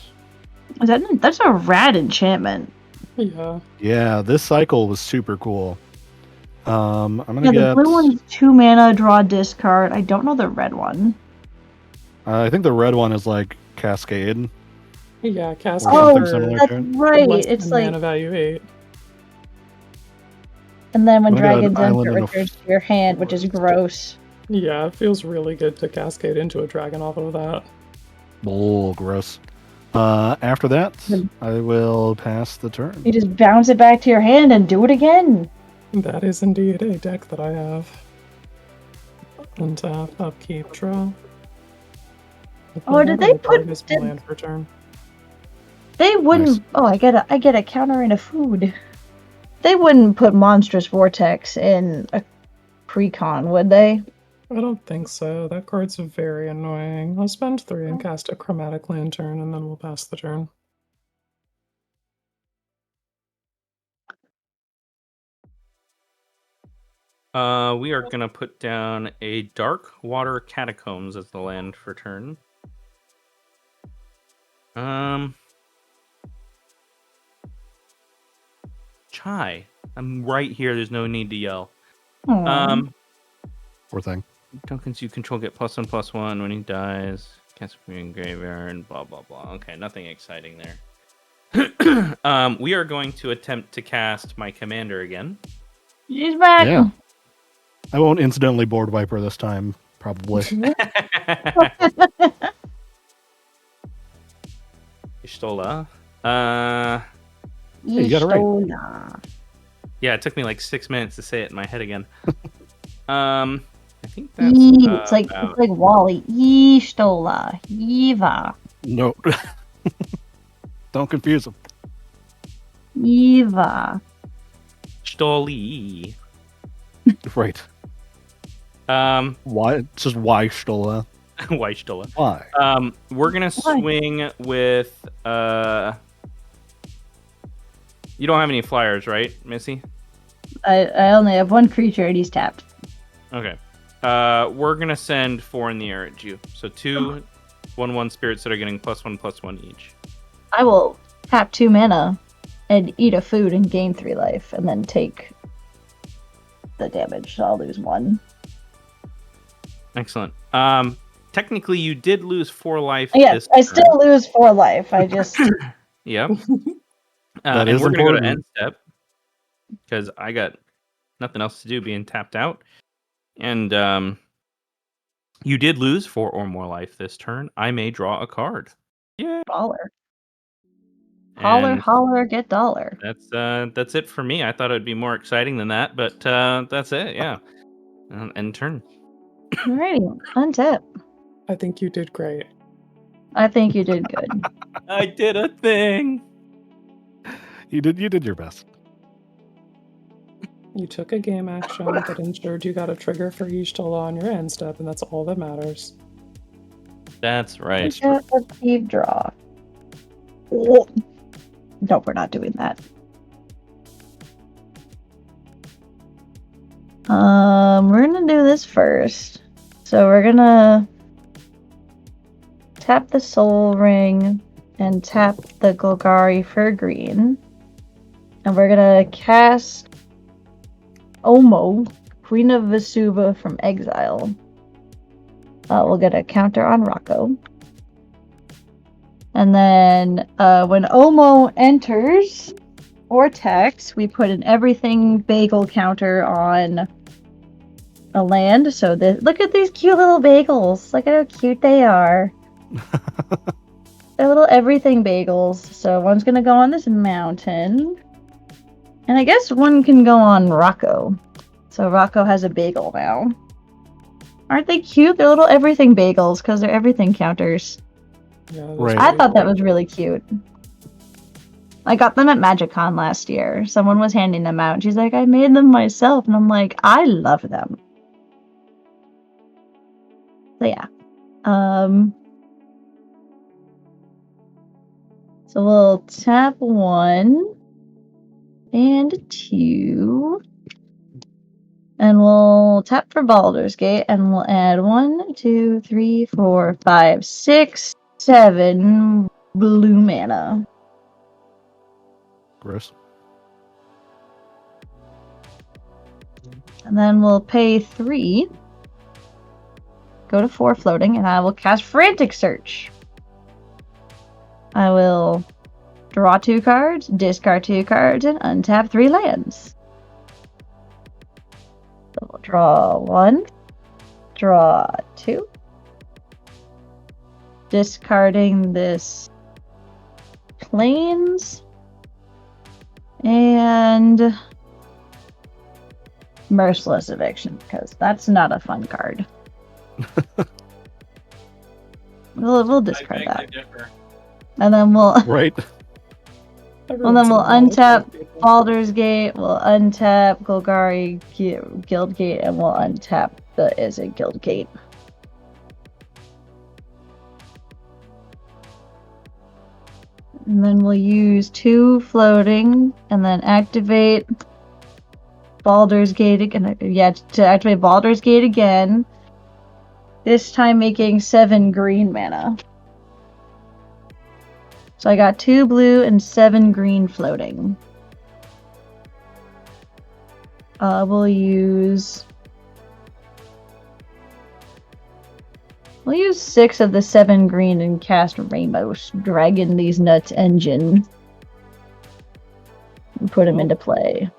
That's a rad enchantment. Yeah. Yeah, this cycle was super cool. I'm gonna Yeah, get. the blue one's 2 mana, draw discard. I don't know the red one. I think the red one is like Cascade. Yeah, cast Or Oh, something similar that's to it. right. less It's than like, mana value 8. and then when I'm gonna get an dragons enter, island it and a returns to your hand, which is gross. Yeah, it feels really good to cascade into a dragon off of that. Oh, gross. After that, Hmm. I will pass the turn. You just bounce it back to your hand and do it again. That is indeed a deck that I have. Untap, upkeep, draw. Oh, did they put- did- land for turn? They wouldn't. Nice. Oh, I get a counter and a food. They wouldn't put Monstrous Vortex in a precon, would they? I don't think so. That card's very annoying. I'll spend 3 and cast a Chromatic Lantern, and then we'll pass the turn. We are gonna put down a Dark Water Catacombs as the land for turn. Chai. I'm right here. There's no need to yell. Aw. Poor thing. Tokens you control get +1/+1 when he dies. Cast from your graveyard. Blah blah blah. Okay, nothing exciting there. We are going to attempt to cast my commander again. She's back. Yeah. I won't incidentally board wiper this time, probably. Ishtola. Hey, you got it right. Ishtola. Yeah, it took me like 6 minutes to say it in my head again. I think that's It's like about- it's like Wally. Ishtola. Eva. No. Don't confuse them. Eva. Stoli. Right. Why? It's just why Stola? Why Stola? Why? We're gonna Why? swing with You don't have any flyers, right, Missy? I only have one creature and he's tapped. Okay. We're gonna send 4 in the air at you. So 2 1/1 spirits that are getting +1/+1 each. I will tap 2 mana and eat a food and gain 3 life, and then take the damage. So I'll lose 1. Excellent. Technically, you did lose 4 life. Yes, I turn. still lose 4 life. I just Yep. That and is we're gonna go to end important. step because I got nothing else to do, being tapped out. And you did lose 4 or more life this turn. I may draw a card. Yeah. dollar. Holler, And holler, get dollar. that's it for me. I thought it'd be more exciting than that, but that's it. Yeah. End turn. Alrighty, untap. I think you did great. I think you did good. I did a thing. You did your best. You took a game action that ensured you got a trigger for Y'shtola on your end step, and that's all that matters. That's right. Let's keep draw. Oh. No, we're not doing that. We're gonna do this first. So we're gonna tap the Soul Ring and tap the Golgari for green. And we're gonna cast Omo, Queen of Vesuva from exile. We'll get a counter on Rocco. And then when Omo enters or attacks, we put an everything bagel counter on a land. So look at these cute little bagels. Look at how cute they are. They're little everything bagels. So one's going to go on this mountain. And I guess one can go on Rocco. So Rocco has a bagel now. Aren't they cute? They're little everything bagels because they're everything counters. Yeah, Right. I thought that was really cute. I got them at MagicCon last year. Someone was handing them out. She's like, I made them myself. And I'm like, I love them. So yeah. So we'll tap 1 and 2. And we'll tap for Baldur's Gate. And we'll add 1, 2, 3, 4, 5, 6, 7 blue mana. Gross. And then we'll pay 3. Go to 4 floating, and I will cast Frantic Search. I will draw 2 cards, discard 2 cards, and untap 3 lands. So we'll draw 1, draw 2. Discarding this Plains. And Merciless Eviction, because that's not a fun card. We'll discard that. And then we'll Right. untap Baldur's Gate, we'll untap Golgari Guild Gate, and we'll untap the Izzet Guild Gate. And then we'll use 2 floating, and then activate Baldur's Gate again. Yeah, to activate Baldur's Gate again. This time making 7 green mana. So I got 2 blue and 7 green floating. We'll use 6 of the 7 green and cast Rainbow Dragon these nuts engine. And put him into play.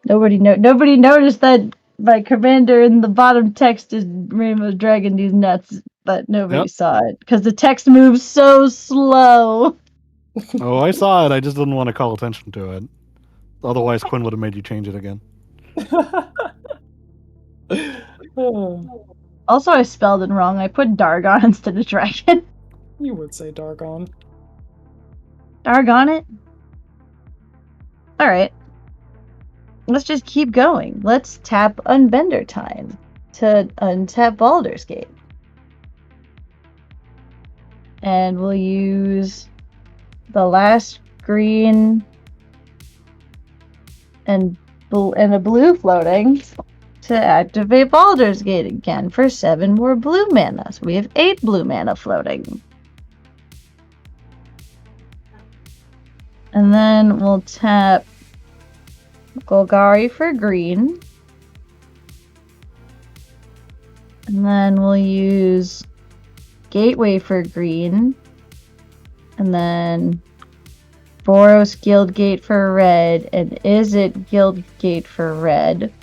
Nobody noticed that my commander in the bottom text is Rainbow Dragon these nuts, but nobody saw it because the text moves so slow. Oh, I saw it. I just didn't want to call attention to it. Otherwise, Quinn would have made you change it again. Oh. Also, I spelled it wrong. I put Dargon instead of Dragon. You would say Dargon. Dargon it? Alright. Let's just keep going. Let's tap Unbender Time to untap Baldur's Gate. And we'll use the last green and a blue floating to activate Baldur's Gate again for 7 more blue mana. So we have 8 blue mana floating. And then we'll tap Golgari for green. And then we'll use Gateway for green. And then Boros Guildgate for red. And Izzet Guildgate for red.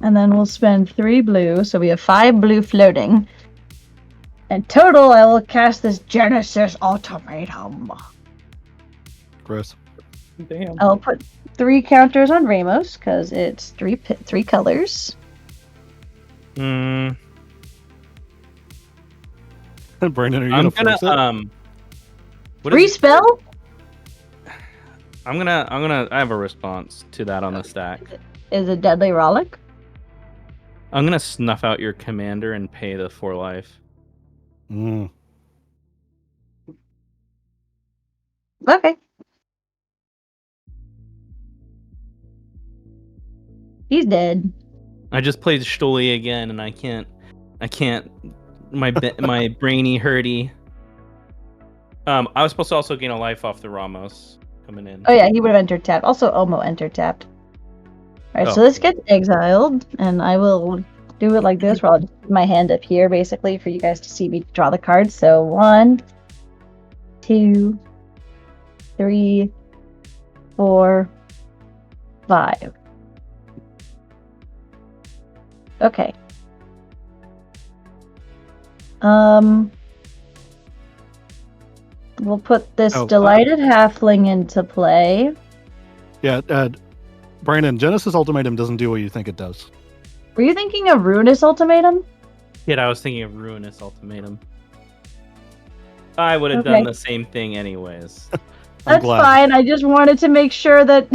And then we'll spend 3 blue. So we have 5 blue floating. And total, I will cast this Genesis Ultimatum. Gross. Damn. I'll put 3 counters on Ramos because it's 3 colors. Brandon, are you I'm gonna gonna force it? Free spell? I have a response to that on the stack. Is it Deadly Rollick? I'm gonna snuff out your commander and pay the 4 life. Okay. He's dead. I just played Stoli again, and I can't. My brainy hurdy. I was supposed to also gain a life off the Ramos coming in. Oh yeah, he would have entered tapped. Also, Omo entered tapped. Alright, so Oh. this gets exiled, and I will do it like this, where I'll just put my hand up here, basically, for you guys to see me draw the cards. So 1, 2, 3, 4, 5. Okay. We'll put this Delighted Halfling into play. Yeah, Brandon, Genesis Ultimatum doesn't do what you think it does. Were you thinking of Ruinous Ultimatum? Yeah, I was thinking of Ruinous Ultimatum. I would have done the same thing anyways. That's fine. I just wanted to make sure that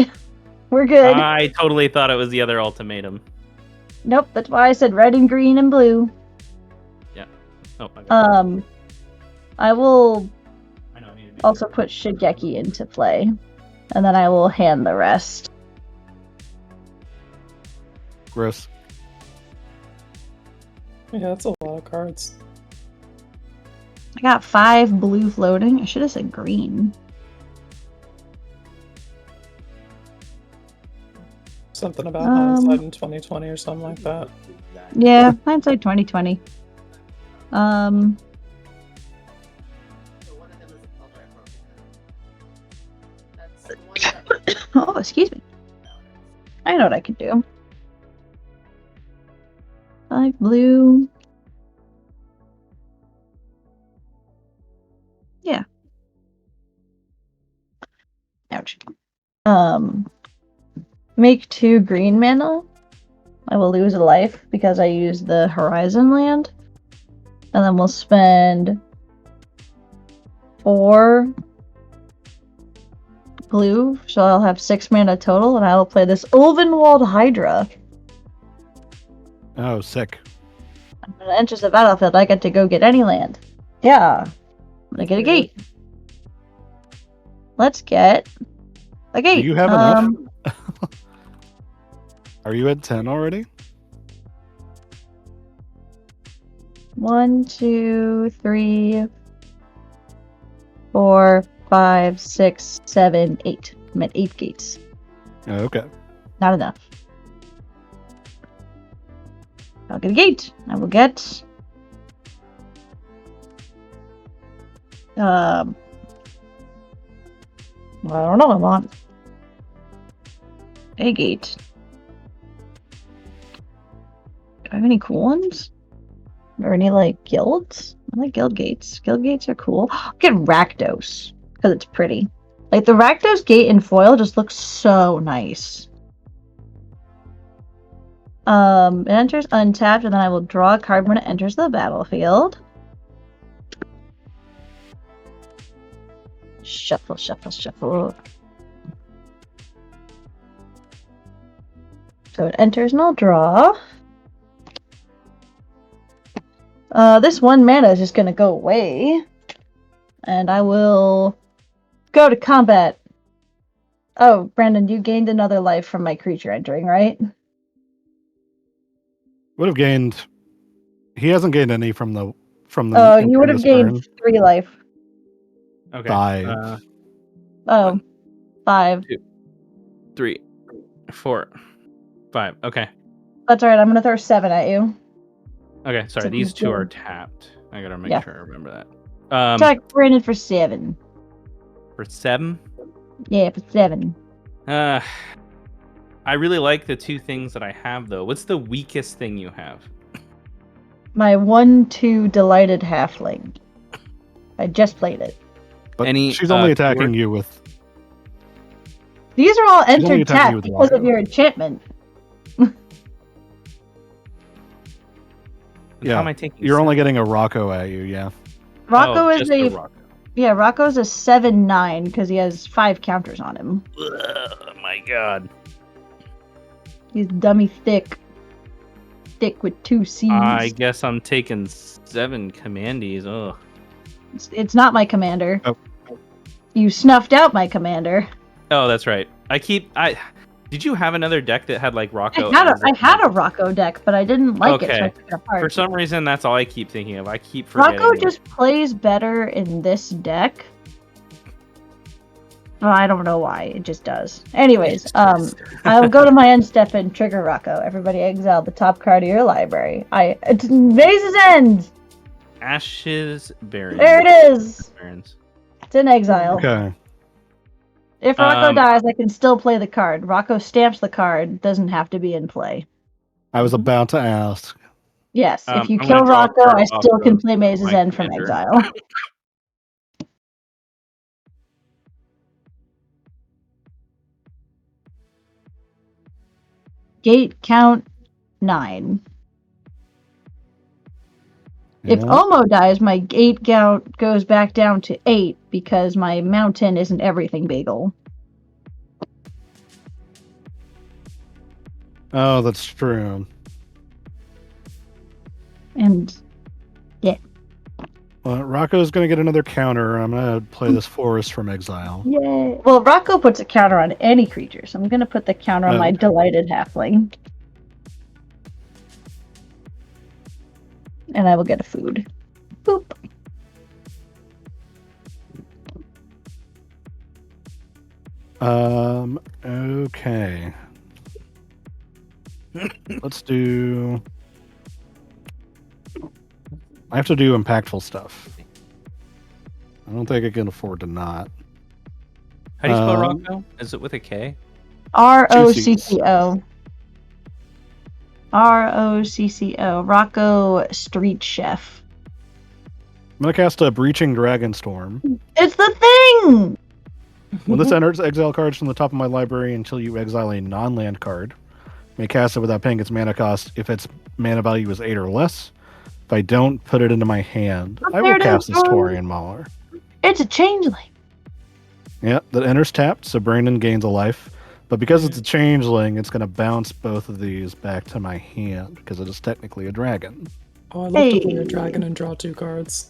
we're good. I totally thought it was the other ultimatum. Nope, that's why I said red and green and blue. Yeah. Oh, I I will also put Shigeki into play, and then I will hand the rest. Gross. Yeah, that's a lot of cards. I got 5 blue floating. I should have said green. Something about hindsight in 2020 or something like that. Yeah, hindsight 2020. Oh, excuse me. I know what I can do. 5 blue. Yeah. Ouch. Make 2 green mana. I will lose a life because I use the Horizon land. And then we'll spend 4 blue, so I'll have 6 mana total, and I will play this Ulvenwald Hydra. Oh, sick. When it enters the battlefield, I get to go get any land. Yeah. I'm gonna get a gate. Let's get a gate. Do you have enough? Are you at 10 already? 1, 2, 3, 4, 5, 6, 7, 8. I'm at 8 gates. Oh, okay. Not enough. I'll get a gate. I will get well, I don't know. I want a gate. Do I have any cool ones? Or any like guilds? I like guild gates. Guild gates are cool. I'll get Rakdos because it's pretty. Like the Rakdos gate in foil just looks so nice. It enters untapped, and then I will draw a card when it enters the battlefield. Shuffle, shuffle, shuffle. So it enters and I'll draw. This 1 mana is just gonna go away. And I will go to combat. Oh, Brandon, you gained another life from my creature entering, right? Would have gained. He hasn't gained any from the Oh, you would have this gained turn. 3 life. Okay. 5. Oh, One. 5. 2, 3, 4, 5. Okay. That's alright, I'm gonna throw 7 at you. Okay. Sorry, So these he's two are good. tapped. I gotta make Yeah. sure I remember that. Attack Brandon for 7. For 7. Yeah, for 7. I really like the 2 things that I have though. What's the weakest thing you have? My 1/2 Delighted Halfling. I just played it. But Any, she's only attacking sword? you with. These are all She's only entered attacking you tapped with because of Rocco. your enchantment. Yeah, How am I taking? You're only 7? getting a Rocco at you. Yeah. Rocco is just a Rocco. yeah. Rocco's a 7/9 because he has 5 counters on him. Oh my god. He's dummy thick with 2 C's. I guess I'm taking 7 commandees. Oh. It's not my commander. Oh. You snuffed out my commander. Oh, that's right. Did you have another deck that had like Rocco? I had a Rocco deck, but I didn't like it, so I Okay. took it apart. For some reason, that's all I keep thinking of. I keep forgetting. Rocco just plays better in this deck. Well, I don't know why. It just does. Anyways, I'll go to my end step and trigger Rocco. Everybody exile the top card of your library. It's Maze's End! Ashes Barons. There it is! Barons. It's in exile. Okay. If Rocco dies, I can still play the card. Rocco stamps the card, doesn't have to be in play. I was about to ask. Yes, if you I'm kill gonna draw a Rocco, card I off still of can play Maze's my End from commander. exile. Gate count 9. If Yeah. Omo dies, my gate count goes back down to 8 because my mountain isn't everything bagel. Oh, that's true. And Well, Rocco's going to get another counter. I'm going to play this forest from exile. yay. Well, Rocco puts a counter on any creature, so I'm going to put the counter on my Okay. Delighted Halfling. And I will get a food. Boop. Okay. Let's do. I have to do impactful stuff. I don't think I can afford to not. How do you spell Um, Rocco? Is it with a K? ROCCO. ROCCO. Rocco Street Chef. I'm going to cast a Breaching Dragonstorm. It's the thing! When this enters, exile cards from the top of my library until you exile a non-land card. May cast it without paying its mana cost if its mana value is 8 or less. If I don't, put it into my hand. Oh, I there will it cast is. this Taurian Mauler. It's a changeling. Yeah, that enters tapped, so Brandon gains a life. But because it's a changeling, it's going to bounce both of these back to my hand because it is technically a dragon. Oh, I love to play Hey. a dragon and draw 2 cards.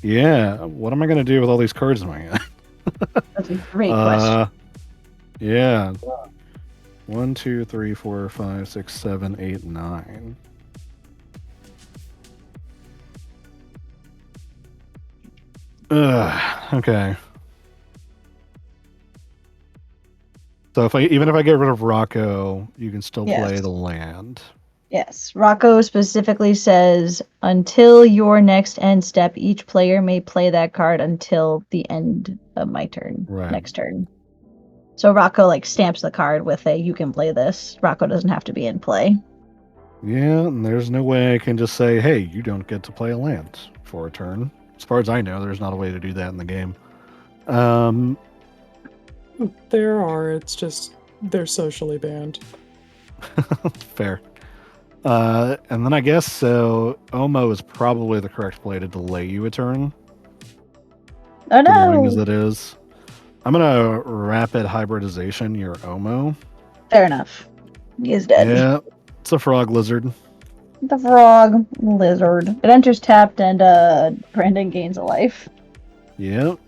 Yeah, what am I going to do with all these cards in my hand? That's a great question. Yeah. 1, 2, 3, 4, 5, 6, 7, 8, 9. Okay. So even if I get rid of Rocco, you can still play Yes. the land. Yes. Rocco specifically says, until your next end step, each player may play that card until the end of my turn. Right. Next turn. So Rocco stamps the card with a you can play this. Rocco doesn't have to be in play. Yeah, and there's no way I can just say, hey, you don't get to play a land for a turn. As far as I know, there's not a way to do that in the game. There are, it's just they're socially banned. Fair. And then I guess so. Omo is probably the correct play to delay you a turn. Oh Annoying as no! it is. I'm gonna rapid hybridization your Omo. Fair enough. He is dead. Yeah, it's a frog lizard. The frog lizard. It enters tapped and Brandon gains a life. Yep.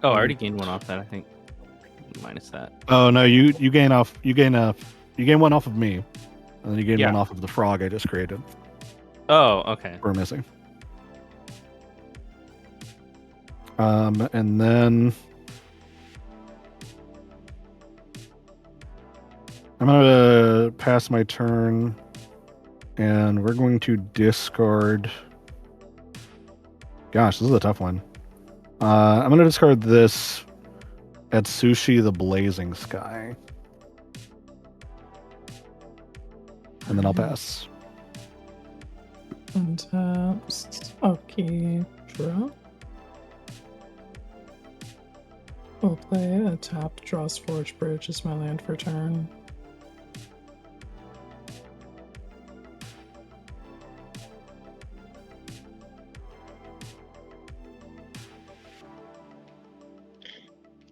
Oh, I already gained one off that. I think minus that. Oh no, you gain one off of me, and then you gain Yeah. one off of the frog I just created. Oh, okay. We're missing. And then I'm gonna pass my turn, and we're going to discard. Gosh, this is a tough one. I'm gonna discard this at Sushi the Blazing Sky, and then I'll pass. Untaps. Okay, draw. We'll play a tapped draws Forge Bridge as my land for turn.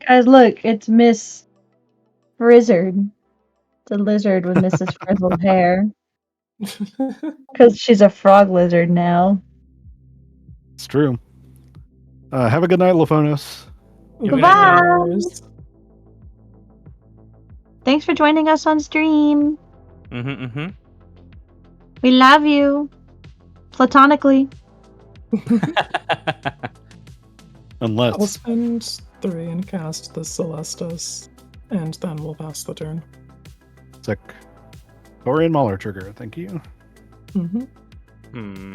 Guys, look, it's Miss Frizzard. The lizard with Mrs. Frizzled hair. Because she's a frog lizard now. It's true. Have a good night, Laphonos. Goodbye! Gamers. Thanks for joining us on stream. Mm-hmm. We love you. Platonically. I'll Unless spend 3 and cast the Celestus, and then we'll pass the turn. sick. Torian Mauler trigger. Thank you. Mm-hmm.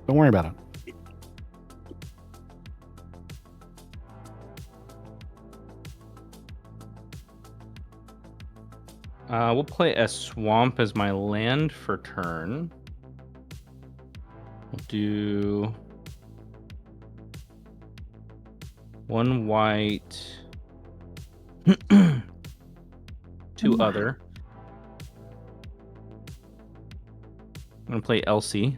Don't worry about it. We'll play a swamp as my land for turn. We'll do 1 white, 2 other. I'm gonna play Elsie.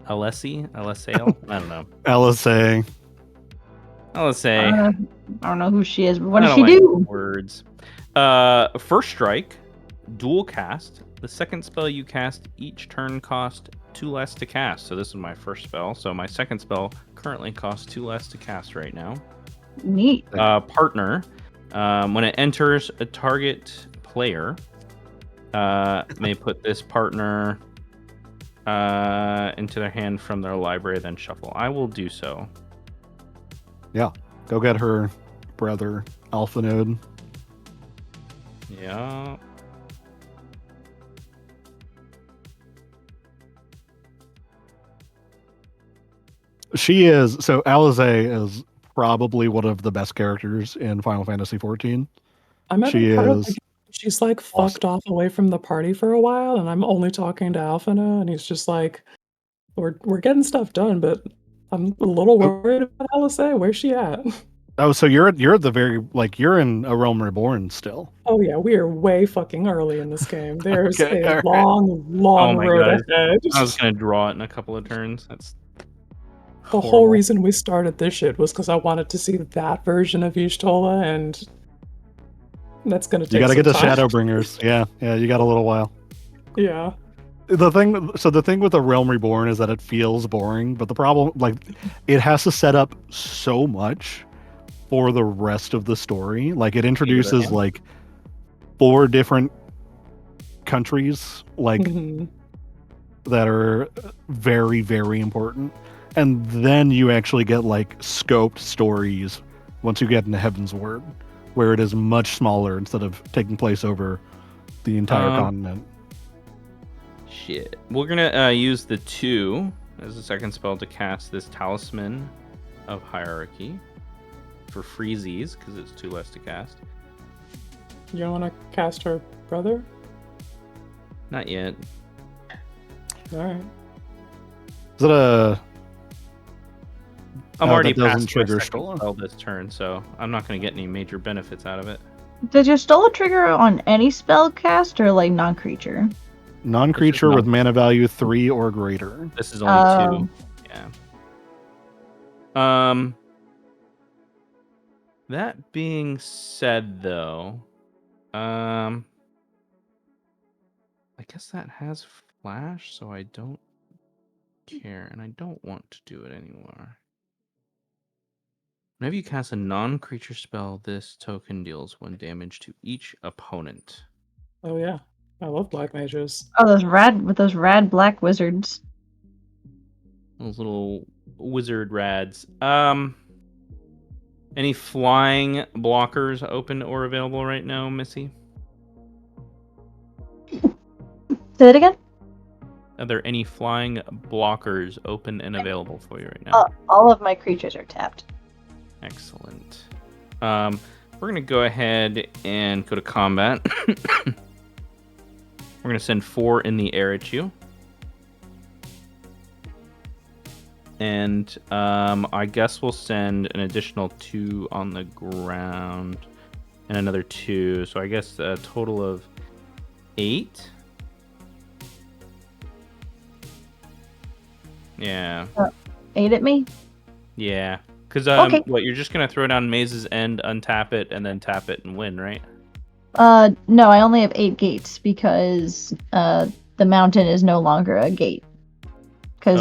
LSE? LSAL? I don't know. LSA. LSA. I don't know who she is, but what I does don't she like do? words. First strike, dual cast. The second spell you cast each turn cost 2 less to cast. So this is my first spell. So my second spell currently costs 2 less to cast right now. Neat. Partner. When it enters a target player, may put this partner into their hand from their library, then shuffle. I will do so. Yeah. Go get her brother, Alpha Node. Yeah. She is so Alize is probably one of the best characters in Final Fantasy XIV. I'm at She a part of is the she's like awesome. fucked off away from the party for a while, and I'm only talking to Alphina, and he's just like, we're getting stuff done, but I'm a little worried about LSA. Where's she at? Oh, so you're at the very you're in A Realm Reborn still. Oh yeah, we are way fucking early in this game. There's Okay, a alright. long Oh my road God. ahead. I was gonna draw it in a couple of turns. That's The whole horrible. reason we started this shit was because I wanted to see that version of Y'shtola, and that's gonna take You gotta some get the time. Shadowbringers. Yeah, you got a little while. Yeah. The thing with A Realm Reborn is that it feels boring, but the problem, it has to set up so much for the rest of the story. Like, it introduces, 4 different countries, Mhm. that are very, very important. And then you actually get, scoped stories once you get into Heaven's Word, where it is much smaller instead of taking place over the entire continent. Shit. We're gonna use the 2 as a second spell to cast this Talisman of Hierarchy for freezies, because it's 2 less to cast. You don't want to cast her brother? Not yet. Alright. Is it a... I'm Oh, already that doesn't past trigger my second Stola. spell this turn, so I'm not gonna get any major benefits out of it. Does your Stola trigger on any spell cast or non-creature? Non-creature with mana value 3 or greater. This is only 2. Yeah. That being said, though, I guess that has flash, so I don't care, and I don't want to do it anymore. Whenever you cast a non-creature spell, this token deals 1 damage to each opponent. Oh yeah, I love black mages. Oh, those rad black wizards. Those little wizard rads. Any flying blockers open or available right now, Missy? Say that again? Are there any flying blockers open and available for you right now? All of my creatures are tapped. Excellent. We're going to go ahead and go to combat. We're going to send 4 in the air at you. And I guess we'll send an additional 2 on the ground and another 2. So I guess a total of 8. Yeah. 8 at me? Yeah. Because Okay. what, you're just going to throw down Maze's End, untap it, and then tap it and win, right? No, I only have 8 gates because the mountain is no longer a gate. Because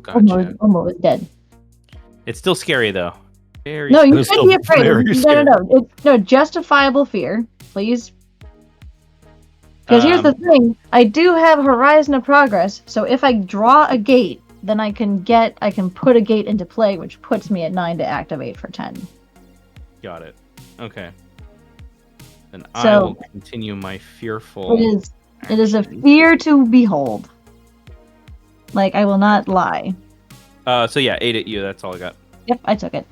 gotcha. Omo is dead. It's still scary, though. Very No, scary. you should be afraid. No, justifiable fear, please. Because here's the thing, I do have Horizon of Progress, so if I draw a gate, then I can put a gate into play, which puts me at 9 to activate for 10. Got it. Okay. Then I will continue my fearful. It is a fear to behold. Like, I will not lie. So yeah, 8 at you. That's all I got. Yep, I took it.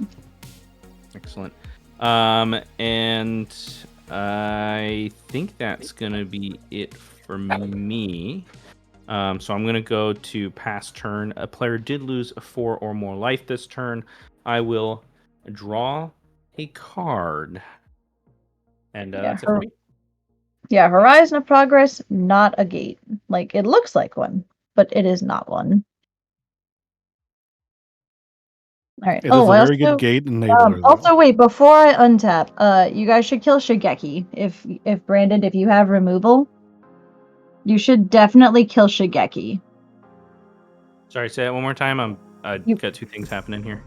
Excellent. And I think that's gonna be it for me. So I'm gonna go to pass turn. A player did lose 4 or more life this turn. I will draw a card, and that's it for me. Yeah, Horizon of Progress, not a gate. Like, it looks like one, but it is not one. All right. It is a very good gate enabler. Also, wait, before I untap, you guys should kill Shigeki. If Brandon, if you have removal, you should definitely kill Shigeki. Sorry, say that one more time. I got 2 things happening here.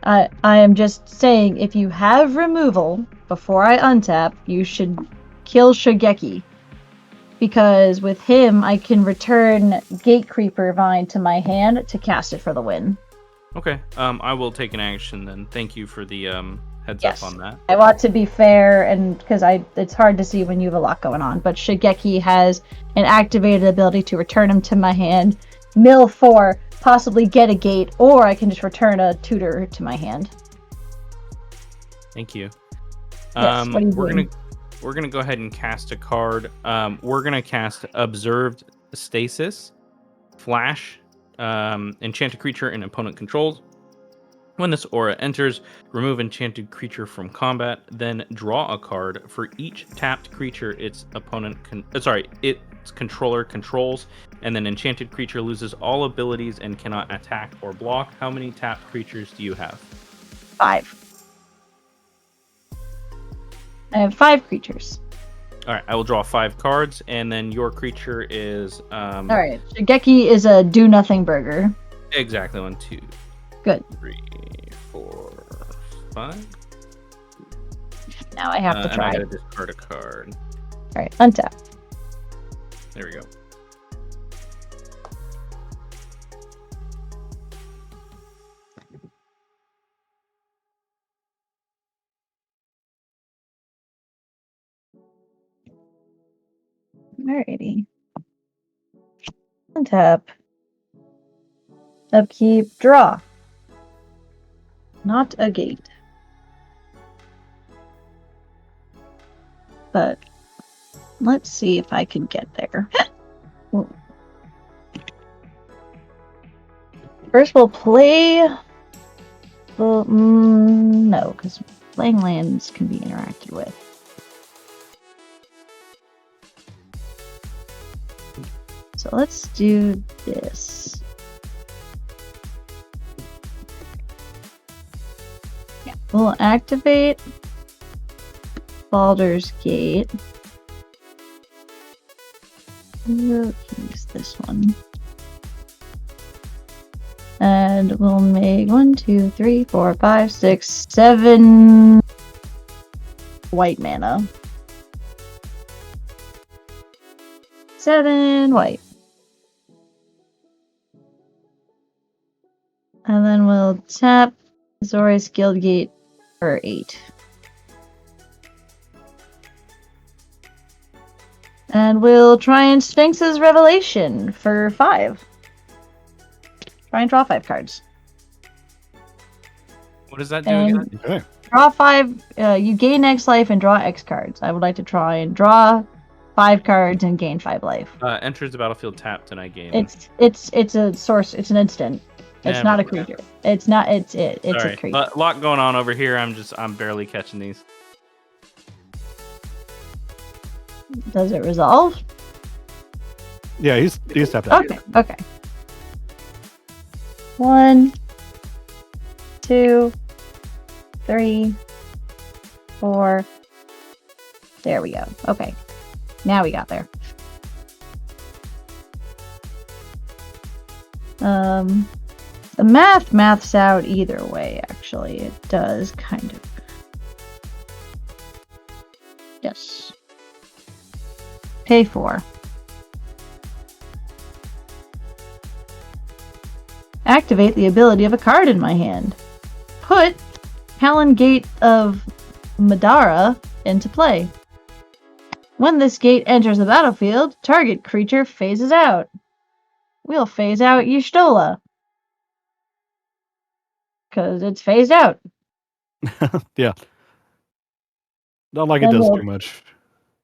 I am just saying, if you have removal before I untap, you should kill Shigeki. Because with him, I can return Gatecreeper Vine to my hand to cast it for the win. Okay, I will take an action then. Thank you for the heads up on that. I want to be fair, and because it's hard to see when you have a lot going on, but Shigeki has an activated ability to return him to my hand, mill 4, possibly get a gate, or I can just return a tutor to my hand. Thank you. Yes, what are you doing? We're gonna go ahead and cast a card. We're gonna cast Observed Stasis, Flash, enchanted creature and opponent controls. When this aura enters, remove enchanted creature from combat, then draw a card for each tapped creature its controller controls, and then enchanted creature loses all abilities and cannot attack or block. How many tapped creatures do you have? 5. I have 5 creatures. All right, I will draw 5 cards, and then your creature is. All right, Shigeki is a do-nothing burger. Exactly. 1, 2, good, 3, 4, 5. Now I have to try. And I gotta discard a card. All right, untap. There we go. Alrighty. Untap. Upkeep. Draw. Not a gate. But let's see if I can get there. First we'll play... Well, no, because playing lands can be interacted with. So let's do this. Yeah, we'll activate Baldur's Gate. We'll use this one. And we'll make 1, 2, 3, 4, 5, 6, 7 white mana. 7 white. And then we'll tap Azorius Guildgate for 8. And we'll try and Sphinx's Revelation for 5. Try and draw 5 cards. What does that do And again? Okay. draw 5, you gain X life and draw X cards. I would like to try and draw 5 cards and gain 5 life. Enters the battlefield tapped and I gain. It's a source, it's an instant. It's not a Never mind. creature. It's a Sorry, creature. a lot going on over here. I'm barely catching these. Does it resolve? Yeah, he's tapped out. Okay. 1, 2, 3, 4. There we go. Okay. Now we got there. The maths out either way, actually. It does kind of. Yes. Pay 4. Activate the ability of a card in my hand. Put Helen Gate of Madara into play. When this gate enters the battlefield, target creature phases out. We'll phase out Y'shtola. Because it's phased out. Yeah. Not like it does too much.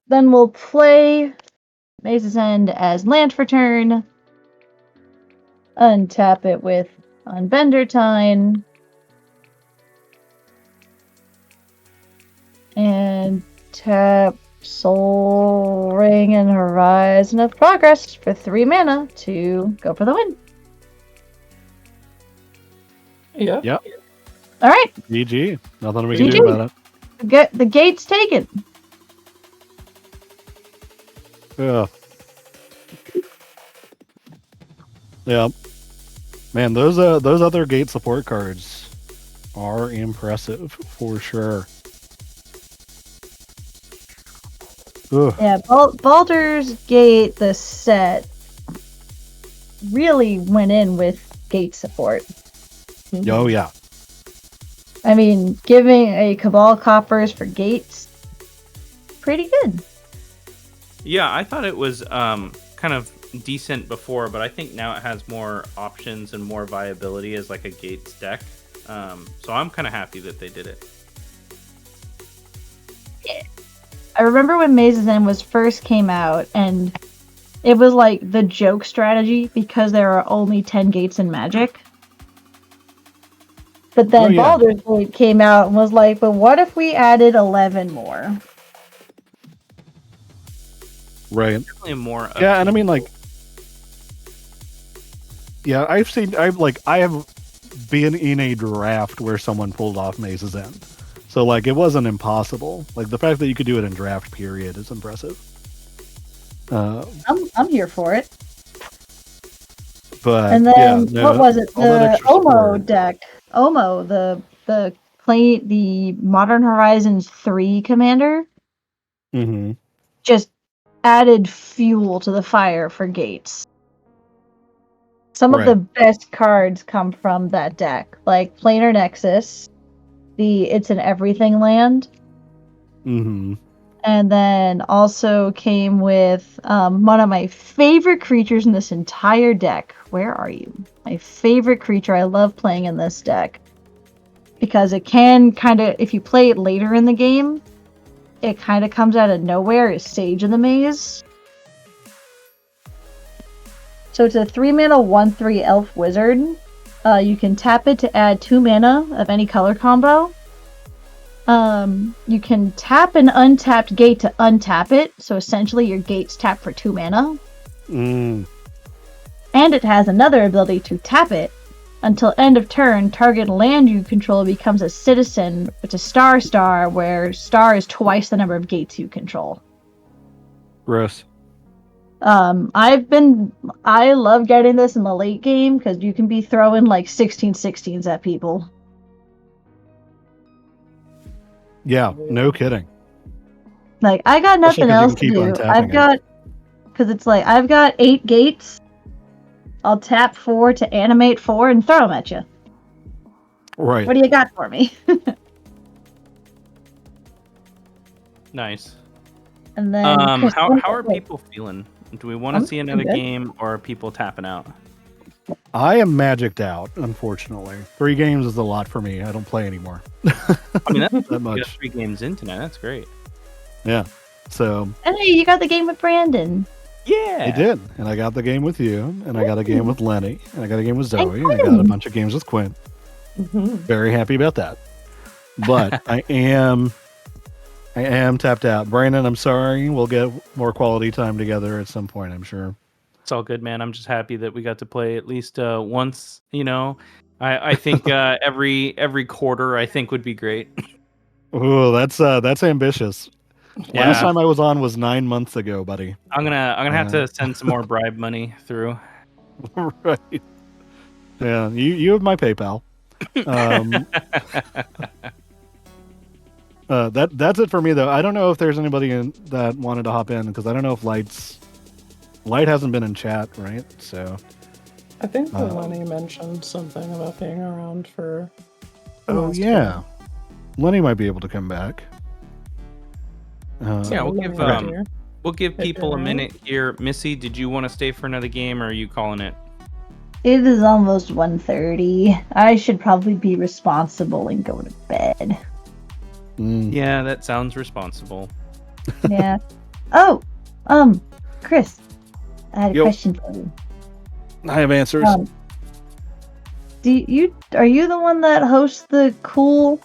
Then we'll play Maze's End as land for turn. Untap it with Unbender Tine. And tap Soul Ring and Horizon of Progress for 3 mana to go for the win. Yep. Yep. Alright, GG. Nothing we can do about the gate's taken. it. Yeah. Yeah. Man, those other gate support cards are impressive for sure. Ugh. Yeah, Baldur's Gate, the set, really went in with gate support. Oh yeah. I mean, giving a Cabal Coppers for gates, pretty good. Yeah, I thought it was kind of decent before, but I think now it has more options and more viability as like a gates deck. So I'm kind of happy that they did it. I remember when Maze's End was first came out, and it was like the joke strategy because there are only 10 gates in Magic. But then Baldur's Gate came out and was like, but what if we added 11 more? Right. Definitely more. Yeah, and I mean, like, yeah, I have been in a draft where someone pulled off Maze's End. So, like, it wasn't impossible. Like, the fact that you could do it in draft period is impressive. I'm here for it. But and then yeah, no, what was it? The Omo support. deck. Omo, the Modern Horizons 3 commander, Mm-hmm. just added fuel to the fire for gates. Some of the best cards come from that deck, like Planar Nexus, It's an Everything land. Mm-hmm. And then also came with one of my favorite creatures in this entire deck. Where are you? My favorite creature I love playing in this deck. Because it can kind of, if you play it later in the game, it kind of comes out of nowhere, is Sage in the Maze. So it's a 3-mana 1/3 elf wizard. You can tap it to add 2 mana of any color combo. You can tap an untapped gate to untap it, so essentially your gate's tapped for 2 mana. And it has another ability to tap it. Until end of turn, target land you control becomes a citizen. It's a star, where star is twice the number of gates you control. Gross. I love getting this in the late game because you can be throwing like 16/16s at people. Yeah, no kidding. Like, I got nothing Especially 'cause you else can to keep do. untapping it. Because it's like, I've got 8 gates. I'll tap 4 to animate 4 and throw them at you. Right. What do you got for me? Nice. And then Chris, how are people feeling? Do we want to see another game, or are people tapping out? I am magicked out, unfortunately. 3 games is a lot for me. I don't play anymore. I mean, that's that you got much. 3 games in tonight. That's great. Yeah. So And hey, you got the game with Brandon. Yeah. I did, and I got the game with you, and I got a game with Lenny, and I got a game with Zoe, and I Quinn. got a bunch of games with Quinn. Very happy about that. But I am tapped out. Brandon, I'm sorry. We'll get more quality time together at some point, I'm sure. It's all good, man. I'm just happy that we got to play at least once. You know, I think every quarter I think would be great. Oh, that's ambitious. Yeah. Last time I was on was 9 months ago, buddy. I'm gonna have to send some more bribe money through. Right. Yeah, you have my PayPal. That's it for me though. I don't know if there's anybody that wanted to hop in because I don't know if Light hasn't been in chat, right? So I think Lenny mentioned something about being around for. Oh yeah, Lenny might be able to come back. Yeah, Lenny, we'll give If people you're a around. minute here. Missy, did you want to stay for another game, or are you calling it? It is almost 1:30. I should probably be responsible and go to bed. Yeah, that sounds responsible. Yeah. Oh, Chris, I had a Yo. question for you. I have answers. Are you the one that hosts the cool,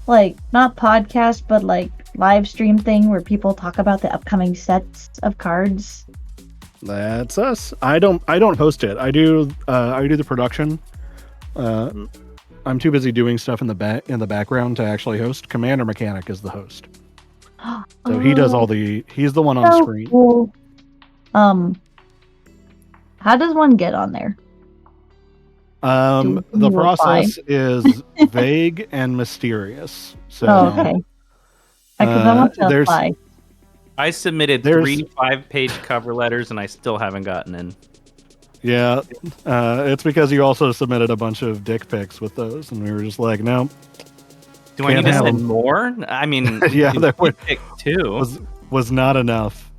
like, not podcast but like live stream thing where people talk about the upcoming sets of cards? That's us. I don't host it. I do the production. I'm too busy doing stuff in the background to actually host. Commander Mechanic is the host. So he does he's the one on so screen. cool. How does one get on there? Do The you apply? process is vague and mysterious. So Okay. Because I want to there's- apply. I submitted There's- 3 5-page cover letters, and I still haven't gotten in. yeah, it's because you also submitted a bunch of dick pics with those, and we were just like, no. Do I Can't need to have send them. more? I mean, Yeah, there were- pick 2. was not enough.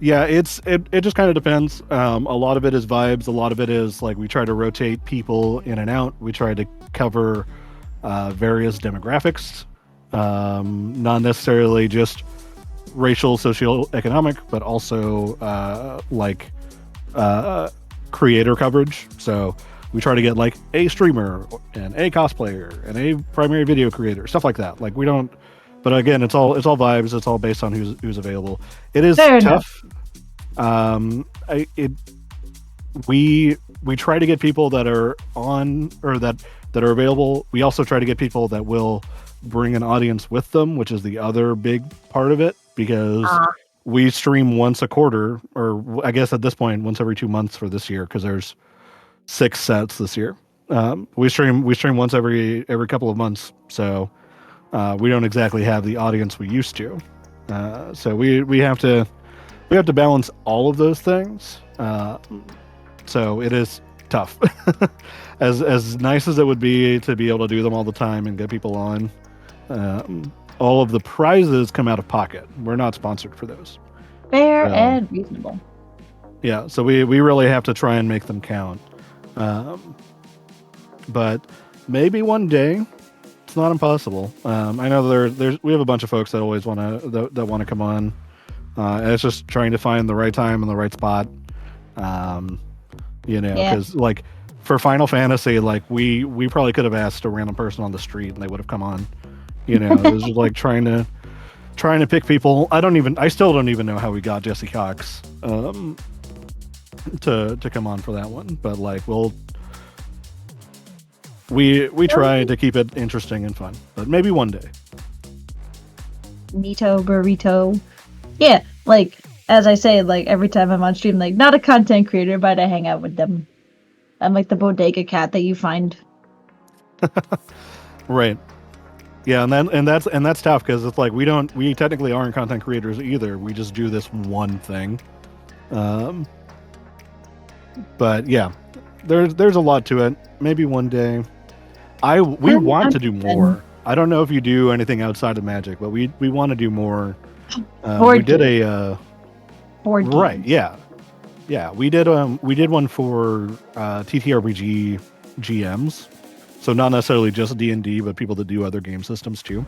Yeah, it just kind of depends. A lot of it is vibes. A lot of it is like we try to rotate people in and out. We try to cover various demographics, not necessarily just racial, socioeconomic, but also creator coverage. So we try to get like a streamer and a cosplayer and a primary video creator, stuff like that. Like we don't. But again, it's all vibes. It's all based on who's available. It is Fair tough. We try to get people that are on or that are available. We also try to get people that will bring an audience with them, which is the other big part of it, because we stream once a quarter, or I guess at this point once every 2 months for this year, because there's 6 sets this year. We stream once every couple of months, so we don't exactly have the audience we used to. So we have to balance all of those things. So it is tough. As nice as it would be to be able to do them all the time and get people on, all of the prizes come out of pocket. We're not sponsored for those. Fair and reasonable. Yeah, so we really have to try and make them count. But maybe one day, it's not impossible. I know we have a bunch of folks that always want to come on. And it's just trying to find the right time and the right spot. Because like for Final Fantasy, like we probably could have asked a random person on the street and they would have come on. It was just like trying to pick people. I still don't even know how we got Jesse Cox. to come on for that one, but like we try to keep it interesting and fun, but maybe one day. Nito burrito. Yeah, like as I say, like every time I'm on stream, like not a content creator, but I hang out with them. I'm like the bodega cat that you find. Right. Yeah, and that's tough because it's like we technically aren't content creators either. We just do this one thing. But yeah, there's a lot to it. Maybe one day. We want to do more. I don't know if you do anything outside of Magic, but we want to do more. We did a board games. Right. Yeah. We did one for TTRPG GMs, so not necessarily just D&D, but people that do other game systems too.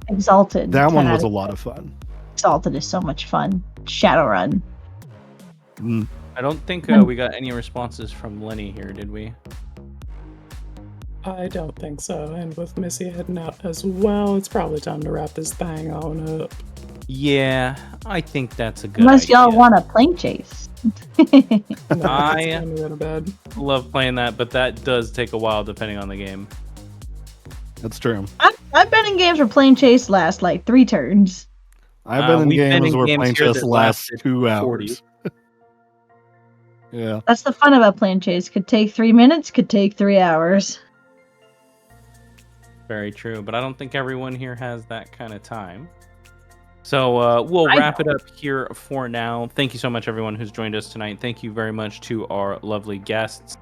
Exalted. That one was a lot of fun. Exalted is so much fun. Shadowrun. I don't think we got any responses from Lenny here, did we? I don't think so. And with Missy heading out as well, it's probably time to wrap this thing on up. Yeah, I think that's a good Unless idea. y'all want a plane chase. No, I it's time to go to bed. love playing that, but that does take a while depending on the game. That's true. I've been in games where plane chase lasts like 3 turns. I've been in we've been games in where games playing here chess that lasts lasted 2 40. hours. Yeah. That's the fun about plane chase. Could take 3 minutes, could take 3 hours. Very true, but I don't think everyone here has that kind of time. So we'll wrap it up here for now. Thank you so much, everyone who's joined us tonight. Thank you very much to our lovely guests.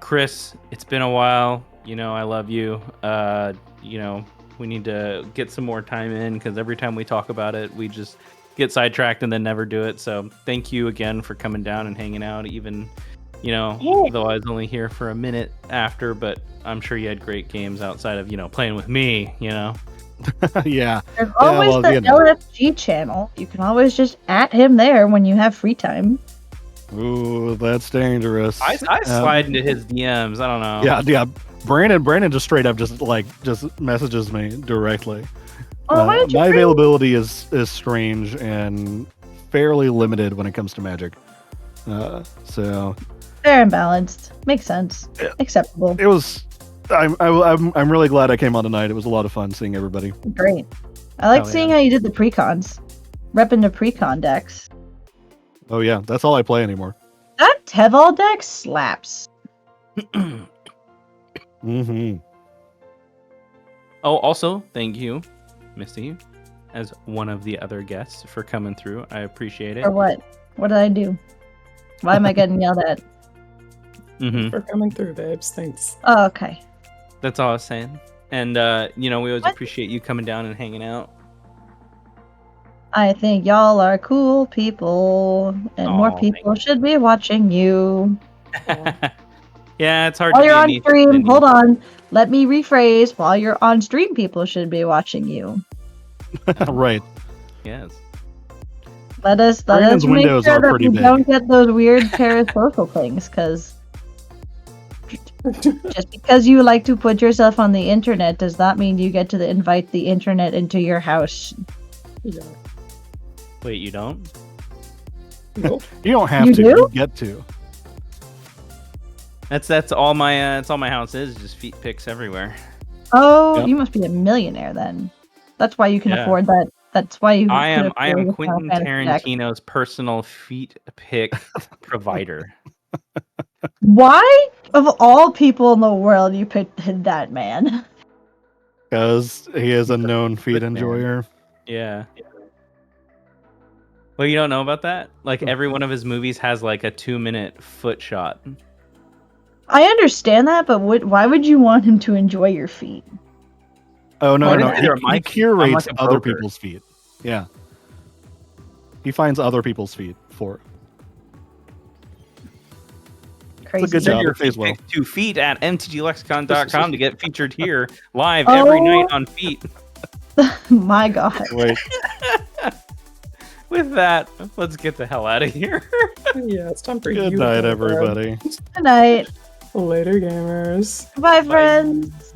Chris, it's been a while. You know, I love you. You know, we need to get some more time in because every time we talk about it, we just get sidetracked and then never do it. So thank you again for coming down and hanging out, even, you know, though I was only here for a minute after, but I'm sure you had great games outside of, you know, playing with me, you know. Yeah. There's always well, the you know. LFG channel. You can always just at him there when you have free time. Ooh, that's dangerous. I slide into his DMs. I don't know. Yeah. Brandon just straight up just messages me directly. Oh, why don't you my bring- availability is strange and fairly limited when it comes to Magic. So Fair and balanced. Makes sense. Yeah. Acceptable. it was. I'm really glad I came on tonight. It was a lot of fun seeing everybody. Great. I like Hell seeing yeah. how you did the precons. Repping the precon decks. Oh yeah, that's all I play anymore. That Teval deck slaps. Mm-hmm. Oh, also, thank you, Misty, as one of the other guests for coming through. I appreciate it. Or what? What did I do? Why am I getting yelled at? Mm-hmm. For coming through, babes. Thanks. Oh, okay. That's all I was saying. And, you know, we always What? appreciate you coming down and hanging out. I think y'all are cool people, and more Aw, people should be watching you. Yeah, it's hard While to you're be a on niche stream, opinion. hold on. Let me rephrase. While you're on stream, people should be watching you. Right. Yes. Let us Brandon's make windows sure are that pretty we big. don't get those weird parasocial things, because just because you like to put yourself on the internet does not mean you get to invite the internet into your house. Yeah. Wait, you don't? Nope. You don't have You to. do? You get to. That's all my house is, just feet pics everywhere. Oh, Yep. you must be a millionaire then. That's why you can Yeah. afford that. That's why you. I could am afford the Quentin Final Fantasy deck. Tarantino's personal feet pic provider. Why, of all people in the world, you picked that man? Because he is a known feet good man. enjoyer. Yeah. Well, you don't know about that? Like every one of his movies has like a 2-minute foot shot. I understand that, but why would you want him to enjoy your feet? Oh no, Why no, did he, they- he I'm curates like a other broker. people's feet. Yeah, he finds other people's feet for it. Crazy. It's a good Send job. your It pays feet well. pics to feet at mtglexicon.com to get featured here live every night on feet. My God. Wait, With that, let's get the hell out of here. Yeah, it's time for good you. night, to go to bed. everybody. Good night. Later, gamers. Bye, friends.